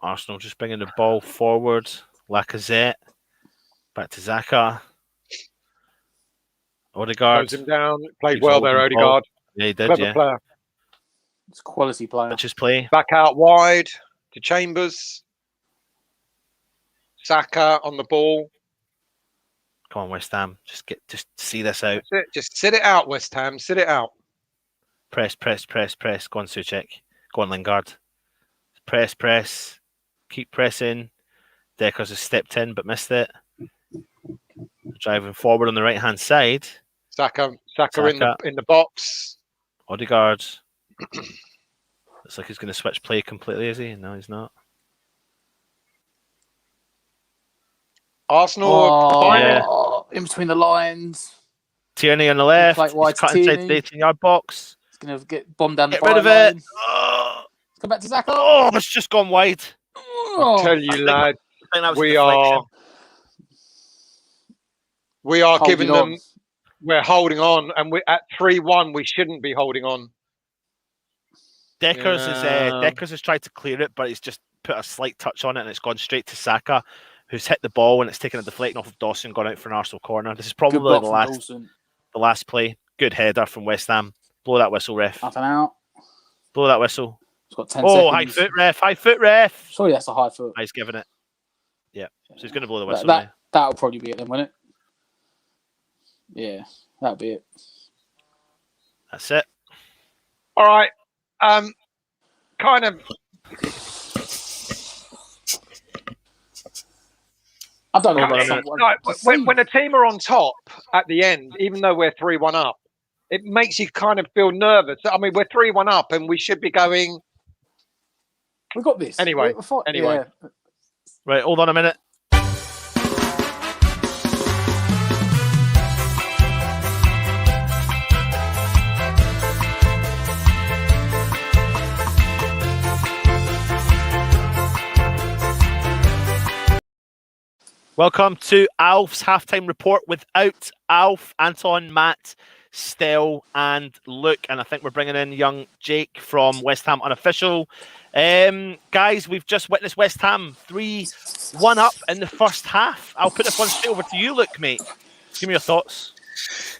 Arsenal just bringing the ball forward. Lacazette. Back to Xhaka. Odegaard. Close him down. Played Keeps well there, holding the ball. Odegaard. Yeah, he did, Clever yeah. player. It's a quality player. Touches play. Back out wide to Chambers. Saka on the ball. Come on, West Ham. Just see this out. That's it. Just sit it out, West Ham. Sit it out. Press. Go on, Souček. Go on, Lingard. Press. Keep pressing. Deckers has stepped in but missed it. Driving forward on the right hand side. Saka in the box. Odegaard. Looks like he's going to switch play completely, is he? No, he's not. Arsenal. Yeah. In between the lines. Tierney on the left. Play He's wide to cut inside Tierney. the 18-yard box. It's going to get bombed down the Get rid of byline. it. Oh, Come back to Xhaka. oh, it's just gone wide. I tell you, lad, I think that was a we deflection. are Holding giving on. them. We're holding on, and we at 3-1. We shouldn't be holding on. Deckers Yeah. has tried to clear it, but he's just put a slight touch on it, and it's gone straight to Saka, who's hit the ball, and it's taken a deflection off of Dawson, gone out for an Arsenal corner. This is Good probably block the from last Dawson. play. Good header from West Ham. Blow that whistle, ref. Up and out. Blow that whistle. It's got 10 Oh, seconds. high foot, ref. Sorry, that's a high foot. He's giving it. Yeah, so he's going to blow the whistle. That'll probably be it then, won't it? Yeah, that'll be it. That's it. All right. Kind of. I don't know. When a team are on top at the end, even though we're 3-1 up, it makes you kind of feel nervous. I mean, we're 3-1 up, and we should be going. We got this anyway. Yeah. Right, hold on a minute. Welcome to Alf's halftime report without Alf, Anton, Matt, Stell, and Luke. And I think we're bringing in young Jake from West Ham Unofficial. Guys, we've just witnessed West Ham 3-1 up in the first half. I'll put this one straight over to you, Luke, mate. Give me your thoughts.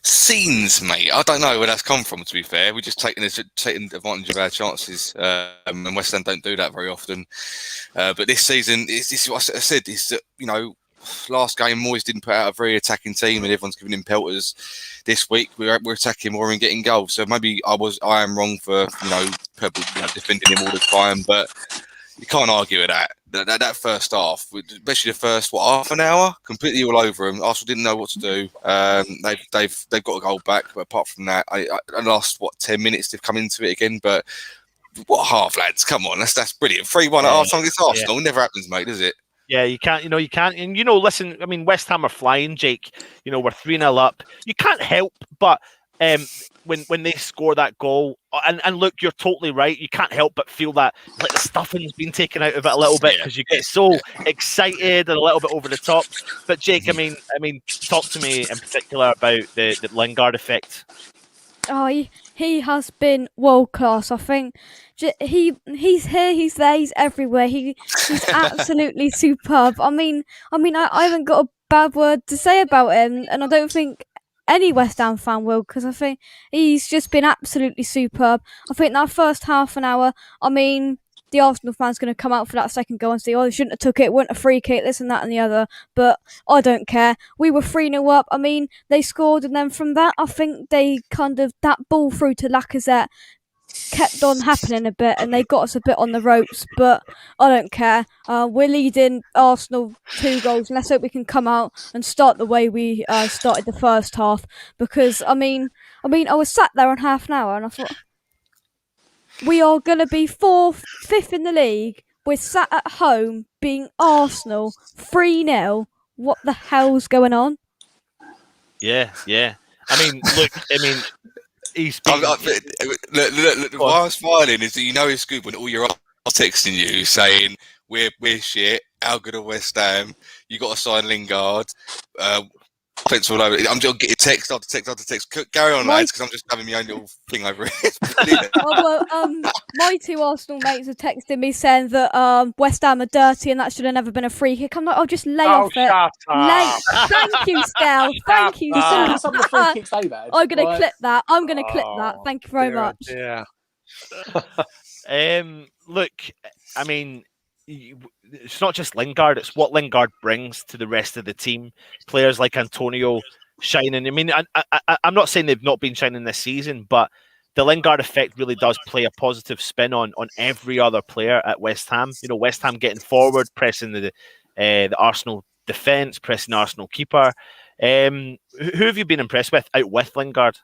Scenes, mate. I don't know where that's come from, to be fair. We're just taking advantage of our chances. And West Ham don't do that very often. But this season, this is what I said, is that, you know, last game, Moyes didn't put out a very attacking team, and everyone's giving him pelters. This week, we're attacking more and getting goals. So maybe I am wrong for defending him all the time, but you can't argue with that. That first half, especially the first half an hour, completely all over them. Arsenal didn't know what to do. They've got a goal back, but apart from that, the last 10 minutes they've come into it again. But what half, lads? Come on, that's brilliant. 3-1 at half time against Arsenal. Never happens, mate, does it? Yeah, you can't. And listen. I mean, West Ham are flying, Jake. We're 3-0 up. You can't help but when they score that goal, and look, you're totally right. You can't help but feel that like the stuffing's been taken out of it a little bit because you get so excited and a little bit over the top. But Jake, I mean, talk to me in particular about the Lingard effect. Oh, he has been world class. I think he's here, he's there, he's everywhere. He's absolutely superb. I mean, I haven't got a bad word to say about him, and I don't think any West Ham fan will, because I think he's just been absolutely superb. I think that first half an hour, I mean, the Arsenal fans going to come out for that second goal and say, they shouldn't have took it, weren't a free kick, this and that and the other. But I don't care. We were 3-0 up. I mean, they scored, and then from that, I think they that ball through to Lacazette kept on happening a bit, and they got us a bit on the ropes. But I don't care. We're leading Arsenal 2 goals. Let's hope we can come out and start the way we started the first half. Because I was sat there on half an hour, and I thought, we are going to be 5th in the league. We're sat at home being Arsenal 3-0. What the hell's going on? Yeah. I mean, look. He's been... Look, why I'm smiling is that it's good when all your are texting you saying we're shit. How good are West Ham? You got to sign Lingard. Thanks all over. I'm just getting text after text after text. Carry on, lads, because I'm just having my own little thing over it. My 2 Arsenal mates are texting me saying that West Ham are dirty and that should have never been a free kick. I'm like, I'll just lay off it. Thank you, Stell. Thank you so much. Some of the free kicks they've had. I'm going to clip that. Thank you very much. Yeah. Look, I mean, it's not just Lingard, it's what Lingard brings to the rest of the team. Players like Antonio shining. I mean, I'm not saying they've not been shining this season, but the Lingard effect really does play a positive spin on every other player at West Ham. West Ham getting forward, pressing the Arsenal defence, pressing the Arsenal keeper. Who have you been impressed with out with Lingard?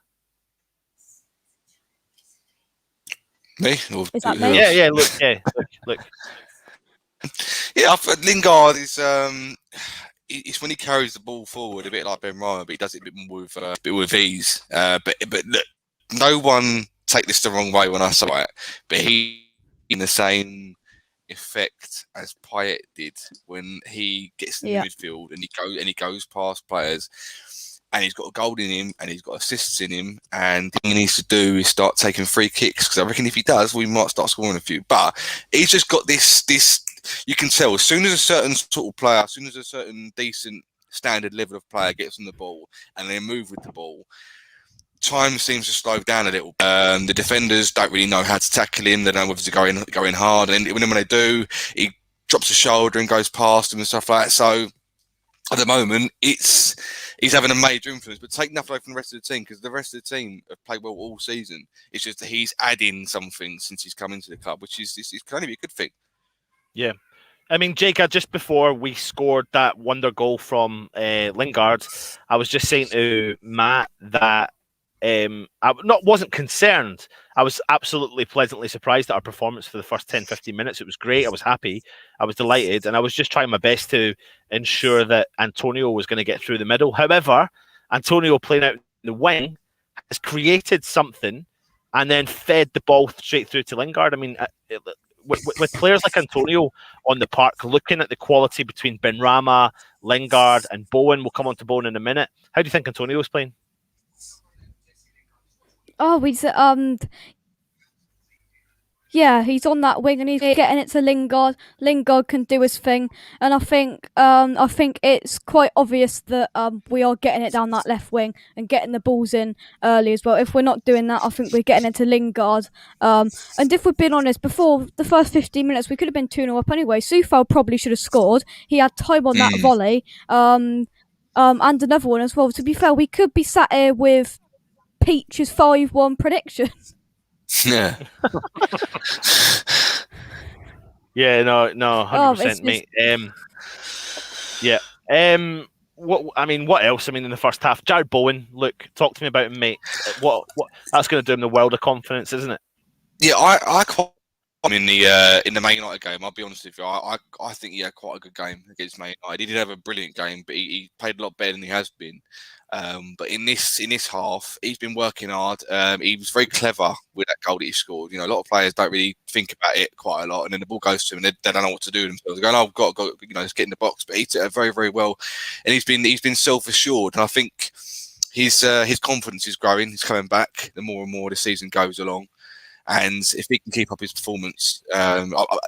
Me? Is that me? Yeah, look. Yeah, Lingard is it's when he carries the ball forward a bit like Ben Rama, but he does it a bit more with ease. But look, no one take this the wrong way when I say it, but he in the same effect as Payet did when he gets in the midfield and he goes past players. And he's got a goal in him, and he's got assists in him, and all he needs to do is start taking free kicks. Because I reckon if he does, we might start scoring a few. But he's just got this. You can tell as soon as a certain sort of player, as soon as a certain decent standard level of player gets on the ball and they move with the ball, time seems to slow down a little. The defenders don't really know how to tackle him. They don't know whether to go in hard, and when they do, he drops a shoulder and goes past them and stuff like that. So at the moment, he's having a major influence, but take nothing away from the rest of the team, because the rest of the team have played well all season. It's just that he's adding something since he's come into the club, which is can only be a good thing. Yeah. I mean, Jake, just before we scored that wonder goal from Lingard, I was just saying to Matt that I wasn't concerned. I was absolutely pleasantly surprised at our performance for the first 10, 15 minutes. It was great. I was happy. I was delighted. And I was just trying my best to ensure that Antonio was going to get through the middle. However, Antonio playing out the wing has created something and then fed the ball straight through to Lingard. I mean, with players like Antonio on the park, looking at the quality between Benrahma, Lingard and Bowen, we'll come on to Bowen in a minute. How do you think Antonio's playing? Oh, yeah, he's on that wing and he's getting it to Lingard. Lingard can do his thing, and I think it's quite obvious that we are getting it down that left wing and getting the balls in early as well. If we're not doing that, I think we're getting it to Lingard. And if we're being honest, before the first 15 minutes, we could have been 2-0 up anyway. Soufal probably should have scored. He had time on that volley, and another one as well. To be fair, we could be sat here with Peach's 5-1 prediction. Yeah. Yeah, no, 100%, mate. Yeah. What else? I mean, in the first half, Jared Bowen. Look, talk to me about him, mate. What that's going to do him the world of confidence, isn't it? Yeah, I in the Man United game, I'll be honest with you. I think he had quite a good game against Man United. He did have a brilliant game, but he played a lot better than he has been. But in this half, he's been working hard. He was very clever with that goal that he scored. You know, a lot of players don't really think about it quite a lot, and then the ball goes to him, and they don't know what to do with themselves. They're going, "Oh, got to, just get in the box." But he took it very, very well, and he's been self-assured. And I think his confidence is growing. He's coming back the more and more the season goes along. And if he can keep up his performance,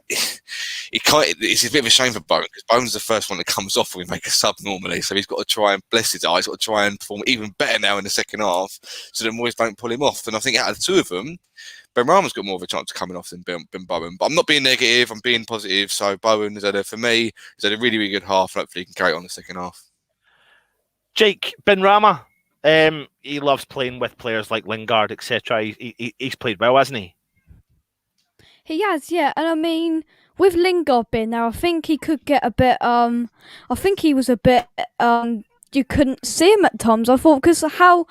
it's a bit of a shame for Bowen, because Bowen's the first one that comes off when we make a sub normally. So he's got to try and, bless his eyes, got to try and perform even better now in the second half, so the boys don't pull him off. And I think out of the two of them, Benrahma's got more of a chance of coming off than Bowen. But I'm not being negative, I'm being positive. So Bowen has had a really, really good half, and hopefully he can carry it on the second half. Jake, Benrahma. He loves playing with players like Lingard, etc. He's played well, hasn't he? He has, yeah. And I mean, with Lingard being there, I think he could get a bit. I think he was a bit. You couldn't see him at times. I thought, because how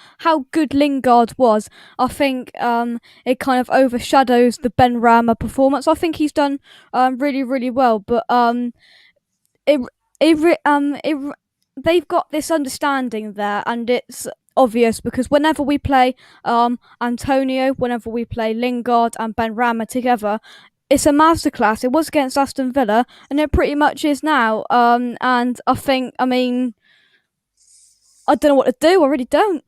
good Lingard was, I think it kind of overshadows the Benrahma performance. I think he's done really, really well, but they've got this understanding there, and it's obvious because whenever we play Antonio, whenever we play Lingard and Benrahma together, it's a masterclass. It was against Aston Villa, and it pretty much is now. And I think, I don't know what to do. I really don't.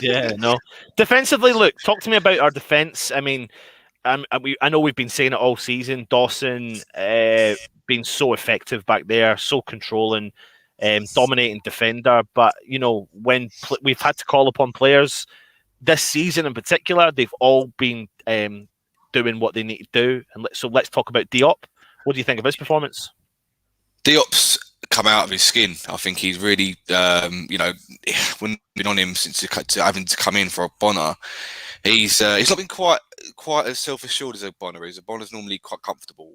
Yeah, no. Defensively, look, talk to me about our defence. I mean, I know we've been saying it all season. Dawson being so effective back there, so controlling, dominating defender. But, when we've had to call upon players this season in particular, they've all been doing what they need to do. And so let's talk about Diop. What do you think of his performance? Diop's come out of his skin. I think he's really, when been on him since having to come in for a Bonner. He's not been quite as self-assured as Bonner is. Bonner's normally quite comfortable.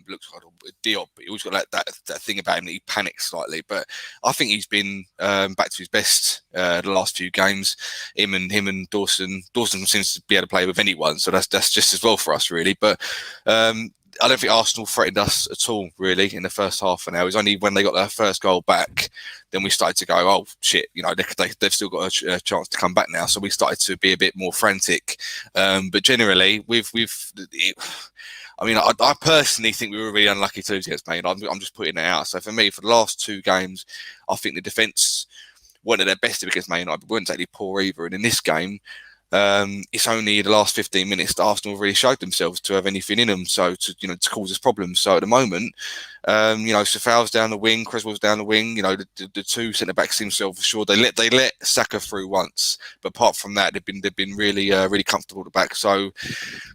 Looks like a Diop, but he always got that thing about him that he panics slightly. But I think he's been back to his best the last few games. Him and Dawson. Dawson seems to be able to play with anyone, so that's just as well for us, really. But I don't think Arsenal threatened us at all, really, in the first half an hour. It was only when they got their first goal back, then we started to go, oh, shit, they've still got a chance to come back now. So we started to be a bit more frantic. But generally, I personally think we were really unlucky to lose against Man United. I'm just putting it out. So for me, for the last two games, I think the defence weren't at their best against Man United, but weren't exactly poor either. And in this game, it's only the last 15 minutes that Arsenal really showed themselves to have anything in them, so to cause us problems. So at the moment, Soufal's down the wing, Creswell's down the wing. The two centre backs seem self-assured. They let Saka through once, but apart from that, they've been really really comfortable at the back. So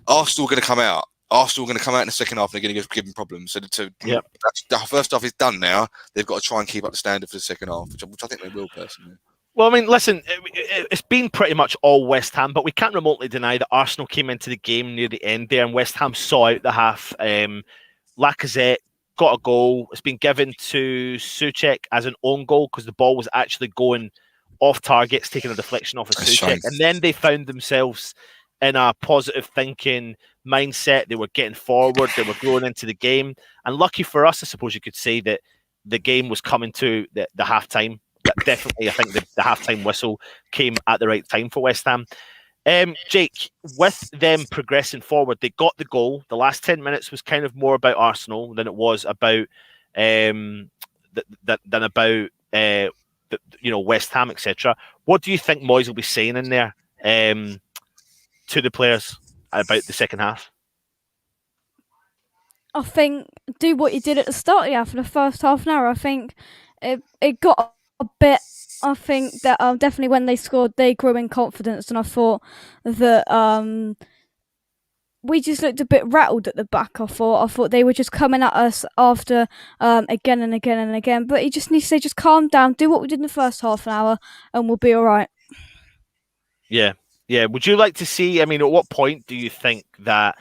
Arsenal are going to come out. Arsenal are going to come out in the second half and they're going to give them problems. So the first half is done now. They've got to try and keep up the standard for the second half, which I think they will personally. Well, I mean, listen, it's been pretty much all West Ham, but we can't remotely deny that Arsenal came into the game near the end there, and West Ham saw out the half Lacazette got a goal. It's been given to Souček as an own goal because the ball was actually going off target. It's taking a deflection off of Souček. And then they found themselves in a positive thinking mindset. They were getting forward. They were growing into the game. And lucky for us, I suppose you could say that the game was coming to the halftime. Definitely, I think the halftime whistle came at the right time for West Ham. Jake, with them progressing forward, they got the goal. The last 10 minutes was kind of more about Arsenal than it was about West Ham, etc. What do you think Moyes will be saying in there to the players about the second half? I think do what you did at the start, for the first half an hour. I think it got a bit. I think that definitely when they scored, they grew in confidence, and I thought that we just looked a bit rattled at the back. I thought they were just coming at us after again and again and again. But he just needs to say, just calm down, do what we did in the first half an hour, and we'll be all right. Yeah. Would you like to see? I mean, at what point do you think that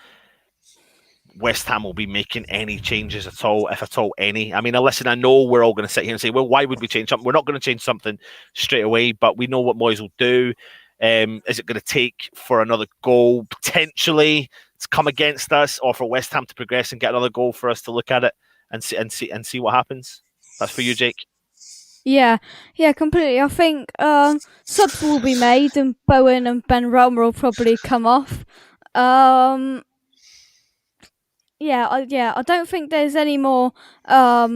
West Ham will be making any changes at all, if at all any? I mean, listen, I know we're all going to sit here and say, well, why would we change something? We're not going to change something straight away, but we know what Moyes will do. Is it going to take for another goal potentially to come against us, or for West Ham to progress and get another goal for us to look at it and see what happens? That's for you, Jake. Yeah, completely. I think subs will be made, and Bowen and Benrahma will probably come off. I don't think there's any more. I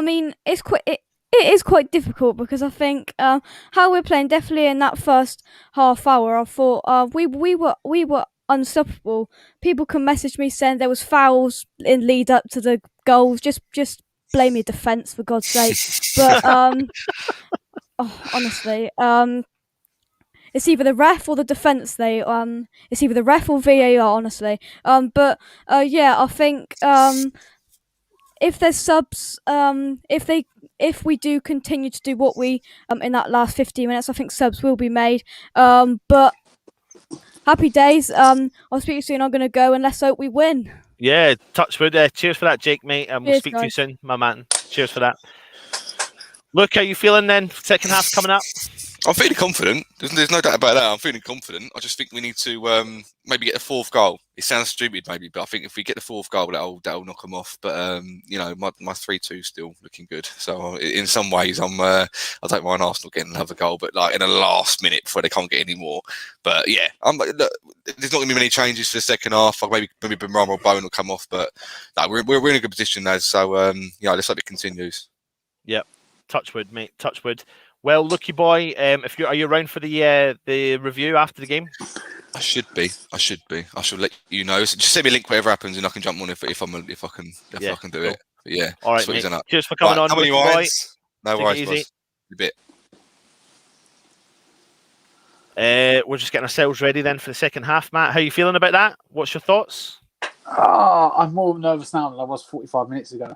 mean, it is quite difficult because I think how we're playing, definitely in that first half hour, I thought we were unstoppable. People can message me saying there was fouls in lead up to the goals. Just blame your defence, for God's sake. But honestly, it's either the ref or the defence. It's either the ref or VAR, honestly. I think if there's subs, if we do continue to do what we in that last 15 minutes, I think subs will be made. But happy days. I'll speak to you soon. I'm going to go, and let's hope we win. Yeah, touch wood. Cheers for that, Jake, mate. And we'll speak to you soon, my man. Cheers for that. Look, how you feeling then? Second half coming up. I'm feeling confident. There's no doubt about that. I'm feeling confident. I just think we need to maybe get a fourth goal. It sounds stupid, maybe, but I think if we get the fourth goal, that'll knock them off. But my 3-2 still looking good. So in some ways, I don't mind Arsenal getting another goal, but like in the last minute before they can't get any more. But yeah, there's not going to be many changes for the second half. Maybe Benrahma or Bowen will come off, but no, we're in a good position now. So let's hope it continues. Yep, touch wood, mate. Touch wood. Well, Lucky Boy, are you around for the review after the game? I should be. I shall let you know. So just send me a link whatever happens, and I can jump on if I can do cool. It. But yeah. All right, mate. Cheers for coming on, Lucky Boy. No worries, boss. A bit. We're just getting ourselves ready then for the second half, Matt. How are you feeling about that? What's your thoughts? I'm more nervous now than I was 45 minutes ago.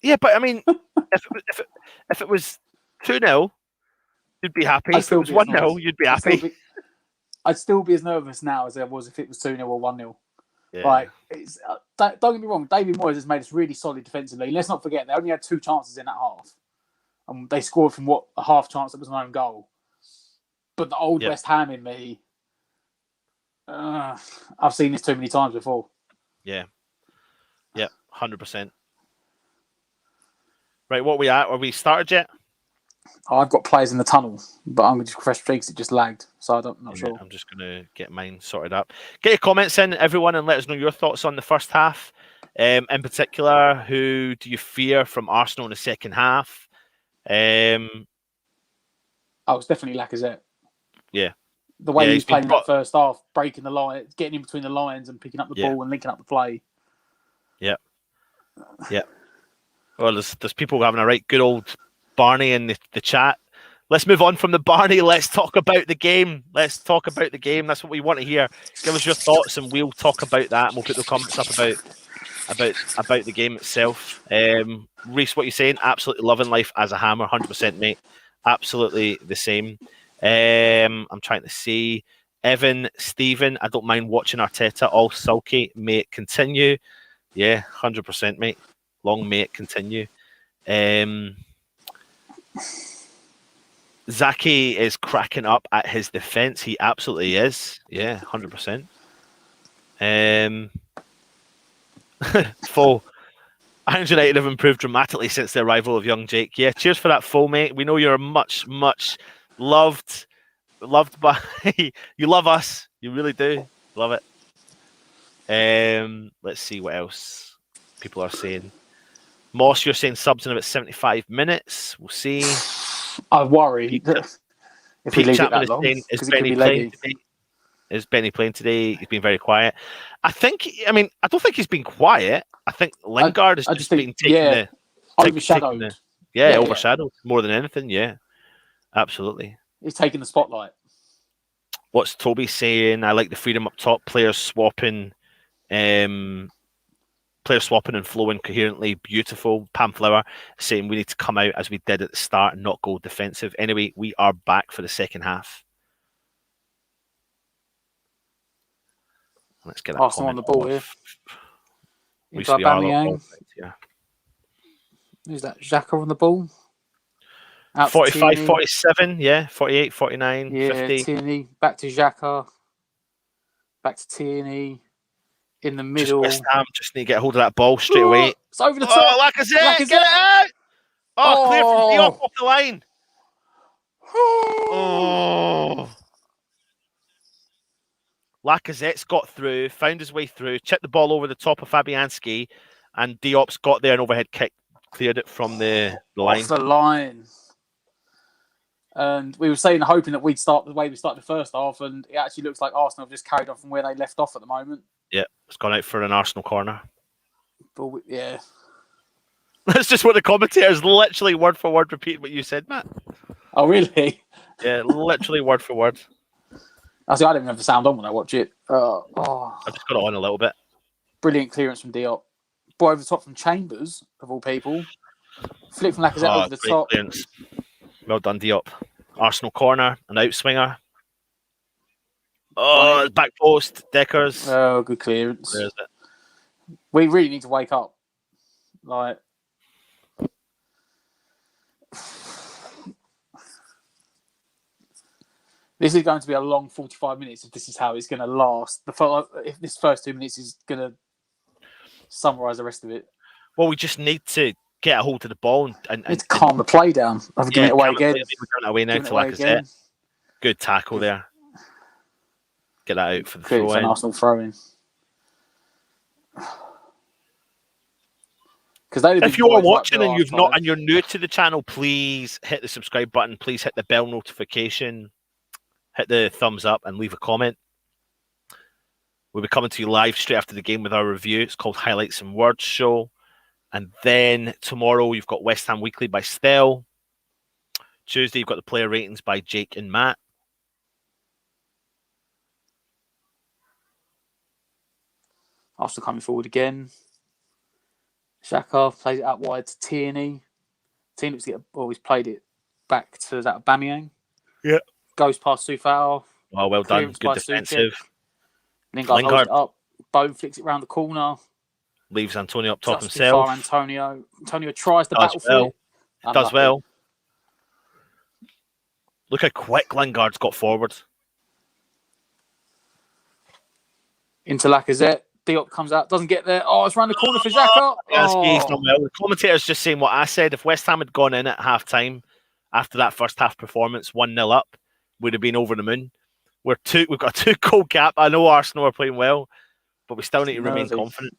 Yeah, but I mean, if it was 2-0. You'd be happy. If it was 1-0, you'd be happy. I'd still be as nervous now as I was if it was 2-0 or 1-0. Yeah. Like, don't get me wrong, David Moyes has made us really solid defensively. Let's not forget, they only had 2 chances in that half. And they scored from a half chance that was an own goal. But the old West Ham in me, I've seen this too many times before. Yeah. 100%. Right, what are we at? Are we started yet? I've got players in the tunnel, but I'm just fresh because it just lagged, so I'm not sure. I'm just going to get mine sorted up. Get your comments in, everyone, and let us know your thoughts on the first half. In particular, who do you fear from Arsenal in the second half? It's definitely Lacazette. Yeah. The way he was playing in that first half, breaking the line, getting in between the lines and picking up the ball and linking up the play. Yeah. Well, there's people having a right good old Barney in the chat. Let's move on from the Barney. Let's talk about the game. That's what we want to hear. Give us your thoughts, and we'll talk about that. And we'll put the comments up about the game itself. Reese, what are you saying? Absolutely loving life as a Hammer, 100%, mate. Absolutely the same. I'm trying to see. Evan, Stephen, I don't mind watching Arteta all sulky. May it continue. Yeah, 100%, mate. Long may it continue. Zaki is cracking up at his defence. He absolutely is. Yeah, 100%. Full. Manchester United have improved dramatically since the arrival of young Jake. Yeah, cheers for that, full, mate. We know you're much, much loved by you love us. You really do. Love it. Let's see what else people are saying. Moss, you're saying subs in about 75 minutes. We'll see. I worry if we leave it that long, is Benny playing today? Is Benny playing today? He's been very quiet. I don't think he's been quiet. I think Lingard has just been taking overshadowed. Overshadowed more than anything. Yeah, absolutely. He's taking the spotlight. What's Toby saying? I like the freedom up top. Players swapping and flowing coherently. Beautiful. Pam Flower saying we need to come out as we did at the start and not go defensive. Anyway, we are back for the second half. Let's get that Arsenal on the ball here. Yeah. Who's that? Xhaka on the ball. 45, 47, yeah. 48, 49, yeah, 50. Tierney, back to Xhaka. Back to Tierney. In the middle. West Ham just need to get hold of that ball straight away. It's over the top. Lacazette, get it out! Clear from Diop off the line. Lacazette's got through, found his way through, chipped the ball over the top of Fabianski, and Diop's got there, an overhead kick, cleared it from the line. Off the line. And we were saying, hoping that we'd start the way we started the first half, and it actually looks like Arsenal have just carried on from where they left off at the moment. Yeah, it's gone out for an Arsenal corner. But yeah. That's just what the commentators literally word for word repeat what you said, Matt. Oh, really? Yeah, literally word for word. I don't even have the sound on when I watch it. I've just got it on a little bit. Brilliant clearance from Diop. Ball over the top from Chambers, of all people. Flick from Lacazette over the top. Clearance. Well done, Diop. Arsenal corner, an outswinger. Oh, back post, Deckers. Oh, good clearance. Where is it? We really need to wake up. Like, this is going to be a long 45 minutes if this is how it's going to last. If this first 2 minutes is going to summarise the rest of it. Well, we just need to get a hold of the ball and calm the play down. I've given it away again. We're going away now to Lacazette. Good tackle there. Get that out for the throw-in. It's an Arsenal throw-in. If you are watching and you're new to the channel, please hit the subscribe button. Please hit the bell notification. Hit the thumbs up and leave a comment. We'll be coming to you live straight after the game with our review. It's called Highlights and Words Show. And then tomorrow you've got West Ham Weekly by Stell. Tuesday you've got the player ratings by Jake and Matt. Arsenal coming forward again. Xhaka plays it out wide to Tierney. Tierney's always played it back to that Aubameyang. Yeah. Goes past Soufal. Oh, well done. Good defensive. Lingard holds it up. Bone flicks it round the corner. Leaves Antonio up top himself. Antonio tries to battle for it. Does well. Look how quick Lingard's got forward. Into Lacazette. Diop comes out, doesn't get there. Oh, it's round the corner for Xhaka. The commentator's just saying what I said. If West Ham had gone in at half time after that first half performance, 1-0 up, would have been over the moon. We've got a 2-goal gap. I know Arsenal are playing well, but we still need to remain confident.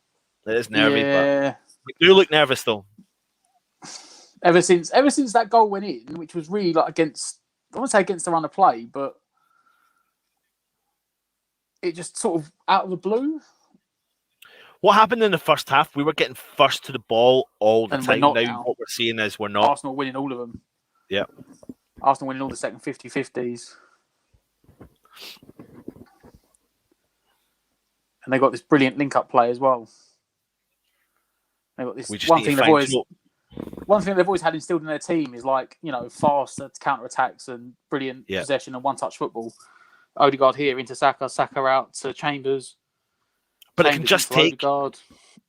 It is nervy, but we do look nervous though. Ever since that goal went in, which was really like against, I won't say against the run of play, but it just sort of out of the blue. What happened in the first half? We were getting first to the ball all the time. Now what we're seeing is we're not. Arsenal winning all of them. Yeah. Arsenal winning all the second 50-50s. And they got this brilliant link-up play as well. They got this one thing they've always had instilled in their team is fast counter attacks and brilliant possession and one-touch football. Odegaard here into Saka. Saka out to Chambers. But Chambers it can just into take. Odegaard.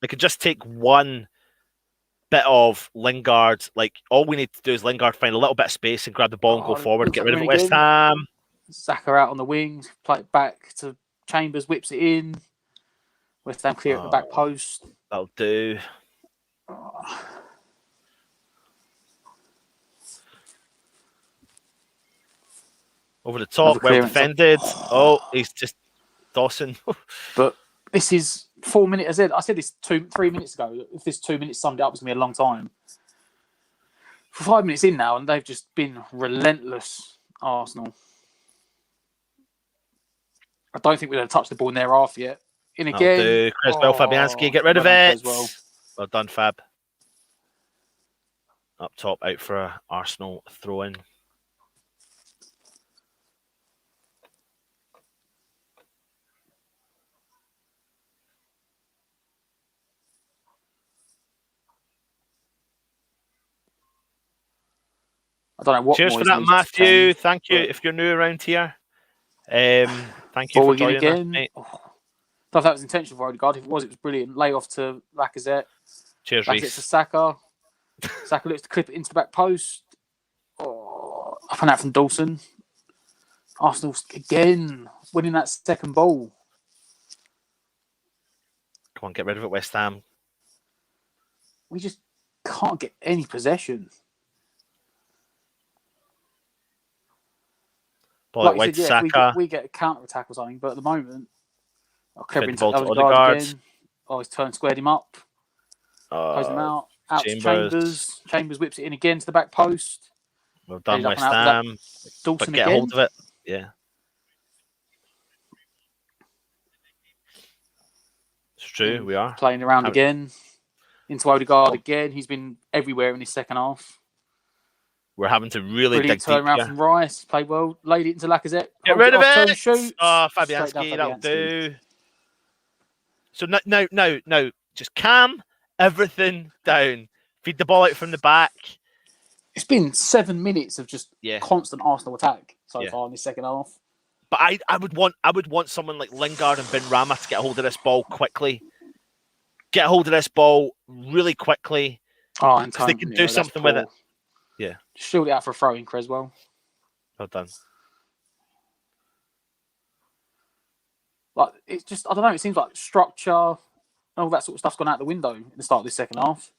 It could just take one bit of Lingard. Like all we need to do is Lingard find a little bit of space and grab the ball and go forward and get rid of it. West Ham. Saka out on the wings, play it back to Chambers, whips it in. West Ham clear at the back post. That'll do. Over the top, well defended. Oh, he's just Dawson. But this is 4 minutes. I said this 3 minutes ago. If this 2 minutes summed it up, it's going to be a long time. For 5 minutes in now, and they've just been relentless, Arsenal. I don't think we're going to touch the ball in their half yet. In again. Creswell, Fabianski, get rid of it. Well done, Fab. Up top, out for a Arsenal throw-in. I don't know what. Cheers for that, Matthew. Thank you. If you're new around here, thank you for joining again. us, mate. I thought that was intentional for Odegaard. If it was brilliant. Lay off to Lacazette. Cheers, Lacazette Reece. to Saka. Saka looks to clip it into the back post. Oh, up and out from Dawson. Arsenal again winning that second ball. Come on, get rid of it, West Ham. We just can't get any possession. Ball like White Saka. We get a counter attack or something, but at the moment, clever into ball to Odegaard again. Oh, he's squared him up. Close him out. Out to Chambers. Chambers whips it in again to the back post. Well done, West Ham. Dawson but get again. hold of it. Yeah. It's true, we are. Playing around again. Into Odegaard again. He's been everywhere in his second half. We're having to really Brilliant dig deep turn around here. from Rice. Played well. Laid it into Lacazette. Get rid of Turn, it. shoot. Oh, Straight down Fabianski, that'll Fabianski. do. So no. Just calm everything down. Feed the ball out from the back. It's been 7 minutes of just constant Arsenal attack so far in the second half. But I would want someone like Lingard and Ben Rama to get hold of this ball quickly. Get hold of this ball really quickly. Oh, and because they can do something with it. Yeah. Shield it out for a throw in, Creswell. Well done. Like it's just I don't know, it seems like structure and all that sort of stuff's gone out the window in the start of this second half.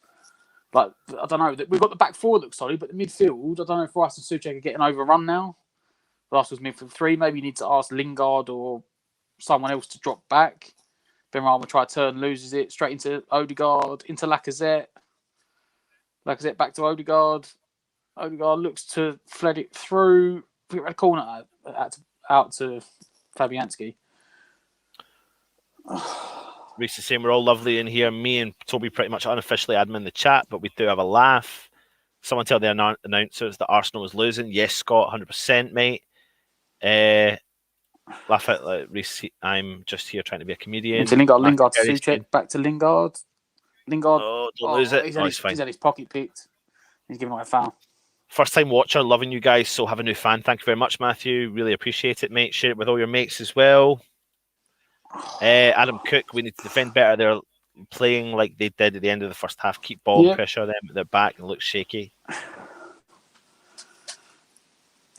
Like I don't know, we've got the back four looks solid, but the midfield, I don't know if Rice and Souček are getting overrun now. Arsenal's midfield three. Maybe you need to ask Lingard or someone else to drop back. Benrahma try to turn, loses it straight into Odegaard, into Lacazette. Lacazette back to Odegaard. Odegaard looks to fled it through. We got a corner out to Fabianski. Reece is saying we're all lovely in here. Me and Toby pretty much unofficially admin the chat, but we do have a laugh. Someone tell the announcers that Arsenal is losing. Yes, Scott, 100%, mate. Laugh at like, Reece. I'm just here trying to be a comedian. Into Lingard to Souček, back to Lingard. Lingard. Oh, don't lose it. He's Fine. had his pocket picked. He's giving away a foul. First time watcher, loving you guys. So have a new fan. Thank you very much, Matthew. Really appreciate it, mate. Share it with all your mates as well. Adam Cook, we need to defend better. They're playing like they did at the end of the first half. Keep ball pressure them at their back and look shaky.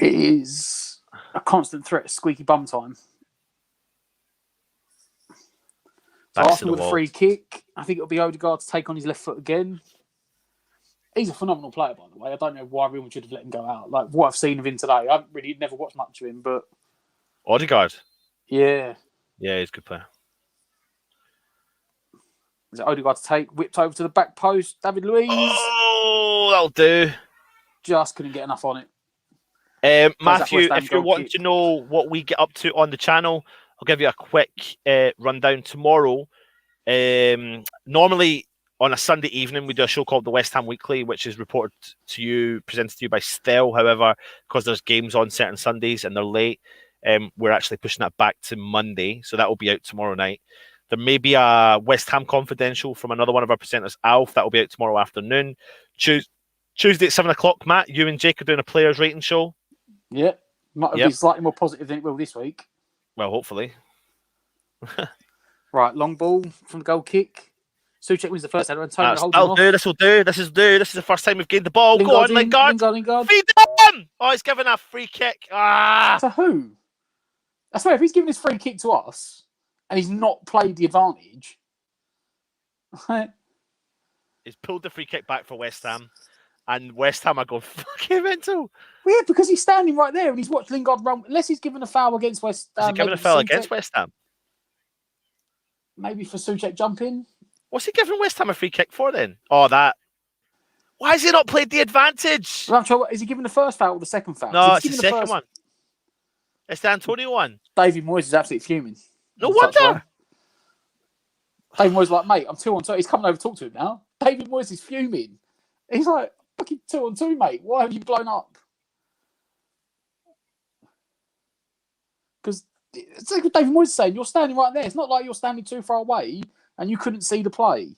It is a constant threat of squeaky bum time. So Arsenal with a free kick. I think it'll be Odegaard to take on his left foot again. He's a phenomenal player, by the way. I don't know why Real should have let him go out. Like what I've seen of him today, I've really never watched much of him, but Odegaard. Yeah, he's a good player. Is it Odegaard to take? Whipped over to the back post. David Luiz. Oh, that'll do. Just couldn't get enough on it. Matthew, if you're wanting to know what we get up to on the channel, I'll give you a quick rundown tomorrow. Normally on a Sunday evening, we do a show called the West Ham Weekly, which is reported to you, presented to you by Stell. However, because there's games on certain Sundays and they're late, we're actually pushing that back to Monday. So that will be out tomorrow night. There may be a West Ham Confidential from another one of our presenters, Alf. That will be out tomorrow afternoon. Tuesday at 7 o'clock, Matt, you and Jake are doing a players rating show. Yeah. Might be slightly more positive than it will this week. Well, hopefully. Right, long ball from the goal kick. Souček wins the first header. Antonio holding That'll off. do. This will do. This is do. This is the first time we've gained the ball. Go on, Lingard. Lingard. Feed him! Oh, he's given a free kick. To who? I swear, if he's giving his free kick to us and he's not played the advantage, he's pulled the free kick back for West Ham, and West Ham are going fucking mental. Well, yeah, because he's standing right there and he's watched Lingard run. Unless he's given a foul against West Ham. Is he giving a foul against West Ham? Maybe for Souček jumping. What's he giving West Ham a free kick for then? Oh, that. Why has he not played the advantage? Is he giving the first foul or the second foul? No, it's the second one. It's the Antonio one. David Moyes is absolutely fuming. No wonder. David Moyes is like, mate, I'm 2-on-2. He's coming over to talk to him now. David Moyes is fuming. He's like, fucking 2-on-2, mate. Why have you blown up? Because it's like what David Moyes is saying. You're standing right there. It's not like you're standing too far away and you couldn't see the play.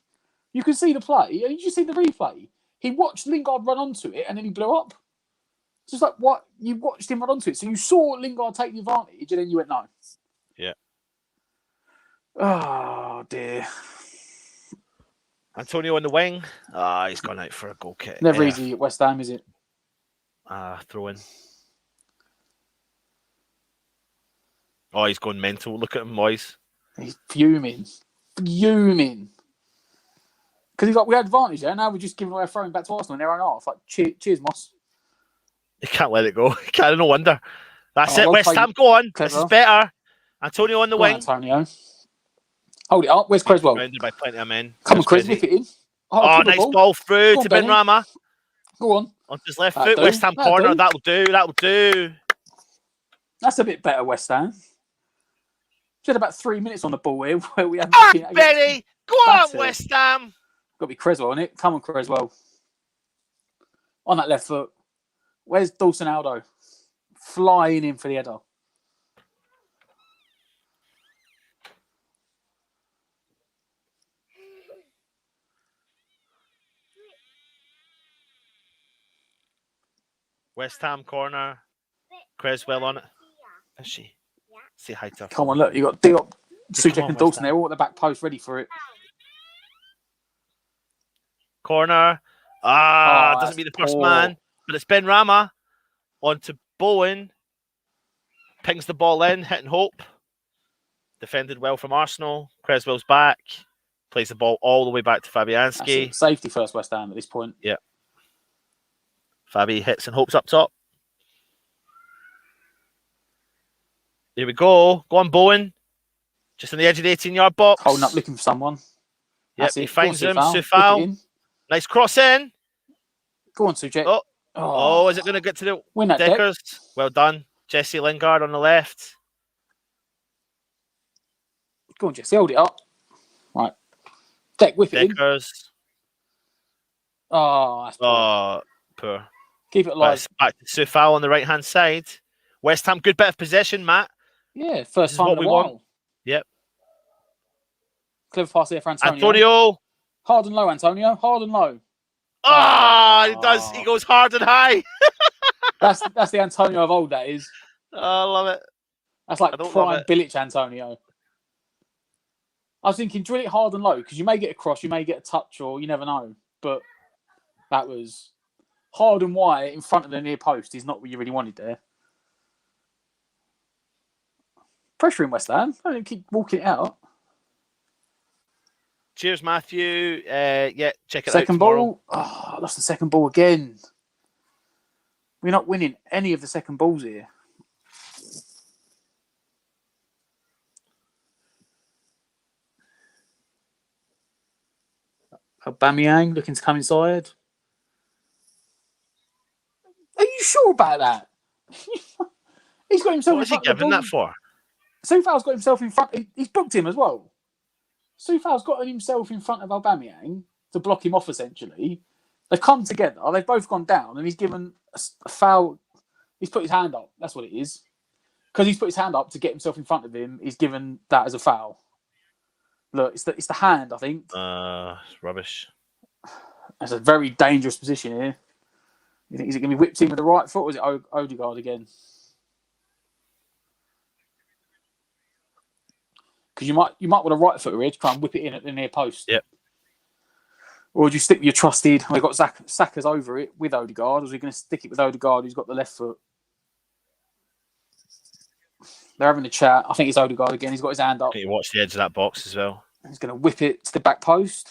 You could see the play and you see the replay. He watched Lingard run onto it and then he blew up. It's just like, what? You watched him run onto it. So you saw Lingard take the advantage and then you went, no. Yeah. Oh, dear. Antonio on the wing. He's gone out for a goal kick. Never easy at West Ham, is it? Throw in. Oh, he's gone mental. Look at him, Moyes. He's fuming. Because he's like, we had advantage there. Now we're just giving away a throwing back to Arsenal in their own half. Like, cheers, Moss. He can't let it go. He can't. No wonder. That's it. West Ham, go on. Clever. This is better. Antonio on the wing. Antonio. Hold it up. Where's Creswell? Surrounded by plenty of men. Come on, Chris, whip it in. Oh, nice ball through to Ben Rama. Go on. On his left foot. West Ham corner. That'll do. That's a bit better, West Ham. Just had about 3 minutes on the ball here where we had. Benny! Go on, West Ham! Got to be Creswell on it. Come on, Creswell. On that left foot. Where's Dawson Aldo? Flying in for the header. West Ham corner. Creswell on it. Is she? Say hi to her. Come on, look. You got Souček and Dawson there, all at the back post, ready for it. Corner. Doesn't mean the first man, but it's Ben Rama on to Bowen. Pings the ball in, hitting Hope. Defended well from Arsenal. Creswell's back. Plays the ball all the way back to Fabianski. Safety first, West Ham at this point. Yeah. Fabi hits and Hope's up top. Here we go. Go on, Bowen. Just on the edge of the 18-yard box. Holding up, looking for someone. Yep, he finds him. Soufal. Nice cross in. Go on, Souček. Oh, is it going to get to the win that Deckers? Well done. Jesse Lingard on the left. Go on, Jesse. Hold it up. Right. Deck, whip it in. Deckers. Oh, that's poor. Keep it alive. Back to Soufal on the right-hand side. West Ham, good bit of possession, Matt. Yeah, first time in a while. Want. Yep. Clever pass there for Antonio. Antonio. Hard and low, Antonio. Hard and low. He does. He goes hard and high. That's the Antonio of old, that is. Oh, I love it. That's like prime Bilic Antonio. I was thinking, drill it hard and low, because you may get a cross, you may get a touch, or you never know. But that was hard and wide in front of the near post is not what you really wanted there. Pressure in West Ham. I don't keep walking it out. Cheers, Matthew. Yeah, check it second out tomorrow. Ball. Oh, I lost the second ball again. We're not winning any of the second balls here. Aubameyang looking to come inside. Are you sure about that? He's got himself. What is he giving that for? Soufal's got himself in front. He's booked him as well. Soufal's got himself in front of Aubameyang to block him off, essentially. They've come together. They've both gone down, and he's given a foul. He's put his hand up. That's what it is. Because he's put his hand up to get himself in front of him, he's given that as a foul. Look, it's the hand, I think. It's rubbish. That's a very dangerous position here. You think, is it going to be whipped in with the right foot, or is it Odegaard again? Because you might want to right footer here to try and whip it in at the near post. Yep. Or would you stick with your trusted? We've got Saka's over it with Odegaard. Or is he going to stick it with Odegaard, who's got the left foot? They're having a chat. I think it's Odegaard again. He's got his hand up. You watch the edge of that box as well. He's going to whip it to the back post.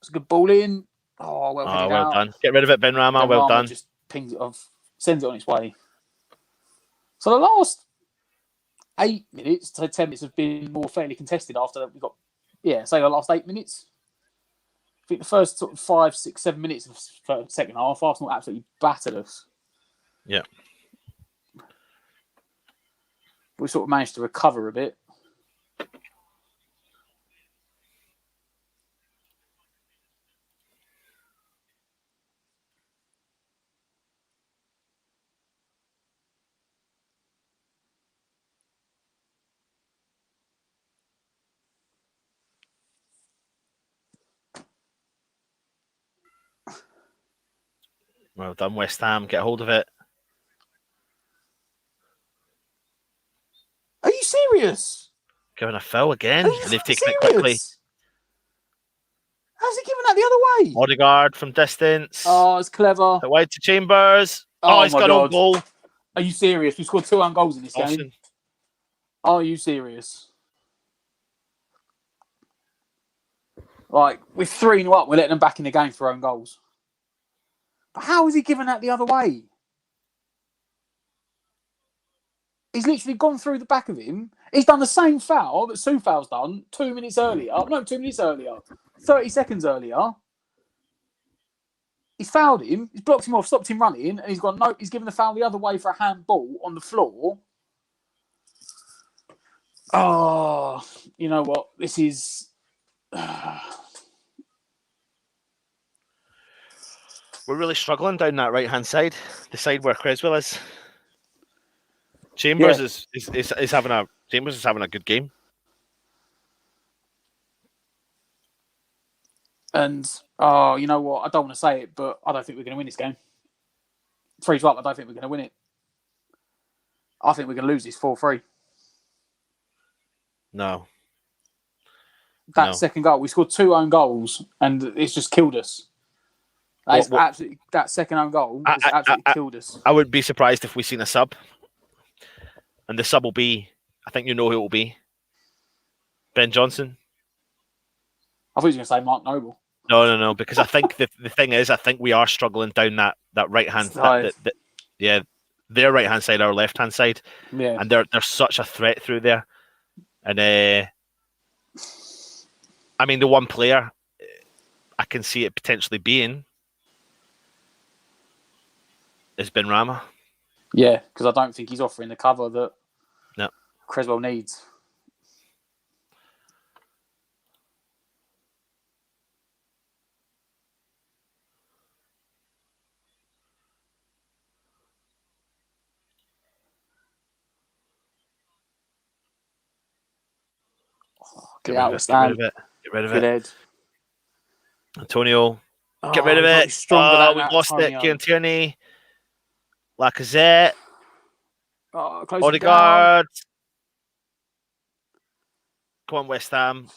It's a good ball in. Oh, well done. Get rid of it, Benrahma. Well done. Just pings it off, sends it on its way. So the last 8 minutes to 10 minutes have been more fairly contested after that. We've got, say the last 8 minutes. I think the first sort of 5, 6, 7 minutes of the second half, Arsenal absolutely battered us. Yeah. We sort of managed to recover a bit. Well done, West Ham. Get hold of it. Are you serious? Giving a foul again. And they've taken it quickly. How's he giving that the other way? Odegaard from distance. Oh, it's clever. Wide to Chambers. Oh, he's got on goal. Are you serious? We scored 2 own goals in this game. Are you serious? Like, we're 3-0 up. We're letting them back in the game for own goals. But how is he giving that the other way? He's literally gone through the back of him. He's done the same foul that Soufal's done 2 minutes earlier. No, 2 minutes earlier. 30 seconds earlier. He's fouled him. He's blocked him off, stopped him running, and he's given the foul the other way for a handball on the floor. Oh, you know what? This is... We're really struggling down that right-hand side, the side where Creswell is. Chambers is having a good game. And you know what? I don't want to say it, but I don't think we're going to win this game. 3-2 up, I don't think we're going to win it. I think we're going to lose this 4-3. No. That second goal, we scored 2 own goals, and it's just killed us. That second own goal has absolutely killed us. I wouldn't be surprised if we seen a sub. And the sub will be, I think you know who it will be. Ben Johnson. I thought he was going to say Mark Noble. No, because I think the thing is, I think we are struggling down that right-hand side. Their right-hand side, our left-hand side. Yeah. And they're such a threat through there. And, I mean, the one player I can see it potentially being is Benrahma. Yeah, because I don't think he's offering the cover that No. Creswell needs. Get rid of it. Get rid of it. Ed. Antonio. Get rid of it. We've lost it. Kieran Tierney. Lacazette. Odegaard. Come on, West Ham.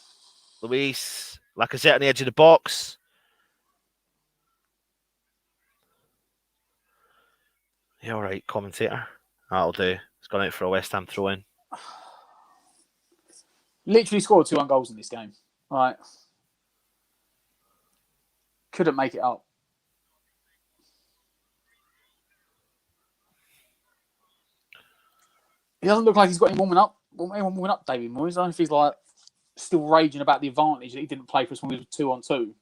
Luis. Lacazette on the edge of the box. Yeah, all right, commentator. That'll do. It's gone out for a West Ham throw-in. Literally scored 2 own goals in this game. Right. Couldn't make it up. He doesn't look like he's got anyone warming up, David Moyes. I don't know if he's like still raging about the advantage that he didn't play for us when we were 2-on-2.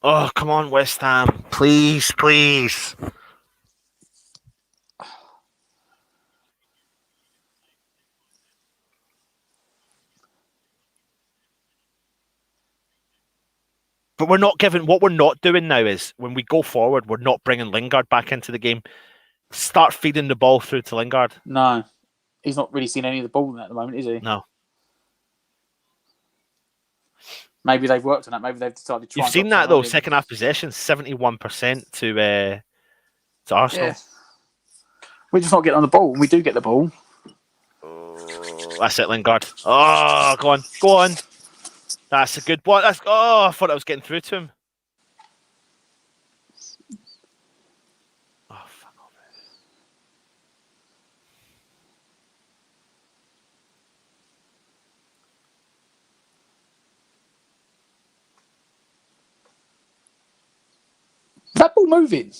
Oh, come on, West Ham. Please, please. But we're not giving. What we're not doing now is when we go forward, we're not bringing Lingard back into the game. Start feeding the ball through to Lingard. No, he's not really seen any of the ball at the moment, is he? No. Maybe they've worked on that. Maybe they've decided to try. You've seen that though. Second half possession, 71% to Arsenal. Yeah. We're just not getting on the ball. When we do get the ball, That's it, Lingard. Oh, go on, go on. That's a good one. I thought I was getting through to him. Oh, fuck off. That ball moving.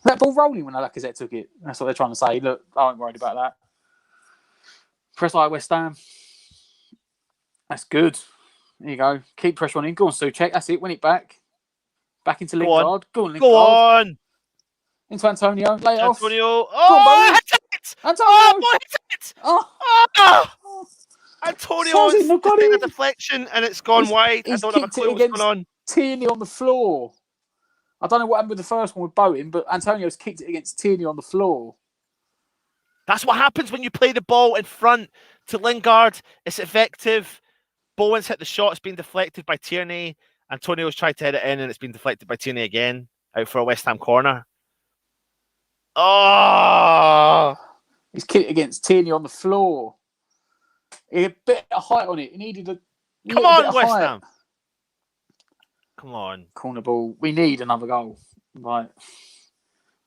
That ball rolling when Lacazette took it. That's what they're trying to say. Look, I ain't worried about that. Press like West Ham. That's good. There you go. Keep pressure on him. Go on, Souček. That's it. Win it back. Back into Lingard. Go on, Lingard. Go on. Into Antonio. Lay it off. Antonio. Oh, hit it! Antonio. Oh, boy, hit it! Oh. Antonio's taking the deflection and it's gone wide. I don't have a clue what's going on. Tierney on the floor. I don't know what happened with the first one with Bowen, but Antonio's kicked it against Tierney on the floor. That's what happens when you play the ball in front to Lingard. It's effective. Bowen's hit the shot. It's been deflected by Tierney. Antonio's tried to hit it in and it's been deflected by Tierney again. Out for a West Ham corner. Oh! He's kicked it against Tierney on the floor. He had a bit of height on it. He needed a Come on, West Ham. Come on. Corner ball. We need another goal. Right.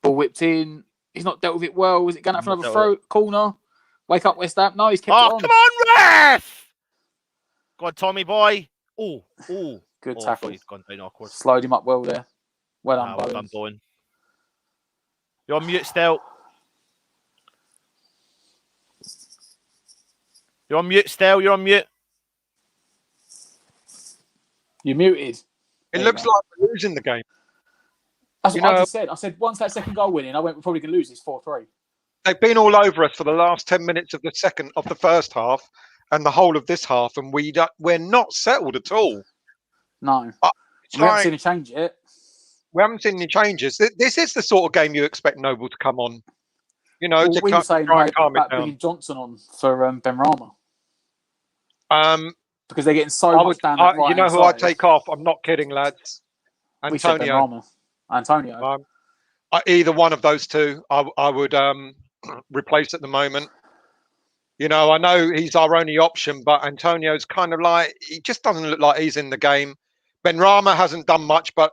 Ball whipped in. He's not dealt with it well. Is it going out for another throw? Corner. Wake up, West Ham. No, he's kept it on. Come on, ref! Go on, Tommy boy. Oh. Good tackle. He's gone down awkward. Slowed him up well there. Well done, Well done, Bowen. You're on mute still. You're on mute still. You're on mute. You're muted. It looks like we're losing the game. That's what I just said. I said once that second goal went in, I went, we're probably going to lose this 4-3. They've been all over us for the last 10 minutes of the first half and the whole of this half, and we're not settled at all. No. We haven't seen a change yet. We haven't seen any changes. This is the sort of game you expect Noble to come on. You know, we were saying about bringing Johnson on for Benrahma. Because they're getting so much down that right. You know who I take off? I'm not kidding, lads. Antonio. Antonio. Either one of those two, I would replace at the moment. You know, I know he's our only option, but Antonio's kind of like, he just doesn't look like he's in the game. Benrahma hasn't done much, but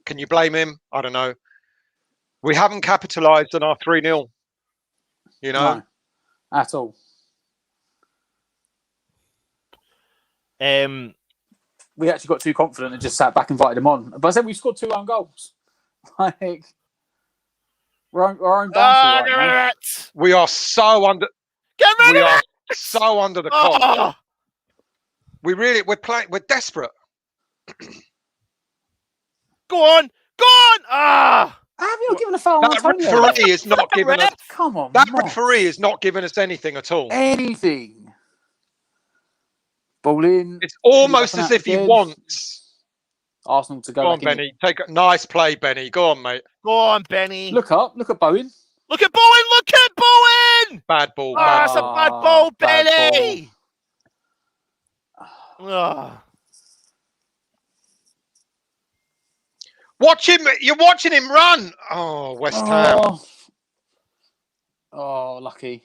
can you blame him? I don't know. We haven't capitalised on our 3-0. You know? No, at all. We actually got too confident and just sat back and invited him on. But I said we scored 2 own goals. Like, we're our own downfall right now. We are so under. So under the clock. We're playing. We're desperate. Go on. Ah! Have you not given a foul? That referee is not giving us. Come on, that referee is not giving us anything at all. Anything. Ball in. It's almost as if he wants Arsenal to go. Go on, Benny. Take a nice play, Benny. Go on, mate. Go on, Benny. Look up. Look at Bowen. Look at Bowen. Bad ball. That's a bad ball, Benny. Oh. Watch him. You're watching him run. Oh, West Ham. Oh, lucky.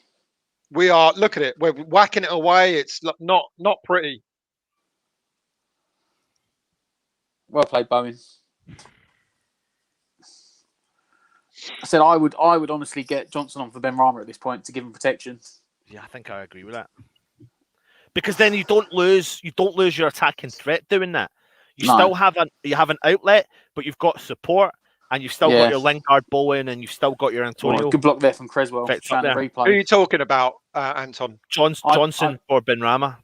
We are. Look at it. We're whacking it away. It's not pretty. Well played, Bowen. I said I would honestly get Johnson on for Benrahma at this point to give him protection. Yeah, I think I agree with that. Because then you don't lose your attacking threat doing that. You still have an outlet, but you've got support, and you've still got your Lingard, Bowen, and you've still got your Antonio. Good block there from Creswell. Who are you talking about, Anton? Johnson or Benrahma?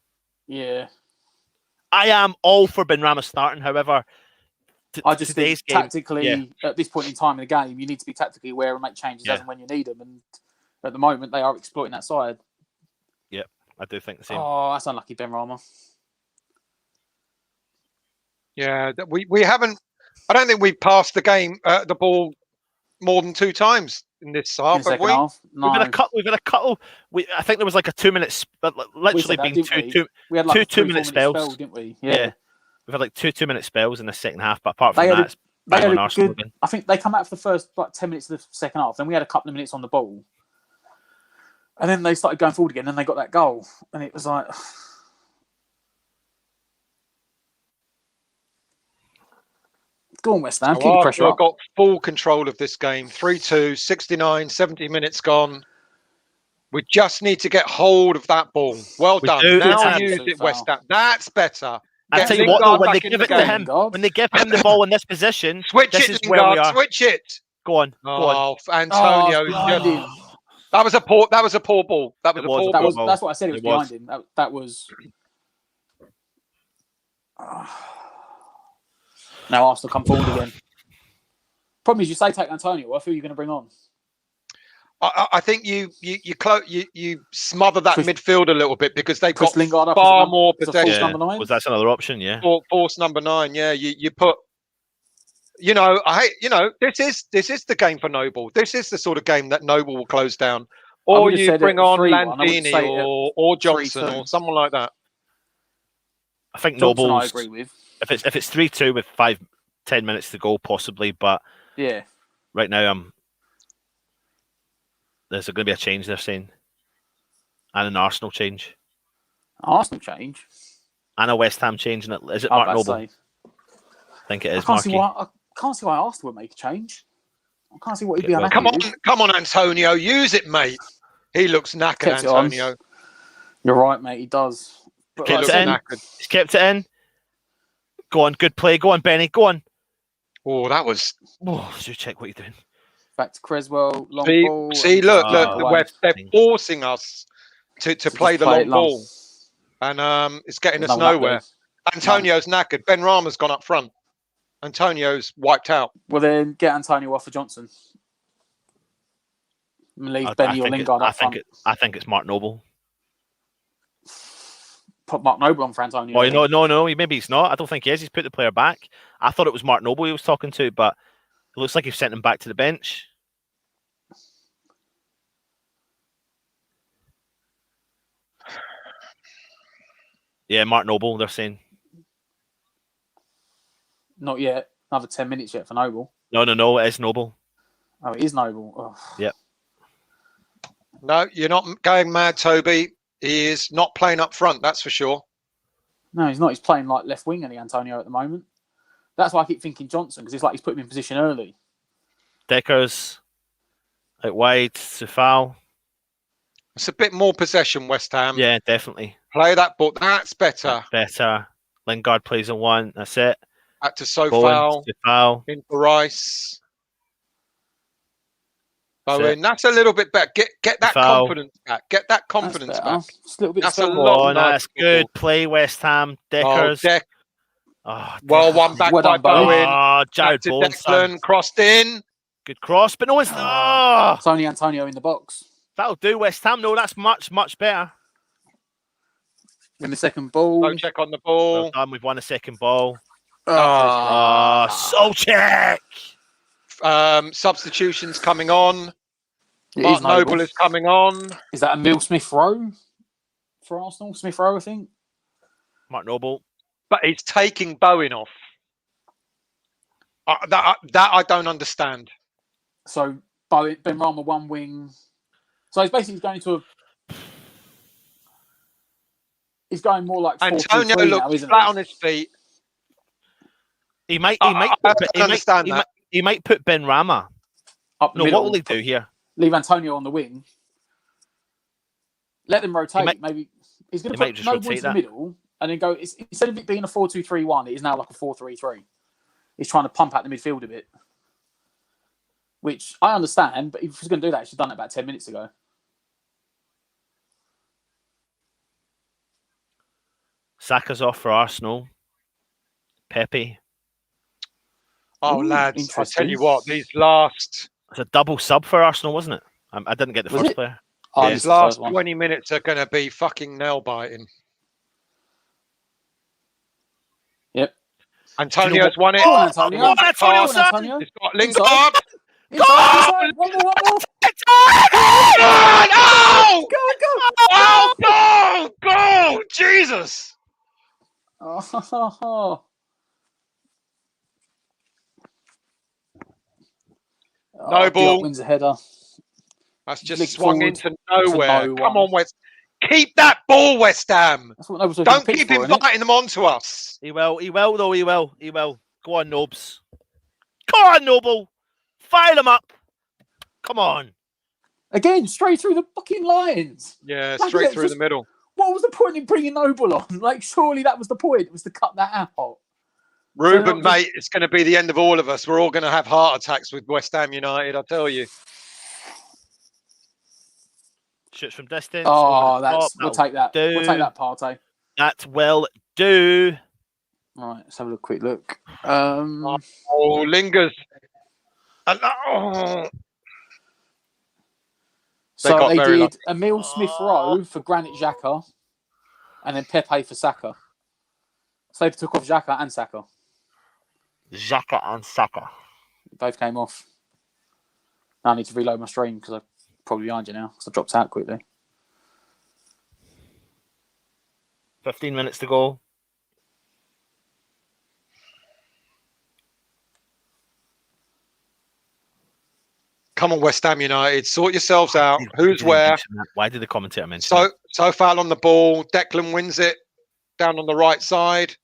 Yeah. I am all for Benrahma starting, however. I just think tactically, at this point in time in the game, you need to be tactically aware and make changes as and when you need them. And at the moment, they are exploiting that side. Yeah, I do think the same. Oh, that's unlucky, Benrahma. Yeah, we haven't. I don't think we've passed the ball more than 2 times in this half. Have we? No. We've had a couple. I think there was like a 2 minute, literally being we had like 2 minute spells, didn't we? Yeah. We've had like 2 minute spells in the second half, but apart from that, I think they come out for the first 10 minutes of the second half. Then we had a couple of minutes on the ball. And then they started going forward again, and they got that goal, and it was like, go on, West Ham, keep the pressure up. Got full control of this game. 3-2, 69, 70 minutes gone. We just need to get hold of that ball. Well done. Now use it, West Ham. That's better. I tell you what, though, when they give it to him, when they give him the ball in this position, switch this it, is where we are. Switch it. Go on. Antonio. That was a poor. That was a poor ball. That was a poor ball. That's what I said. It was behind him. That was. Now Arsenal come forward again. Problem is, you say take Antonio off. Who are you going to bring on? I think you smother that midfield a little bit because they've got Lingard up far more possession. Yeah. Was that another option? Yeah. Force number 9. Yeah, you put. This is the game for Noble. This is the sort of game that Noble will close down, or you bring on Lanzini or Johnson or someone like that. I think Johnson, Noble's. I agree with. If it's 3-2 with 5-10 minutes to go, possibly, but yeah, right now there's going to be a change. They're saying, and an Arsenal change. Arsenal change, and a West Ham change. Is it Mark Noble? I think it is. I can't see why Arsenal would make a change. I can't see what he'd be unhappy with. Come on, Antonio, use it, mate. He looks knackered, Antonio. You're right, mate. He does. He's kept it in. Go on, good play. Go on, Benny. Go on. Oh, that was. Oh, should check what you're doing. Back to Creswell. Long ball. See, look, they're forcing us to play the long ball, and it's getting us nowhere. Antonio's knackered. Ben Rama's gone up front. Antonio's wiped out. Well, then get Antonio off for Johnson. And leave Benny or Lingard up front. I think it's Mark Noble. Put Mark Noble on for Antonio. Oh, no. Maybe he's not. I don't think he is. He's put the player back. I thought it was Mark Noble he was talking to, but it looks like he's sent him back to the bench. Yeah, Mark Noble, they're saying. Not yet. Another 10 minutes yet for Noble. No. It is Noble. Oh, it is Noble. Oh. Yep. No, you're not going mad, Toby. He is not playing up front, that's for sure. No, he's not. He's playing like left wing, Antonio, at the moment. That's why I keep thinking Johnson, because it's like he's put him in position early. Deckers out wide to foul. It's a bit more possession, West Ham. Yeah, definitely. Play that ball. That's better. Better. Lingard plays on one. That's it. Back to Sofal. In for Rice. Bowen. That's a little bit better. Get that confidence back. Get that confidence back. Just a little bit. That's a lot. That's good play, West Ham. Deckers. Well, one back by Bowen. Oh, Jared Bowen. Declan crossed in. Good cross, but no one's. It's only Antonio in the box. That'll do, West Ham. No, that's much better. In the second ball. Don't check on the ball. Well done. We've won a second ball. Solcheck. Substitutions coming on. Mark Noble is coming on. Is that Emile Smith-Rowe for Arsenal? Smith-Rowe, I think. Mark Noble. But he's taking Bowen off. That I don't understand. So Ben Rama one wing. So he's basically going to He's going more like 4-2-3 Antonio looks now, isn't flat he? on his feet. He might put Ben Rama up the middle. middle. What will he do here? Leave Antonio on the wing. Let them rotate. Maybe he's going to put Noble into the middle and then go. Instead of it being a 4-2-3-1, it is now like a 4-3-3. He's trying to pump out the midfield a bit, which I understand. But if he's going to do that, he should have done it about 10 minutes ago. Saka's off for Arsenal. Pepe. Oh, lads, I tell you what, these last... It's a double sub for Arsenal, wasn't it? I didn't get the first player. Oh, these last 20 minutes are going to be fucking nail-biting. Yep. Antonio's won it. Go on, Antonio. Come on, Antonio. It's got Lingard. Inside. One more. Go! Jesus! Noble wins a header. That's just Flicked swung forward into to nowhere. no Come one. on, West. Keep that ball, West Ham. That's what Nobles Don't keep inviting them onto us. He will though, he will. Go on, Nobes. Come on, Noble. Fire them up. Come on. Again, straight through the fucking lines. Yeah, Like, straight yeah, through just- the middle. What was the point in bringing Noble on? Like, surely that was the point. It was to cut that out. Ruben, mate, it's going to be the end of all of us. We're all going to have heart attacks with West Ham United, I tell you. Shoots from distance. Oh, over the top. we'll take that. We'll take that, Partey. That will do. Right, let's have a quick look. Lingers. Oh. So they did Emile Smith-Rowe for Granit Xhaka, and then Pepe for Saka. So they took off Xhaka and Saka. Xhaka and Saka. Both came off. Now I need to reload my stream because I'm probably behind you now because I dropped out quickly. 15 minutes to go. Come on, West Ham United, sort yourselves out. Who's where? Why did the commentator mention that? So foul on the ball. Declan wins it down on the right side.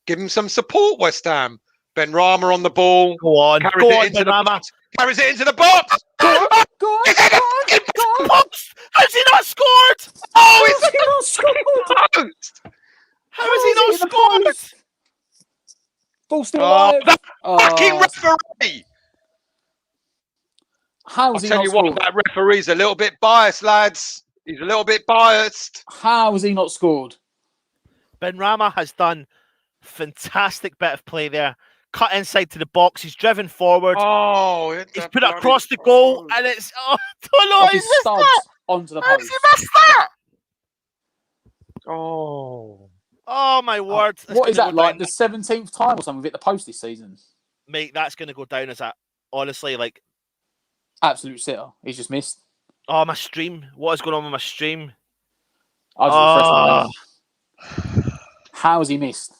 Give him some support, West Ham. Ben Rama on the ball. Go on, Ben Rama. Carries it into the box. Go on. Has he not scored? Oh, Has he not scored? How has he not scored? Ball still alive. That fucking referee. How I'll has he tell not you scored? what, that referee's a little bit biased, lads. He's a little bit biased. How has he not scored? Ben Rama has done fantastic bit of play there. Cut inside to the box. He's driven forward. Oh, he's put it across the goal, and it's don't know. Off his studs onto the How post. has he missed that? Oh. Oh my word! What is that like? The 17th time or something we've hit the post this season? Mate, that's going to go down as honestly like absolute sitter. He's just missed. Oh, my stream. What is going on with my stream? I just refreshed my How has he missed?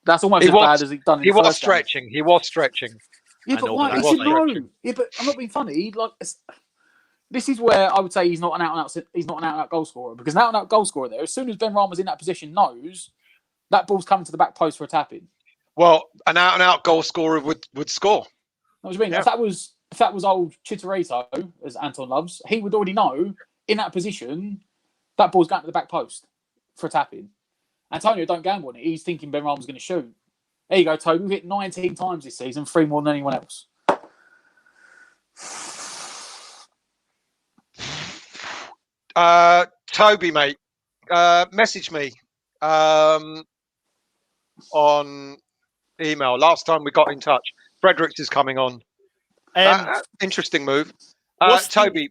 That's almost as bad as he's done. He was stretching. He was stretching. Yeah, but why? He should know. Yeah, but I'm not being funny. Like, this is where I would say he's not an out-and-out goal scorer, because an out-and-out goal scorer there, as soon as Ben Rama's in that position, knows that ball's coming to the back post for a tap-in. Well, an out-and-out goal scorer would score. What do you mean? Yeah. If that was old Chicharito, as Anton loves, he would already know in that position that ball's going to the back post for a tap-in. Antonio don't gamble on it. He's thinking Ben Rama's going to shoot. There you go, Toby. We've hit 19 times this season, 3 more than anyone else. Toby, mate, message me on email. Last time we got in touch, Fredericks is coming on. Interesting move. Toby,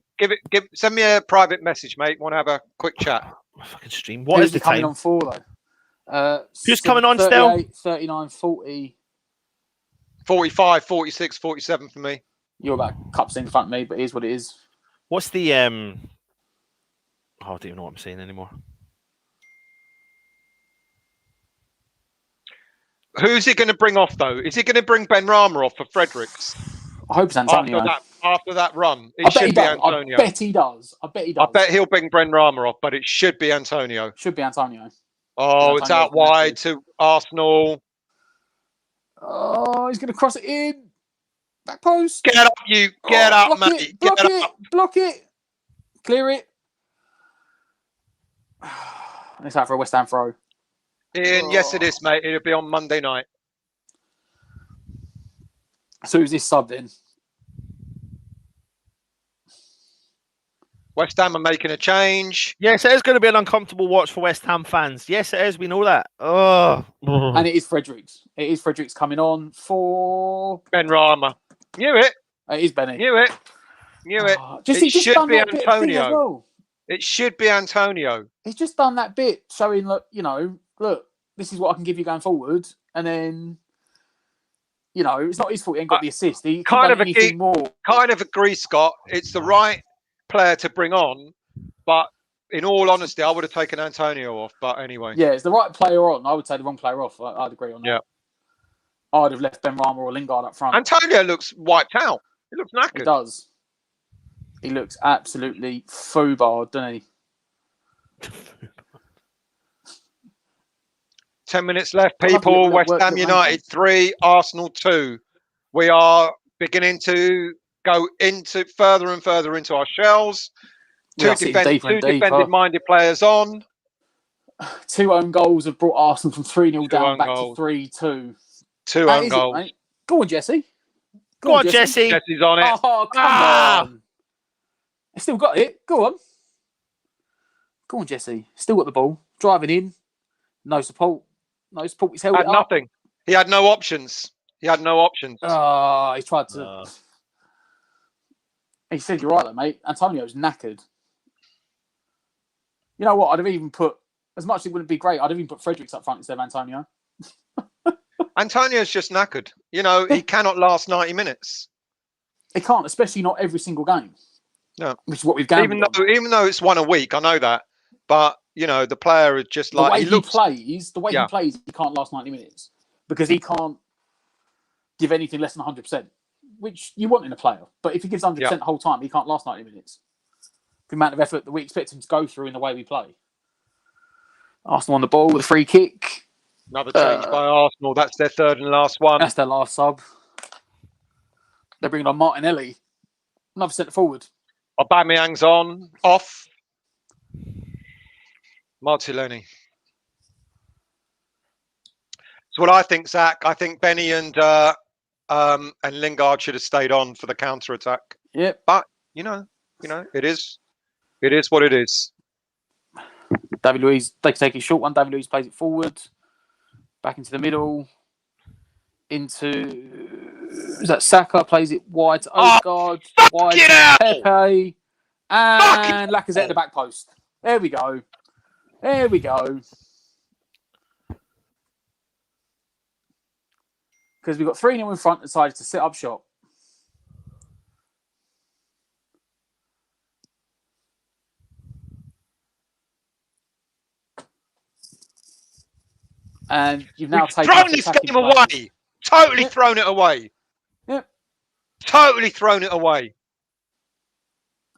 send me a private message, mate. Want to have a quick chat? Fucking stream. What is the coming time? on for though? Who's coming on still? 39, 40. 45, 46, 47 for me. You're about cups in front of me, but here's what it is. What's the I don't even know what I'm saying anymore. Who's he going to bring off though? Is he going to bring Ben Rama off for Fredericks? I hope it's Antonio. After that run, it should be Antonio. I bet he does. I bet he'll bring Ben Rama off, but it should be Antonio. Should be Antonio. Oh, it's out wide to Arsenal. Oh, he's going to cross it in. Back post. Get up, you. Get up, mate. Block it. Block it. Clear it. It's out for a West Ham throw. Ian, yes, it is, mate. It'll be on Monday night. So who's this sub then? West Ham are making a change. Yes, it is going to be an uncomfortable watch for West Ham fans. Yes, it is. We know that. Oh. And it is Fredericks. It is Fredericks coming on for Ben Rama. Knew it. It is Benny. Knew it. It should be Antonio. It should be Antonio. He's just done that bit showing, look, this is what I can give you going forward. And then, it's not his fault he ain't got the assist. He kind of agree, Scott. It's the right player to bring on, but in all honesty, I would have taken Antonio off. But anyway. Yeah, it's the right player on. I would say the wrong player off. I'd agree on that. Yeah. I'd have left Ben Rama or Lingard up front. Antonio looks wiped out. He looks knackered. He does. He looks absolutely foobarred, doesn't he? 10 minutes left, people. West Ham United 3, Arsenal 2. We are beginning to go into further and further into our shells. Two defended-minded players on. 2 own goals have brought Arsenal from 3-0 down back to 3-2. 2 own goals. Mate. Go on, Jesse. Go on, Jesse. Jesse's on it. Oh, come on. Still got it. Go on. Go on, Jesse. Still got the ball. Driving in. No support. No support. He's held it up. Nothing. He had no options. He Oh, he tried to. He said, "You're right, though, mate. Antonio's knackered." You know what? I'd have even put, as much as it wouldn't be great, I'd have even put Fredericks up front instead of Antonio. Antonio's just knackered. You know, he cannot last 90 minutes. He can't, especially not every single game. No. Which is what we've gambled on. Even though it's one a week, I know that. But, you know, the player is just like... The way he plays, he can't last 90 minutes. Because he can't give anything less than 100%, which you want in a player. But if he gives 100% the whole time, he can't last 90 minutes. The amount of effort that we expect him to go through in the way we play. Arsenal on the ball with a free kick. Another change by Arsenal. That's their third and last one. That's their last sub. They're bringing on Martinelli. Another centre forward. Aubameyang's on. Off. Martinelli. So what I think, Zach, I think Benny and Lingard should have stayed on for the counter attack. Yeah. But you know, it is what it is. David Luiz, they can take a short one. David Luiz plays it forward, back into the middle, is that Saka plays it wide to Odegaard, wide to Pepe, and Lacazette at the back post. There we go. Because we've got 3-0 in front, decided to set up shop. And you've now thrown this game away. Totally thrown it away. Yep. Totally thrown it away.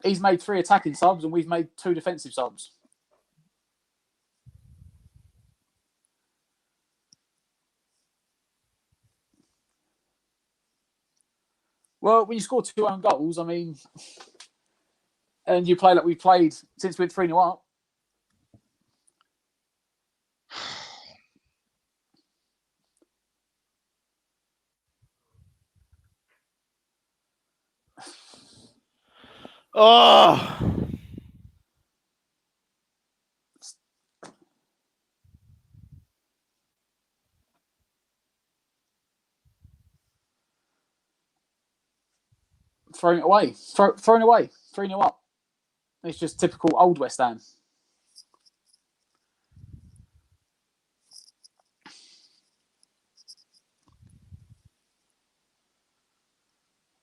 He's made 3 attacking subs and we've made 2 defensive subs. Well, when you score 2 own goals, I mean, and you play like we've played since we went 3-0 up. Oh. Thrown it away. Thrown away. 3-0 up. It's just typical old West Ham.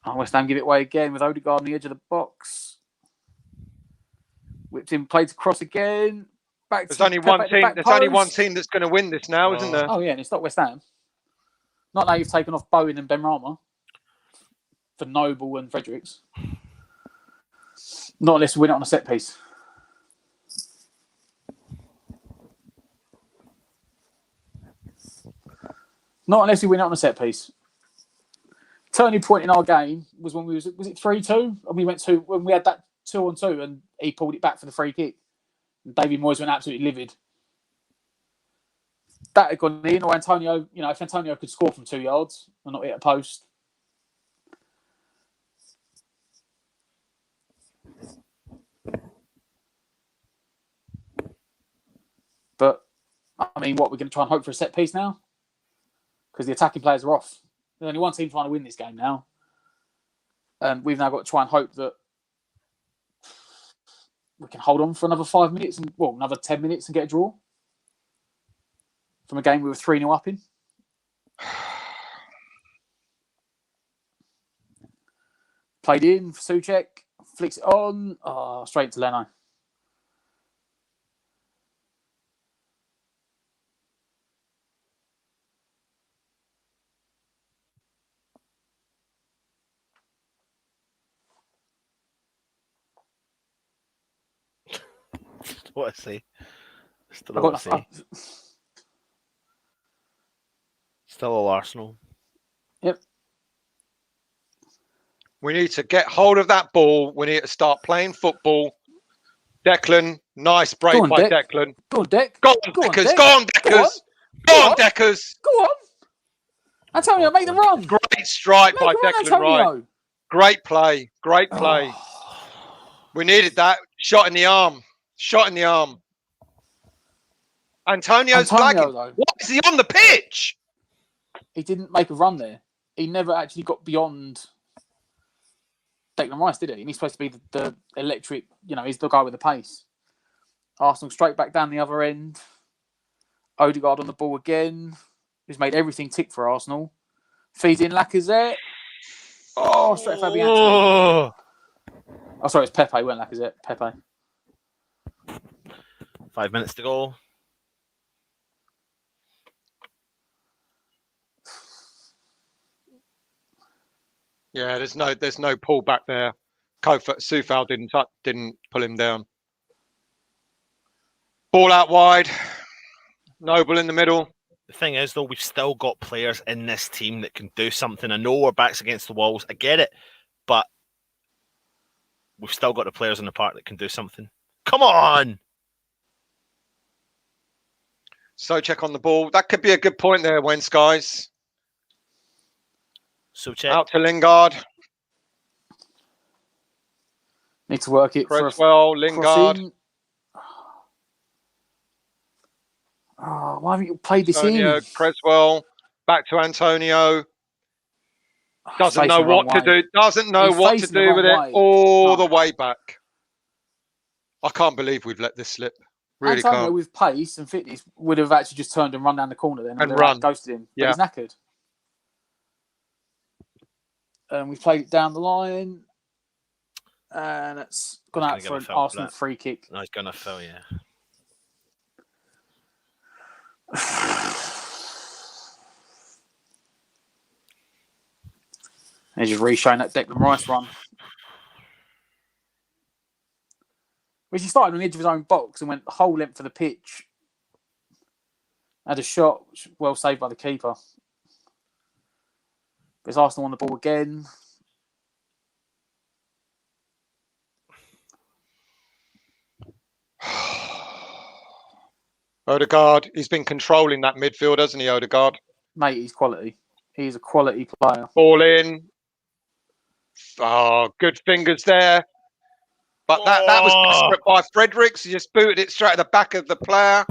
Oh, West Ham give it away again with Odegaard on the edge of the box. Whipped in, played to cross again. There's only one team. There's only one team that's going to win this now, isn't there? Oh yeah, and it's not West Ham. Not now you've taken off Bowen and Benrahma for Noble and Fredericks. Not unless we win it on a set piece. Not unless we win it on a set piece. Turning point in our game was when was it 3-2? And we went when we had that 2-on-2 and he pulled it back for the free kick. And David Moyes went absolutely livid. That had gone in, or Antonio, if Antonio could score from 2 yards and not hit a post. But, I mean, what, we're going to try and hope for a set piece now? Because the attacking players are off. There's only one team trying to win this game now. And we've now got to try and hope that we can hold on for another 5 minutes another 10 minutes and get a draw from a game we were 3-0 up in. Played in for Souček, flicks it on, straight to Leno. what to say. Still I what got to say. Still all Arsenal. Yep. We need to get hold of that ball. We need to start playing football. Declan, nice break on, by Dec. Declan. Go on, Deck. Go on, Deckers. Dec. Go on, Deckers. Go on, Deckers. Go on. Antonio, make the run. Great strike by Make a run, Declan Rice. Antonio. Great play. Great play. We needed that. Shot in the arm. Shot in the arm. Antonio's flagging. Though, what is he on the pitch? He didn't make a run there. He never actually got beyond Declan Rice, did he? And he's supposed to be the electric, he's the guy with the pace. Arsenal straight back down the other end. Odegaard on the ball again. He's made everything tick for Arsenal. Feeds in Lacazette. Oh, straight Fabianski. Oh, sorry, it's Pepe, it wasn't Lacazette. Pepe. 5 minutes to go. Yeah, there's no pull back there. Soufal didn't pull him down. Ball out wide. Noble in the middle. The thing is, though, we've still got players in this team that can do something. I know we're backs against the walls. I get it, but we've still got the players in the park that can do something. Come on! Souček on the ball. That could be a good point there, Wentz, guys. Souček. Out to Lingard. Need to work it. Cresswell, Lingard. Oh, why haven't you played this Antonio, in? Cresswell. Back to Antonio. Doesn't know what to do. Doesn't know what to do with it all the way back. I can't believe we've let this slip. Really Antonio can't. with pace and fitness would have actually just turned and run down the corner then And run. Ghosted him. Yeah. But he's knackered. We've played it down the line. And it's gone out for an Arsenal free kick. No, he's going to fail, yeah. He's just re-showing that Declan Rice run. Which he started on the edge of his own box and went the whole length of the pitch. Had a shot, well saved by the keeper. But it's Arsenal on the ball again. Odegaard, he's been controlling that midfield, hasn't he, Odegaard? Mate, he's quality. He's a quality player. Ball in. Oh, good fingers there. But that was desperate by Fredericks. He just booted it straight at the back of the player.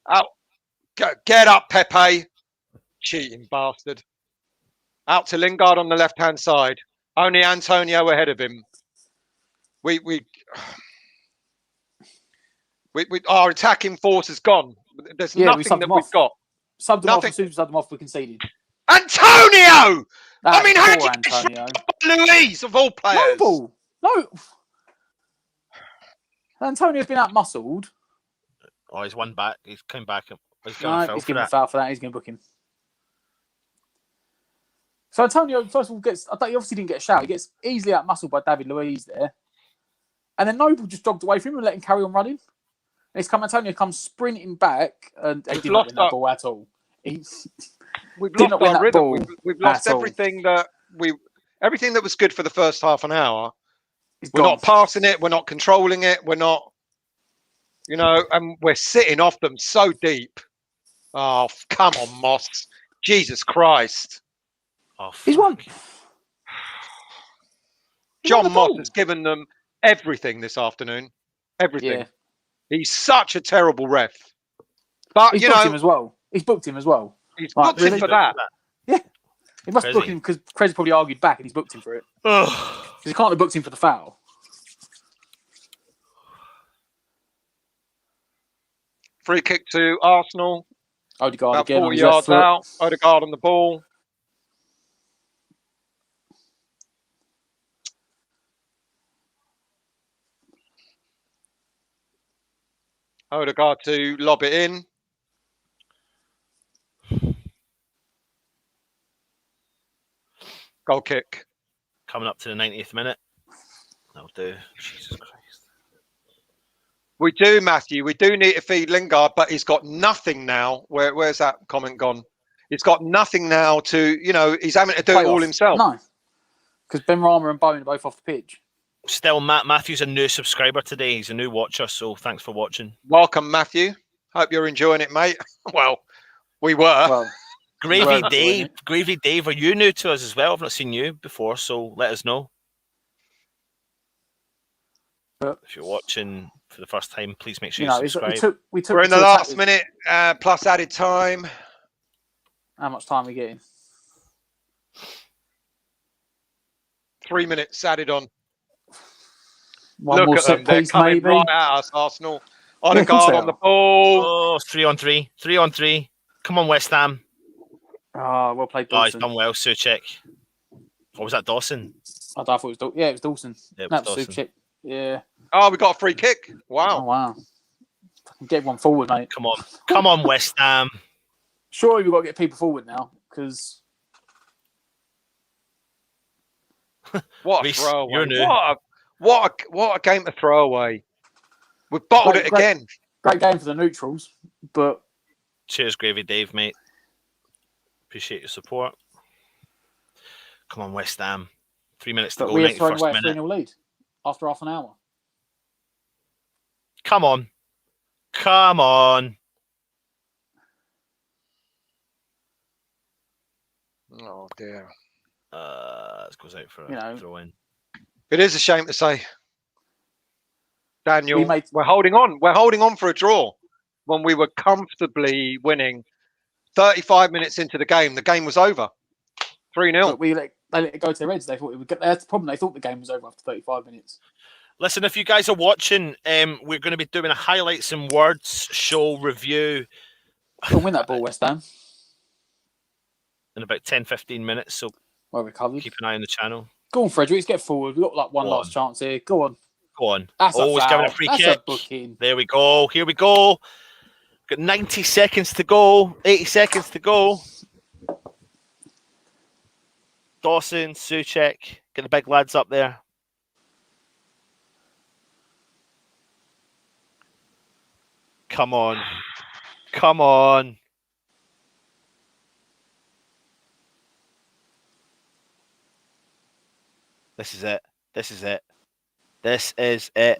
Out. Get up, Pepe. Cheating bastard. Out to Lingard on the left-hand side. Only Antonio ahead of him. Our attacking force is gone. There's nothing that we've got. Subbed them off. As soon as we subbed them off, we conceded. Antonio! I mean, how did you Antonio. Louise, of all players? No. Antonio's been out-muscled. Oh, he's one back. He's come back. He's giving a foul for that. He's going to book him. So Antonio, first of all, he obviously didn't get a shout. He gets easily out-muscled by David Luiz there. And then Noble just jogged away from him and let him carry on running. And Antonio comes sprinting back and he did not win that ball at all. We've lost our rhythm. We've lost everything that was good for the first half an hour. We're not passing it. We're not controlling it. We're not, and we're sitting off them so deep. Oh, come on, Moss. Jesus Christ. Oh, he's won. John Moss has given them everything this afternoon. Everything. Yeah. He's such a terrible ref. But, He's booked him as well. He's booked him for that. Yeah. He must book him because Krez probably argued back and he's booked him for it. Because he can't have booked him for the foul. Free kick to Arsenal. Odegaard about again 40 yards out. Odegaard on the ball. Odegaard to lob it in. Goal kick. Coming up to the 90th minute. That'll do. Jesus Christ. We do, Matthew. We do need to feed Lingard, but he's got nothing now. Where's that comment gone? He's got nothing now to, he's having to do it all himself. No, because Ben Rama and Bowen are both off the pitch. Still, Matthew's a new subscriber today. He's a new watcher, so thanks for watching. Welcome, Matthew. Hope you're enjoying it, mate. Well, we were. Well, Gravy Dave, are you new to us as well? I've not seen you before, so let us know. If you're watching for the first time, please make sure you subscribe. We're in the last minute plus added time. How much time are we getting? 3 minutes added on. One more set They're piece, coming maybe. right at us, Arsenal. Odegaard on the ball. Oh, 3-on-3. 3-on-3. Come on, West Ham. Oh, well played, Oh, Dawson. he's done well, Souček. Or was that Dawson? I thought it was Dawson. Yeah, it was Dawson. Yeah, it That was was Dawson. Souček. Yeah. Oh, we got a free kick. Wow. Oh, wow. Get one forward, mate. Come on. Come on, West Ham. Surely we've got to get people forward now, because... What a Reece, throwaway. you're new. What a game to throw away. We've bottled it again. Great game for the neutrals, but... Cheers, Gravy Dave, mate. Appreciate your support. Come on, West Ham. 3 minutes to go, we had thrown 91st away a minute. 3-0 lead after half an hour. Come on. Come on. Oh, dear. This goes out for a throw in. It is a shame to say. Daniel, We we're holding on. We're holding on for a draw when we were comfortably winning. 35 minutes into the game was over. 3-0. But they let it go to their heads. They thought it would get. That's the problem. They thought the game was over after 35 minutes. Listen, if you guys are watching, we're going to be doing a highlights and words show review. We'll win that ball, West Ham. In about 10-15 minutes, so well recovered. Keep an eye on the channel. Go on, Fredericks, get forward. We've got like one last chance here. Go on. Go on. That's Always a giving foul. a free That's kick. a booking. There we go. Here we go. Got 90 seconds to go. 80 seconds to go. Dawson, Souček, get the big lads up there. Come on. Come on. This is it. This is it. This is it.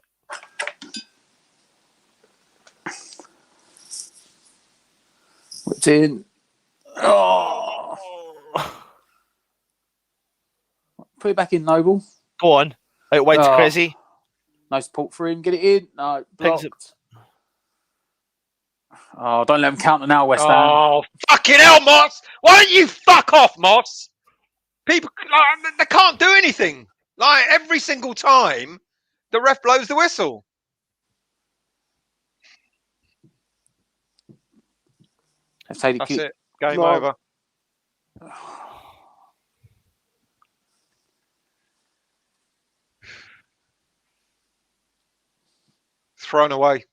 Whipped in. Oh. Put it back in, Noble. Go on. Out wide to Crazy. No support for him. Get it in. No, blocked. Oh, don't let him counter now, West Ham. Oh, fucking hell, Moss! Why don't you fuck off, Moss? People, they can't do anything. Like, every single time, the ref blows the whistle. Let's take That's it. Game over. Thrown away.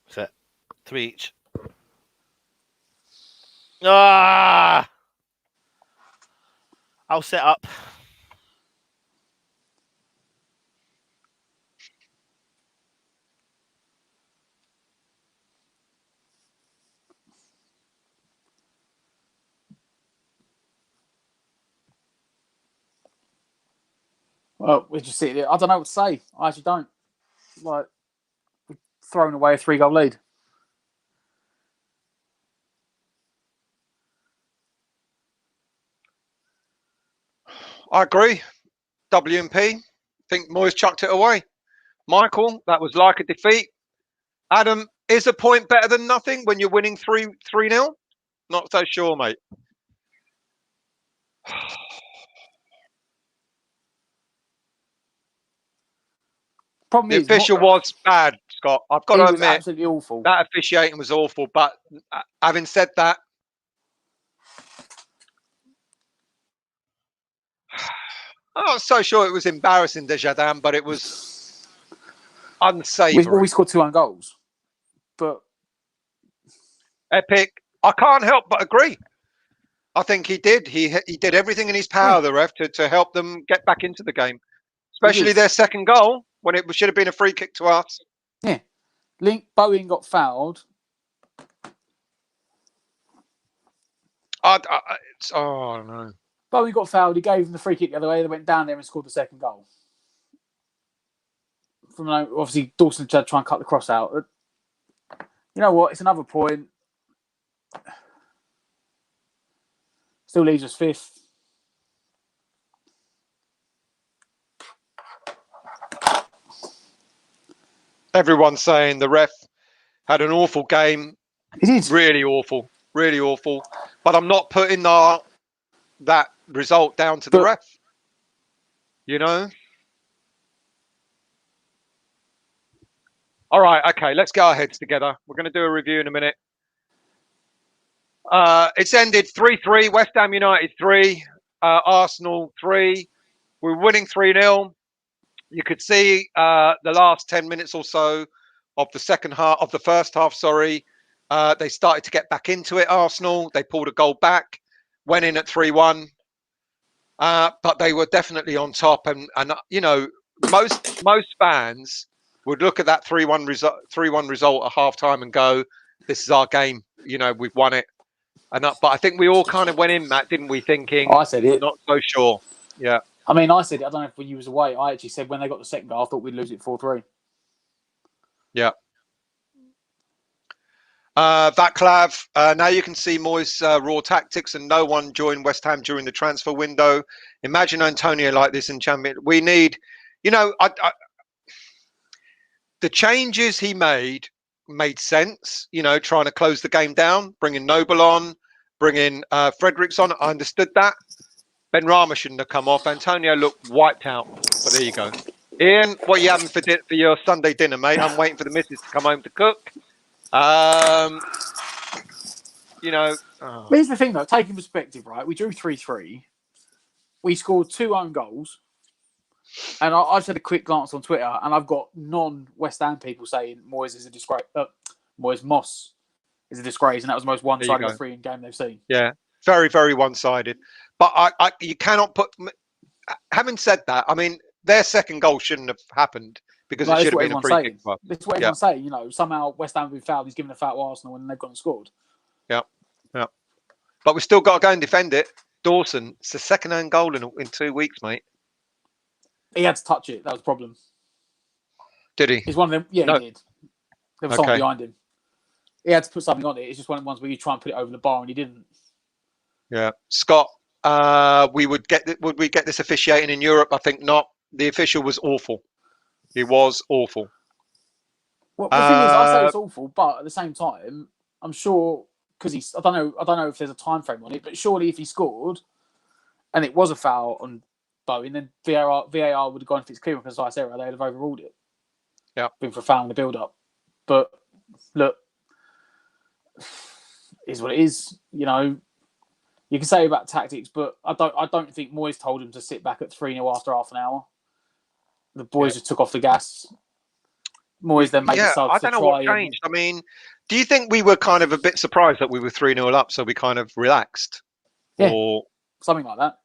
Set. 3 each. Ah! I'll set up. Well, we just sit there. I don't know what to say. I actually don't. Like, we've thrown away a 3-goal lead. I agree. WMP. Think Moyes chucked it away. Michael, that was like a defeat. Adam, is a point better than nothing when you're winning 3-0? Not so sure, mate. The official was bad, Scott. I've got to admit, absolutely awful. That officiating was awful. But having said that, I'm not so sure it was embarrassing, Desjardins, but it was unsavoury. We scored 2 own goals, but Epic. I can't help but agree. I think he did. He did everything in his power, the ref, to help them get back into the game, especially their second goal when it should have been a free kick to us. Yeah, Bowen got fouled. Oh no! Bowen got fouled. He gave him the free kick the other way. They went down there and scored the second goal. From obviously Dawson tried to try and cut the cross out. You know what? It's another point. Still leaves us 5th. Everyone's saying the ref had an awful game. It is really awful, really awful. But I'm not putting that result down to the ref. You know. All right, okay. Let's get our heads together. We're going to do a review in a minute. It's ended 3-3. West Ham United 3, Arsenal 3. We're winning 3-0. You could see the last 10 minutes or so of the first half. Sorry, they started to get back into it. Arsenal, they pulled a goal back, went in at 3-1, but they were definitely on top. And you know, most fans would look at that 3-1 result at half time and go, "This is our game. You know, we've won it." But I think we all kind of went in, Matt, didn't we? Thinking, I said it. Not so sure. Yeah. I mean, I said it. I don't know if when you was away. I actually said when they got the second goal, I thought we'd lose it 4-3. Yeah. Vaclav, now you can see Moyes' raw tactics, and no one joined West Ham during the transfer window. Imagine Antonio like this in Champions. We need, you know, the changes he made sense. You know, trying to close the game down, bringing Noble on, bringing Fredericks on. I understood that. Ben Rama shouldn't have come off. Antonio looked wiped out. But there you go. Ian, what are you having for your Sunday dinner, mate? I'm waiting for the missus to come home to cook. You know. Oh. Here's the thing, though. Taking perspective, right? We drew 3-3. We scored 2 own goals. And I just had a quick glance on Twitter, and I've got non-West Ham people saying Moyes is a disgrace. Moss is a disgrace, and that was the most one-sided refereeing game they've seen. Yeah, very, very one-sided. But you cannot put. Having said that, I mean, their second goal shouldn't have happened because it should have been a free kick. This is what everyone's saying. You know, somehow West Ham have been fouled. He's given a foul to Arsenal, and they've gone and scored. Yeah, yeah. But we've still got to go and defend it. Dawson, it's the second-hand goal in 2 weeks, mate. He had to touch it. That was the problem. Did he? He's one of them. Yeah, he did. There was someone behind him. He had to put something on it. It's just one of the ones where you try and put it over the bar, and he didn't. Yeah, Scott. Would we get this officiating in Europe? I think not. The official was awful. He was awful. Well, the thing is, I say it's awful, but at the same time, I'm sure because I don't know if there's a time frame on it, but surely if he scored and it was a foul on Bowen, then VAR would have gone if it's clear because it's error, they'd have overruled it. Yeah, been for a foul in the build-up. But look, is what it is. You know, you can say about tactics, but I don't think Moyes told him to sit back at 3-0 after half an hour. The boys just took off the gas. Moyes then made the subs. I don't know what changed. I mean, do you think we were kind of a bit surprised that we were 3-0 up, so we kind of relaxed? Yeah, or something like that.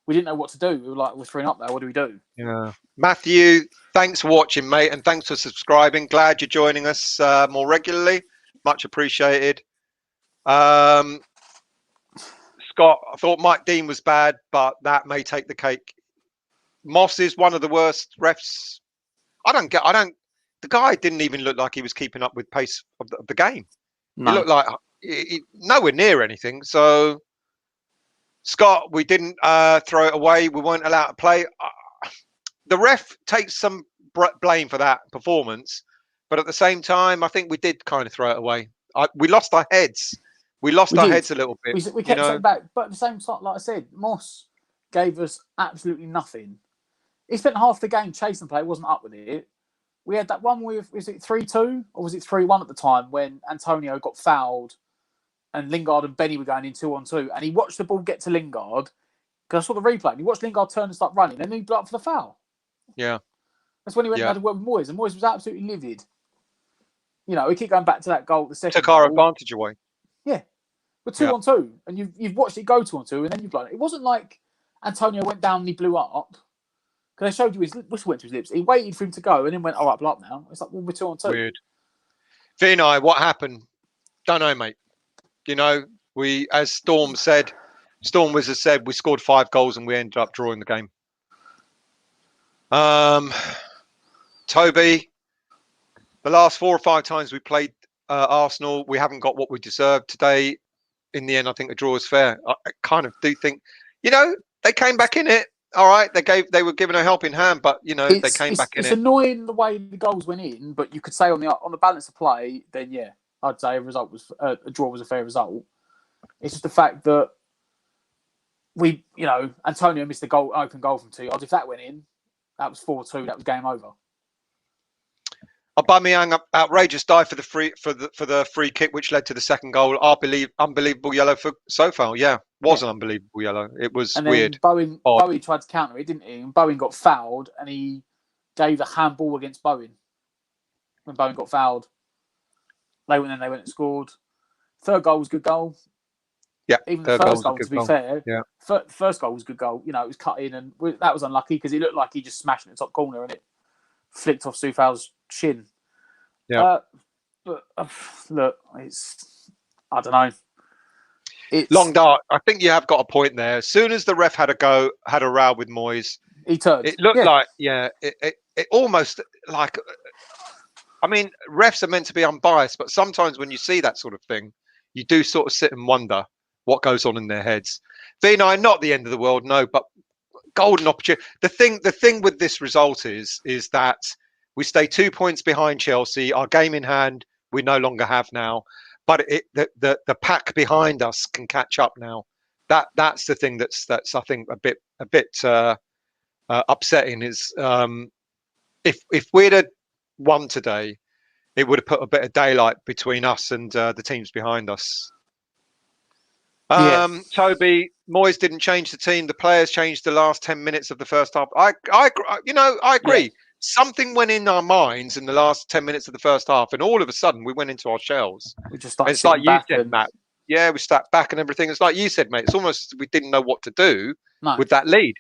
We didn't know what to do. We were like, we're 3-0 up there. What do we do? Yeah. Matthew, thanks for watching, mate, and thanks for subscribing. Glad you're joining us more regularly. Much appreciated. Scott, I thought Mike Dean was bad, but that may take the cake. Moss is one of the worst refs. The guy didn't even look like he was keeping up with pace of the game. No. He looked like nowhere near anything. So, Scott, we didn't throw it away. We weren't allowed to play. The ref takes some blame for that performance, but at the same time, I think we did kind of throw it away. We lost our heads. We lost our heads a little bit. We kept going back, but at the same time, like I said, Moss gave us absolutely nothing. He spent half the game chasing play, wasn't up with it. We had that one with, was it 3-2 or was it 3-1 at the time when Antonio got fouled and Lingard and Benny were going in 2-on-2 and he watched the ball get to Lingard because I saw the replay and he watched Lingard turn and start running and then he blew up for the foul. Yeah. That's when he went and had a word with Moyes and Moyes was absolutely livid. You know, we keep going back to that goal, the second took our goal. advantage away. were 2-on-2, and you've watched it go 2-on-2, and then you've blown it. It wasn't like Antonio went down and he blew up. Because they showed you his whistle went to his lips. He waited for him to go and then went, all right, blow up now. It's like, well, we're 2-on-2. Weird. Vinay, what happened? Don't know, mate. You know, we, as Storm Wizard said, we scored 5 goals and we ended up drawing the game. Toby, the last 4 or 5 times we played Arsenal, we haven't got what we deserved. Today, in the end, I think the draw is fair. I kind of do think, you know, they came back in it. All right, they were given a helping hand, but you know they came back in it. It's annoying the way the goals went in, but you could say on the balance of play, then yeah, I'd say a draw was a fair result. It's just the fact that Antonio missed the open goal from 2 yards. If that went in, that was 4-2. That was game over. Aubameyang outrageous dive for the free kick, which led to the second goal. Unbelievable yellow for Sofal. Yeah, was an unbelievable yellow. It was and weird. Bowen tried to counter it, didn't he? And Bowen got fouled, and he gave a handball against Bowen when Bowen got fouled. They went and scored. Third goal was a good goal. Yeah, even the first goal, to be fair. Yeah, first goal was a good goal. You know, it was cut in, and that was unlucky because it looked like he just smashed it in the top corner and it flicked off Sofal's shin. Yeah, but look, I don't know. It's long dart. I think you have got a point there. As soon as the ref had a row with Moyes, he turned. It looked like it almost like. I mean, refs are meant to be unbiased, but sometimes when you see that sort of thing, you do sort of sit and wonder what goes on in their heads. Vinay, not the end of the world, no, but golden opportunity. The thing with this result is that we stay 2 points behind Chelsea. Our game in hand, we no longer have now. But the pack behind us can catch up now. That's the thing that's I think a bit upsetting. Is if we'd have won today, it would have put a bit of daylight between us and the teams behind us. Toby, Moyes didn't change the team. The players changed the last 10 minutes of the first half. I agree. Yeah. Something went in our minds in the last 10 minutes of the first half, and all of a sudden we went into our shells. We just started. It's like you said, Matt. Yeah, we sat back and everything. It's like you said, mate. It's almost we didn't know what to do with that lead.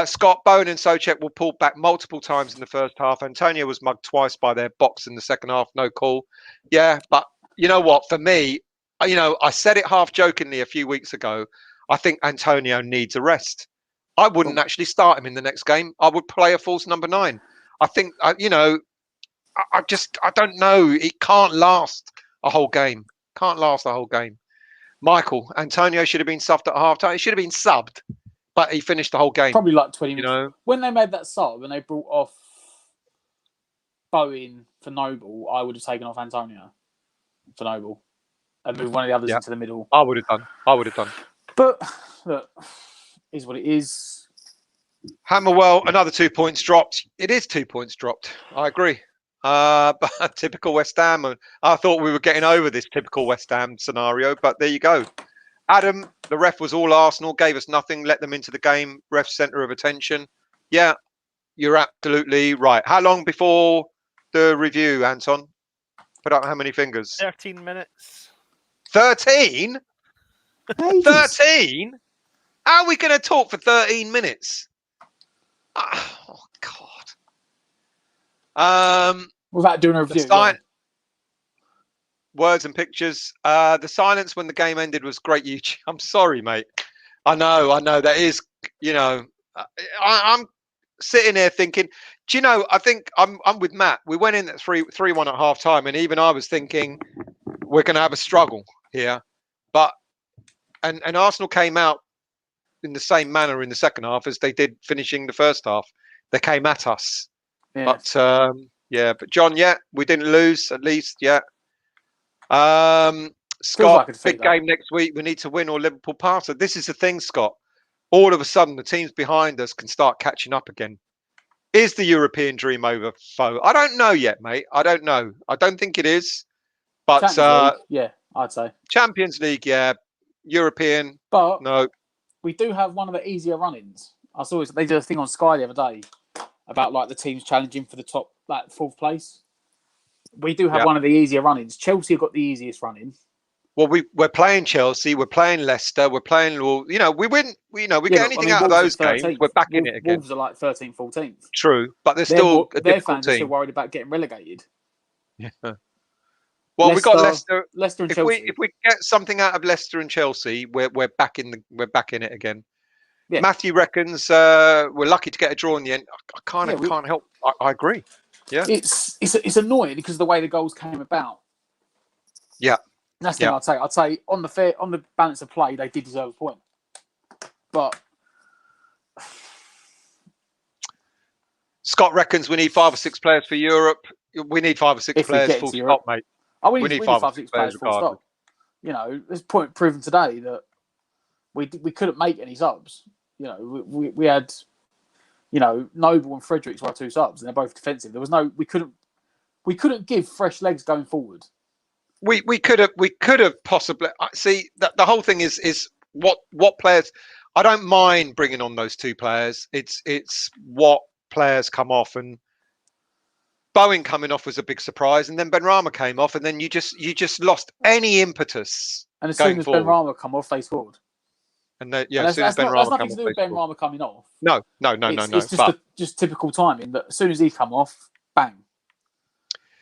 Scott, Bowen and Souček were pulled back multiple times in the first half. Antonio was mugged twice by their box in the second half. No call. Yeah, but you know what? For me, I said it half jokingly a few weeks ago. I think Antonio needs a rest. I wouldn't actually start him in the next game. I would play a false number 9. I think, I don't know. It can't last a whole game. Michael, Antonio should have been subbed at half time. He should have been subbed, but he finished the whole game. Probably like 20 minutes. When they made that sub, when they brought off Bowen for Noble, I would have taken off Antonio for Noble and moved one of the others into the middle. I would have done. But look, is what it is. Hammerwell, another 2 points dropped. It is 2 points dropped. I agree. But typical West Ham. I thought we were getting over this typical West Ham scenario, but there you go. Adam, the ref was all Arsenal, gave us nothing, let them into the game. Ref centre of attention. Yeah, you're absolutely right. How long before the review, Anton? Put up how many fingers? 13 minutes. 13? 13? How are we going to talk for 13 minutes? Oh, God. Without doing a review. Words and pictures. The silence when the game ended was great. YouTube. I'm sorry, mate. I know. That is, I'm sitting here thinking, do you know, I think I'm with Matt. We went in at 3-1 at half time, and even I was thinking we're going to have a struggle here. But, and Arsenal came out in the same manner in the second half as they did finishing the first half. They came at us. Yeah. But John, we didn't lose at least, Scott, like big game next week. We need to win or Liverpool pass. So this is the thing, Scott. All of a sudden, the teams behind us can start catching up again. Is the European dream over, foe? I don't know yet, mate. I don't know. I don't think it is. But I'd say Champions League, European, but no. We do have one of the easier run-ins. I saw they did a thing on Sky the other day about like the teams challenging for the top, like 4th place. We do have one of the easier run-ins. Chelsea have got the easiest run-in. Well, we're playing Chelsea, we're playing Leicester, we're playing. Well, we win. We get anything out of those games, we're back in it again. Wolves are like 13th, 14th. True, but they're still a their difficult fans are still team. worried about getting relegated. Yeah. Well, we got Leicester and if Chelsea. If we get something out of Leicester and Chelsea, we're back in it again. Yeah. Matthew reckons we're lucky to get a draw in the end. I can't help. I agree. Yeah, it's annoying because of the way the goals came about. Yeah, that's the thing I'd say on the balance of play, they did deserve a point. But Scott reckons we need 5 or 6 players for Europe. We need 5 or 6 players full stop, mate. Oh, we need 5 or 6 players full stop. There's point proven today that we couldn't make any subs. We had, Noble and Fredericks were our 2 subs, and they're both defensive. There was we couldn't give fresh legs going forward. We could have possibly see that the whole thing is what players. I don't mind bringing on those 2 players. It's what players come off, and Bowen coming off was a big surprise, and then Benrahma came off, and then you just lost any impetus. And as soon as Benrahma come off, they scored. And as soon as Benrahma that's nothing to do with Benrahma coming off. No. It's just typical timing that as soon as he come off, bang.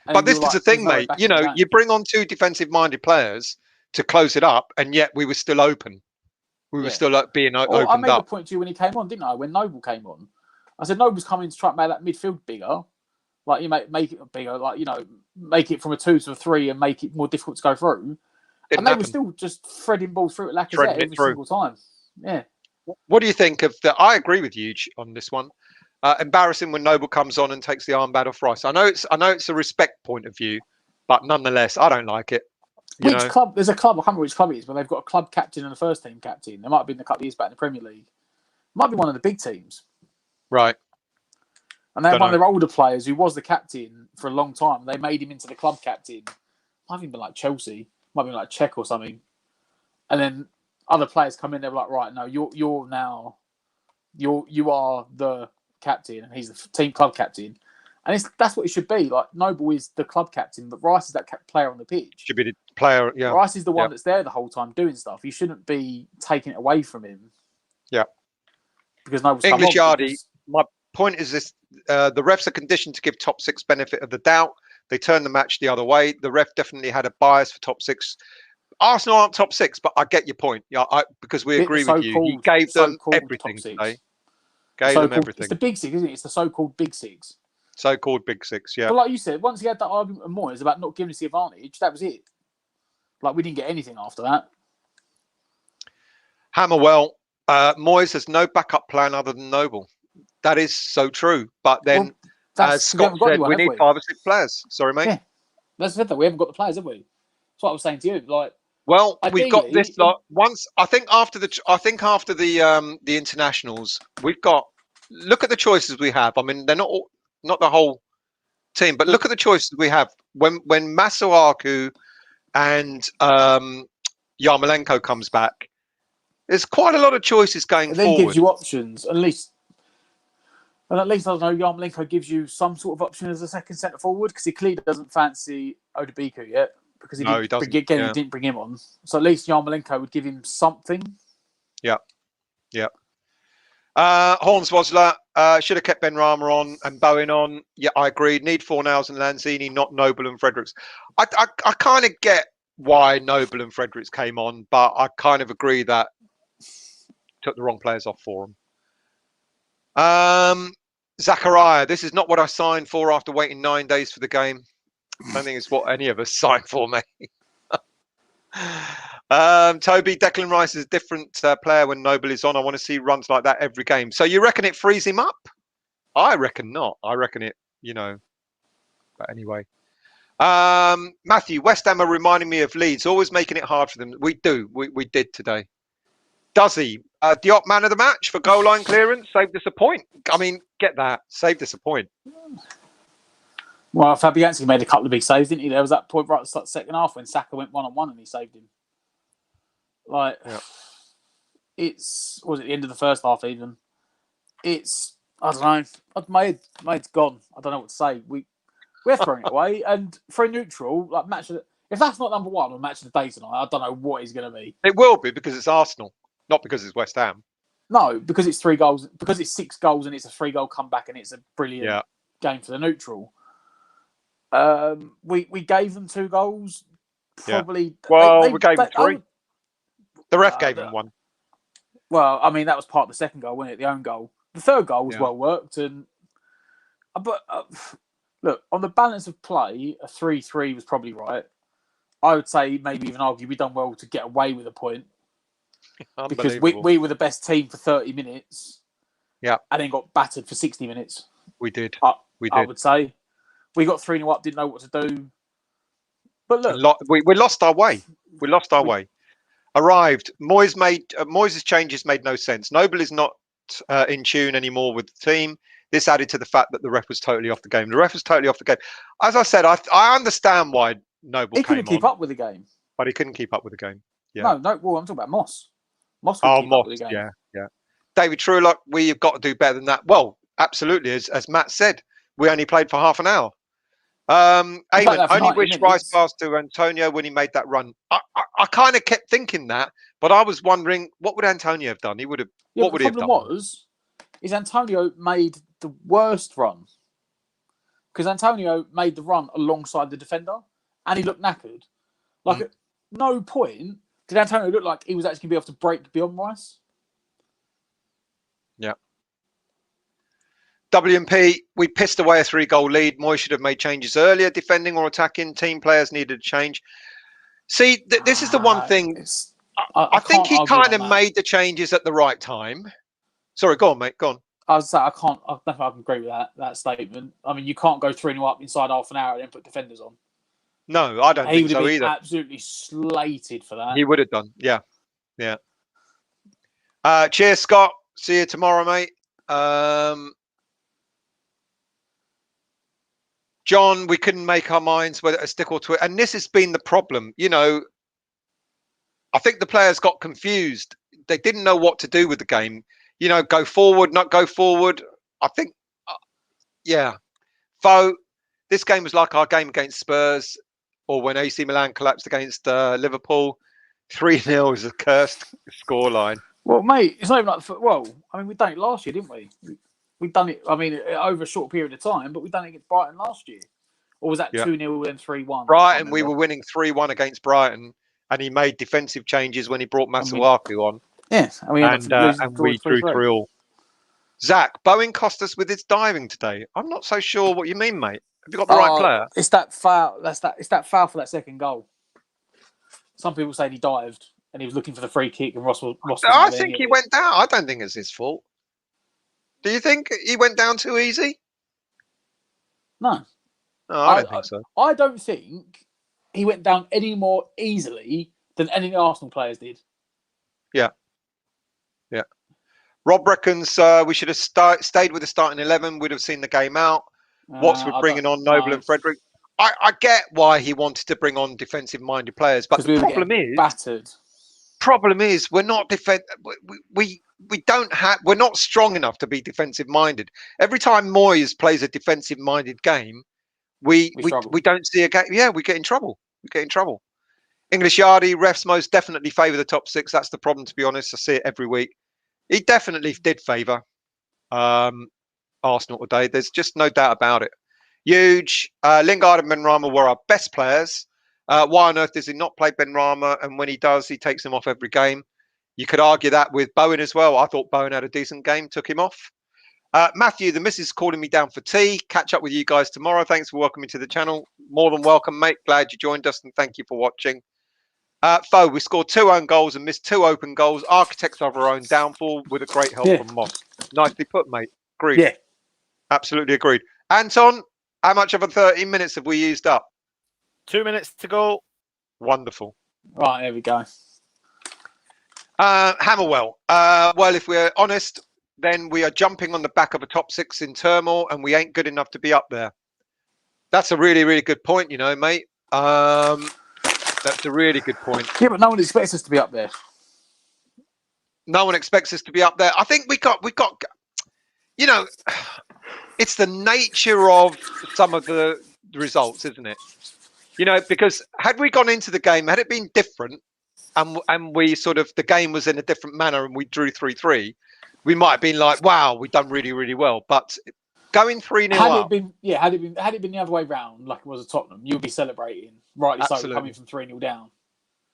But this is the thing, mate. You bring on 2 defensive-minded players to close it up, and yet we were still open. We were still being opened up. I made a point to you when he came on, didn't I? When Noble came on, I said Noble's coming to try and make that midfield bigger. Like you make it bigger, make it from a 2 to a 3 and make it more difficult to go through. And they were still just threading balls through at Lacazette every single time. Yeah. What do you think of that? I agree with you on this one. Embarrassing when Noble comes on and takes the armband off Rice. I know it's a respect point of view, but nonetheless, I don't like it. Club? There's a club. I can't remember which club it is, but they've got a club captain and a first team captain. They might have been a couple of years back in the Premier League. Might be one of the big teams. Right. And they had one of their older players who was the captain for a long time. They made him into the club captain. Might have even been like Chelsea. Might have been like Czech or something. And then other players come in. They were like, right, no, you are the captain, and he's the team club captain. And that's what it should be. Like Noble is the club captain, but Rice is that player on the pitch. Should be the player. Yeah. Rice is the one that's there the whole time doing stuff. You shouldn't be taking it away from him. Yeah. Because Noble's English Yardie. My point is this: the refs are conditioned to give top 6 benefit of the doubt. They turned the match the other way. The ref definitely had a bias for top 6. Arsenal aren't top 6, but I get your point. Yeah, because we agree with you. He gave them everything today. Gave them everything. It's the big 6, isn't it? It's the so-called big 6. So-called big 6, yeah. But like you said, once he had that argument with Moyes about not giving us the advantage, that was it. Like we didn't get anything after that. Hammerwell, Moyes has no backup plan other than Noble. That is so true. But then, as Scott said, we need 5 or 6 players. Sorry, mate. Yeah. That's the thing. We haven't got the players, have we? That's what I was saying to you. Like, well, we've got this lot. Once I think after the internationals, we've got. Look at the choices we have. I mean, they're not the whole team, but look at the choices we have. When Masuaku and Yarmolenko comes back, there's quite a lot of choices going forward. It then gives you options, at least. And at least, I don't know, Yarmolenko gives you some sort of option as a second centre forward because he clearly doesn't fancy Odebiku yet because he didn't bring him on. So at least Yarmolenko would give him something. Yeah. Yeah. Hornswosler should have kept Benrahma on and Bowen on. Yeah, I agree. Need Fornals and Lanzini, not Noble and Fredericks. I kind of get why Noble and Fredericks came on, but I kind of agree that took the wrong players off for them. Zachariah, this is not what I signed for after waiting 9 days for the game. I don't think it's what any of us signed for, mate. Toby, Declan Rice is a different player when Noble is on. I want to see runs like that every game. So you reckon it frees him up? I reckon not. I reckon it, but anyway. Matthew, West Ham are reminding me of Leeds, always making it hard for them. We do. We did today. Does he? Diop man of the match for goal line clearance. Saved us a point. I mean, get that. Saved us a point. Well, Fabianski made a couple of big saves, didn't he? There was that point right at the second half when Saka went 1-on-1 and he saved him. Was it the end of the first half even? I don't know. My head's gone. I don't know what to say. We're throwing it away, and for a neutral, like match, If that's not number one on Match of the Day tonight, I don't know what he's going to be. It will be because it's Arsenal, not because it's West Ham. No, because it's 3 goals, because it's 6 goals and it's a 3-goal comeback and it's a brilliant game for the neutral. We gave them 2 goals. Probably. Well, we gave them 3. The ref gave them 1. Well, I mean, that was part of the second goal, wasn't it? The own goal. The third goal was well worked. But look, on the balance of play, a 3-3 was probably right. I would say maybe even argue we've done well to get away with a point. Because we were the best team for 30 minutes. Yeah. And then got battered for 60 minutes. We did. I would say. We got 3-0 up, didn't know what to do. But look. We lost our way. We lost our way. Arrived. Moyes' changes made no sense. Noble is not in tune anymore with the team. This added to the fact that the ref was totally off the game. The ref was totally off the game. As I said, I understand why Noble he couldn't keep up with the game. But he couldn't keep up with the game. Yeah. No. Well, I'm talking about Moss. Moss couldn't keep up with the game. Yeah. David Truelock, we've got to do better than that. Well, absolutely. As Matt said, we only played for half an hour. Eamon, only wish Rice passed to Antonio when he made that run. I kind of kept thinking that, but I was wondering, what would Antonio have done? He would have. What would he have done? The problem is Antonio made the worst run because Antonio made the run alongside the defender, and he looked knackered. Like at no point did Antonio look like he was actually going to be able to break beyond Rice. Yeah. WMP, we pissed away a 3-goal lead. Moyes should have made changes earlier, defending or attacking. Team players needed a change. See, this is the one thing. I think he kind of made the changes at the right time. Sorry, go on, mate. Go on. I was saying, I don't know if I can agree with that statement. I mean, you can't go 3-0 up inside half an hour and then put defenders on. No, I don't think so either. He would have been absolutely slated for that. He would have done. Yeah. Cheers, Scott. See you tomorrow, mate. John, we couldn't make our minds whether to stick or twit. And this has been the problem. You know, I think the players got confused. They didn't know what to do with the game. You know, go forward, not go forward. I think, Fo, this game was like our game against Spurs or when AC Milan collapsed against Liverpool. 3-0 is a cursed scoreline. Well, mate, it's not even like... Well, I mean, we done it last year, didn't we? We've done it, I mean, over a short period of time, but we've done it against Brighton last year. Or was that 2-0 and 3-1? Brighton, we were winning 3-1 against Brighton, and he made defensive changes when he brought Masuaku on. Yes, I mean, and we drew 3-3. Zach, Bowen cost us with his diving today. I'm not so sure what you mean, mate. Have you got the right player? It's that foul. It's that foul for that second goal. Some people say he dived and he was looking for the free kick, and Ross. I think he went down. I don't think it's his fault. Do you think he went down too easy? No. I don't think so. I don't think he went down any more easily than any Arsenal players did. Yeah. Rob reckons we should have stayed with the starting 11. We'd have seen the game out. Watts were bringing on Noble and Frederick. I get why he wanted to bring on defensive-minded players, but the problem is we're not we don't have, we're not strong enough to be defensive-minded. Every time Moyes plays a defensive-minded game, we don't see a game. Yeah, we get in trouble. English Yardie, refs most definitely favour the top 6. That's the problem, to be honest. I see it every week. He definitely did favour Arsenal today. There's just no doubt about it. Huge. Lingard and Benrahma were our best players. Why on earth does he not play Benrahma? And when he does, he takes him off every game. You could argue that with Bowen as well. I thought Bowen had a decent game, took him off. Matthew, the missus is calling me down for tea. Catch up with you guys tomorrow. Thanks for welcoming me to the channel. More than welcome, mate. Glad you joined us, and thank you for watching. Fo, we scored 2 own goals and missed 2 open goals. Architects of our own downfall with a great help from Moss. Nicely put, mate. Agreed. Yeah. Absolutely agreed. Anton, how much of a 30 minutes have we used up? 2 minutes to go. Wonderful. Right, there we go. Hammerwell. Well, if we're honest, then we are jumping on the back of a top 6 in turmoil, and we ain't good enough to be up there. That's a really, really good point, you know, mate. That's a really good point. Yeah, but no one expects us to be up there. No one expects us to be up there. I think we got, you know, it's the nature of some of the results, isn't it? You know, because had we gone into the game, had it been different, and we sort of the game was in a different manner, and we drew 3-3, we might have been like, wow, we've done really, really well. But going 3-0 up, had it been the other way round, like it was at Tottenham, you'd be celebrating, rightly so, coming from 3-0 down.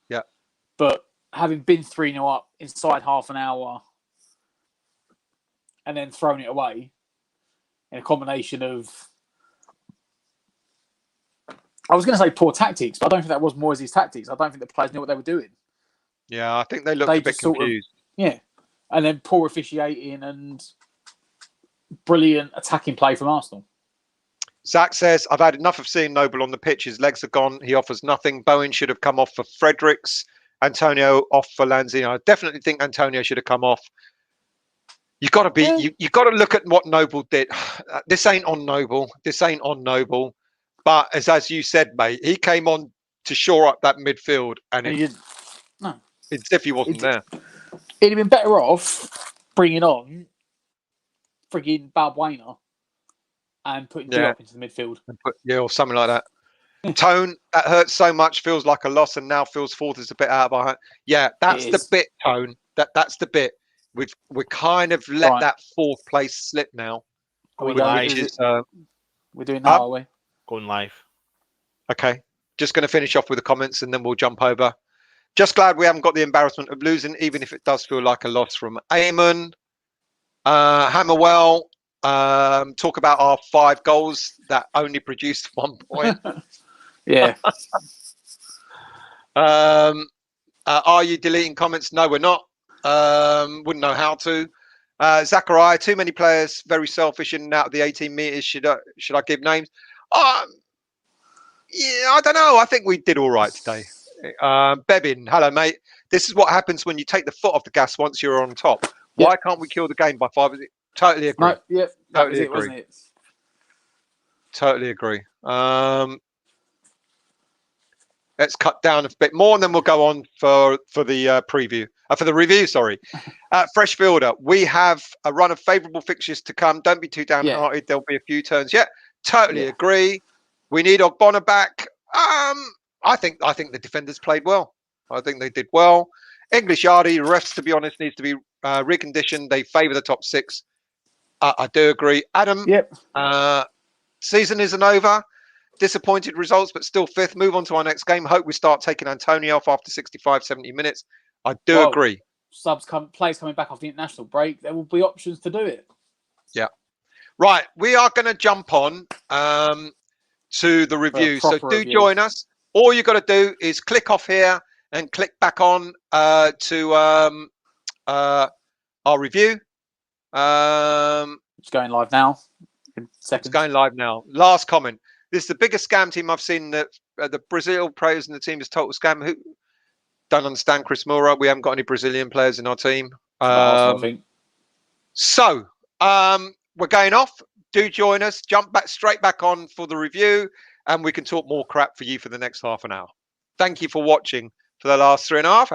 Yeah. But having been 3-0 up inside half an hour and then thrown it away in a combination of, I was going to say poor tactics, but I don't think that was Moyes' tactics. I don't think the players knew what they were doing. Yeah, I think they looked a bit confused. And then poor officiating and brilliant attacking play from Arsenal. Zach says, I've had enough of seeing Noble on the pitch. His legs are gone. He offers nothing. Bowen should have come off for Fredericks. Antonio off for Lanzini. I definitely think Antonio should have come off. You've got to be. You got to look at what Noble did. This ain't on Noble. This ain't on Noble. But as you said, mate, he came on to shore up that midfield, and it's as if he wasn't there. It'd have been better off bringing on frigging Balbuena and putting Diop into the midfield. Or something like that. Tone, that hurts so much, feels like a loss, and now feels fourth is a bit out of our hand. Yeah, that's the bit, Tone. That's the bit. We kind of let that fourth place slip now. We're doing that, are we? Going live. Okay. Just going to finish off with the comments and then we'll jump over. Just glad we haven't got the embarrassment of losing, even if it does feel like a loss from Eamon. Hammerwell, talk about our 5 goals that only produced 1 point. Yeah. Are you deleting comments? No, we're not. Wouldn't know how to. Zachariah, too many players, very selfish in and out of the 18 meters. Should I give names? Yeah, I don't know. I think we did all right today. Bebin, hello, mate. This is what happens when you take the foot off the gas once you're on top. Why can't we kill the game by 5? Totally agree. No, yeah, that was it, wasn't it? Totally agree. Let's cut down a bit more, and then we'll go on for the preview. For the review, sorry. Fresh Fielder, we have a run of favourable fixtures to come. Don't be too downhearted. There'll be a few turns. Yeah, totally agree. We need Ogbonna back. I think the defenders played well. I think they did well. English Yardy, refs, to be honest, needs to be reconditioned. They favour the top 6. I do agree. Adam, season isn't over. Disappointed results, but still 5th. Move on to our next game. Hope we start taking Antonio off after 65, 70 minutes. I do agree. Players coming back off the international break, there will be options to do it. Yeah. Right. We are going to jump on to the review. So do join us. All you got to do is click off here and click back on to our review. It's going live now. In seconds. It's going live now. Last comment. This is the biggest scam team I've seen. The Brazil players in the team is total scam. Who don't understand Chris Moura? We haven't got any Brazilian players in our team. So we're going off. Do join us. Jump straight back on for the review, and we can talk more crap for you for the next half an hour. Thank you for watching for the last 3.5 hours.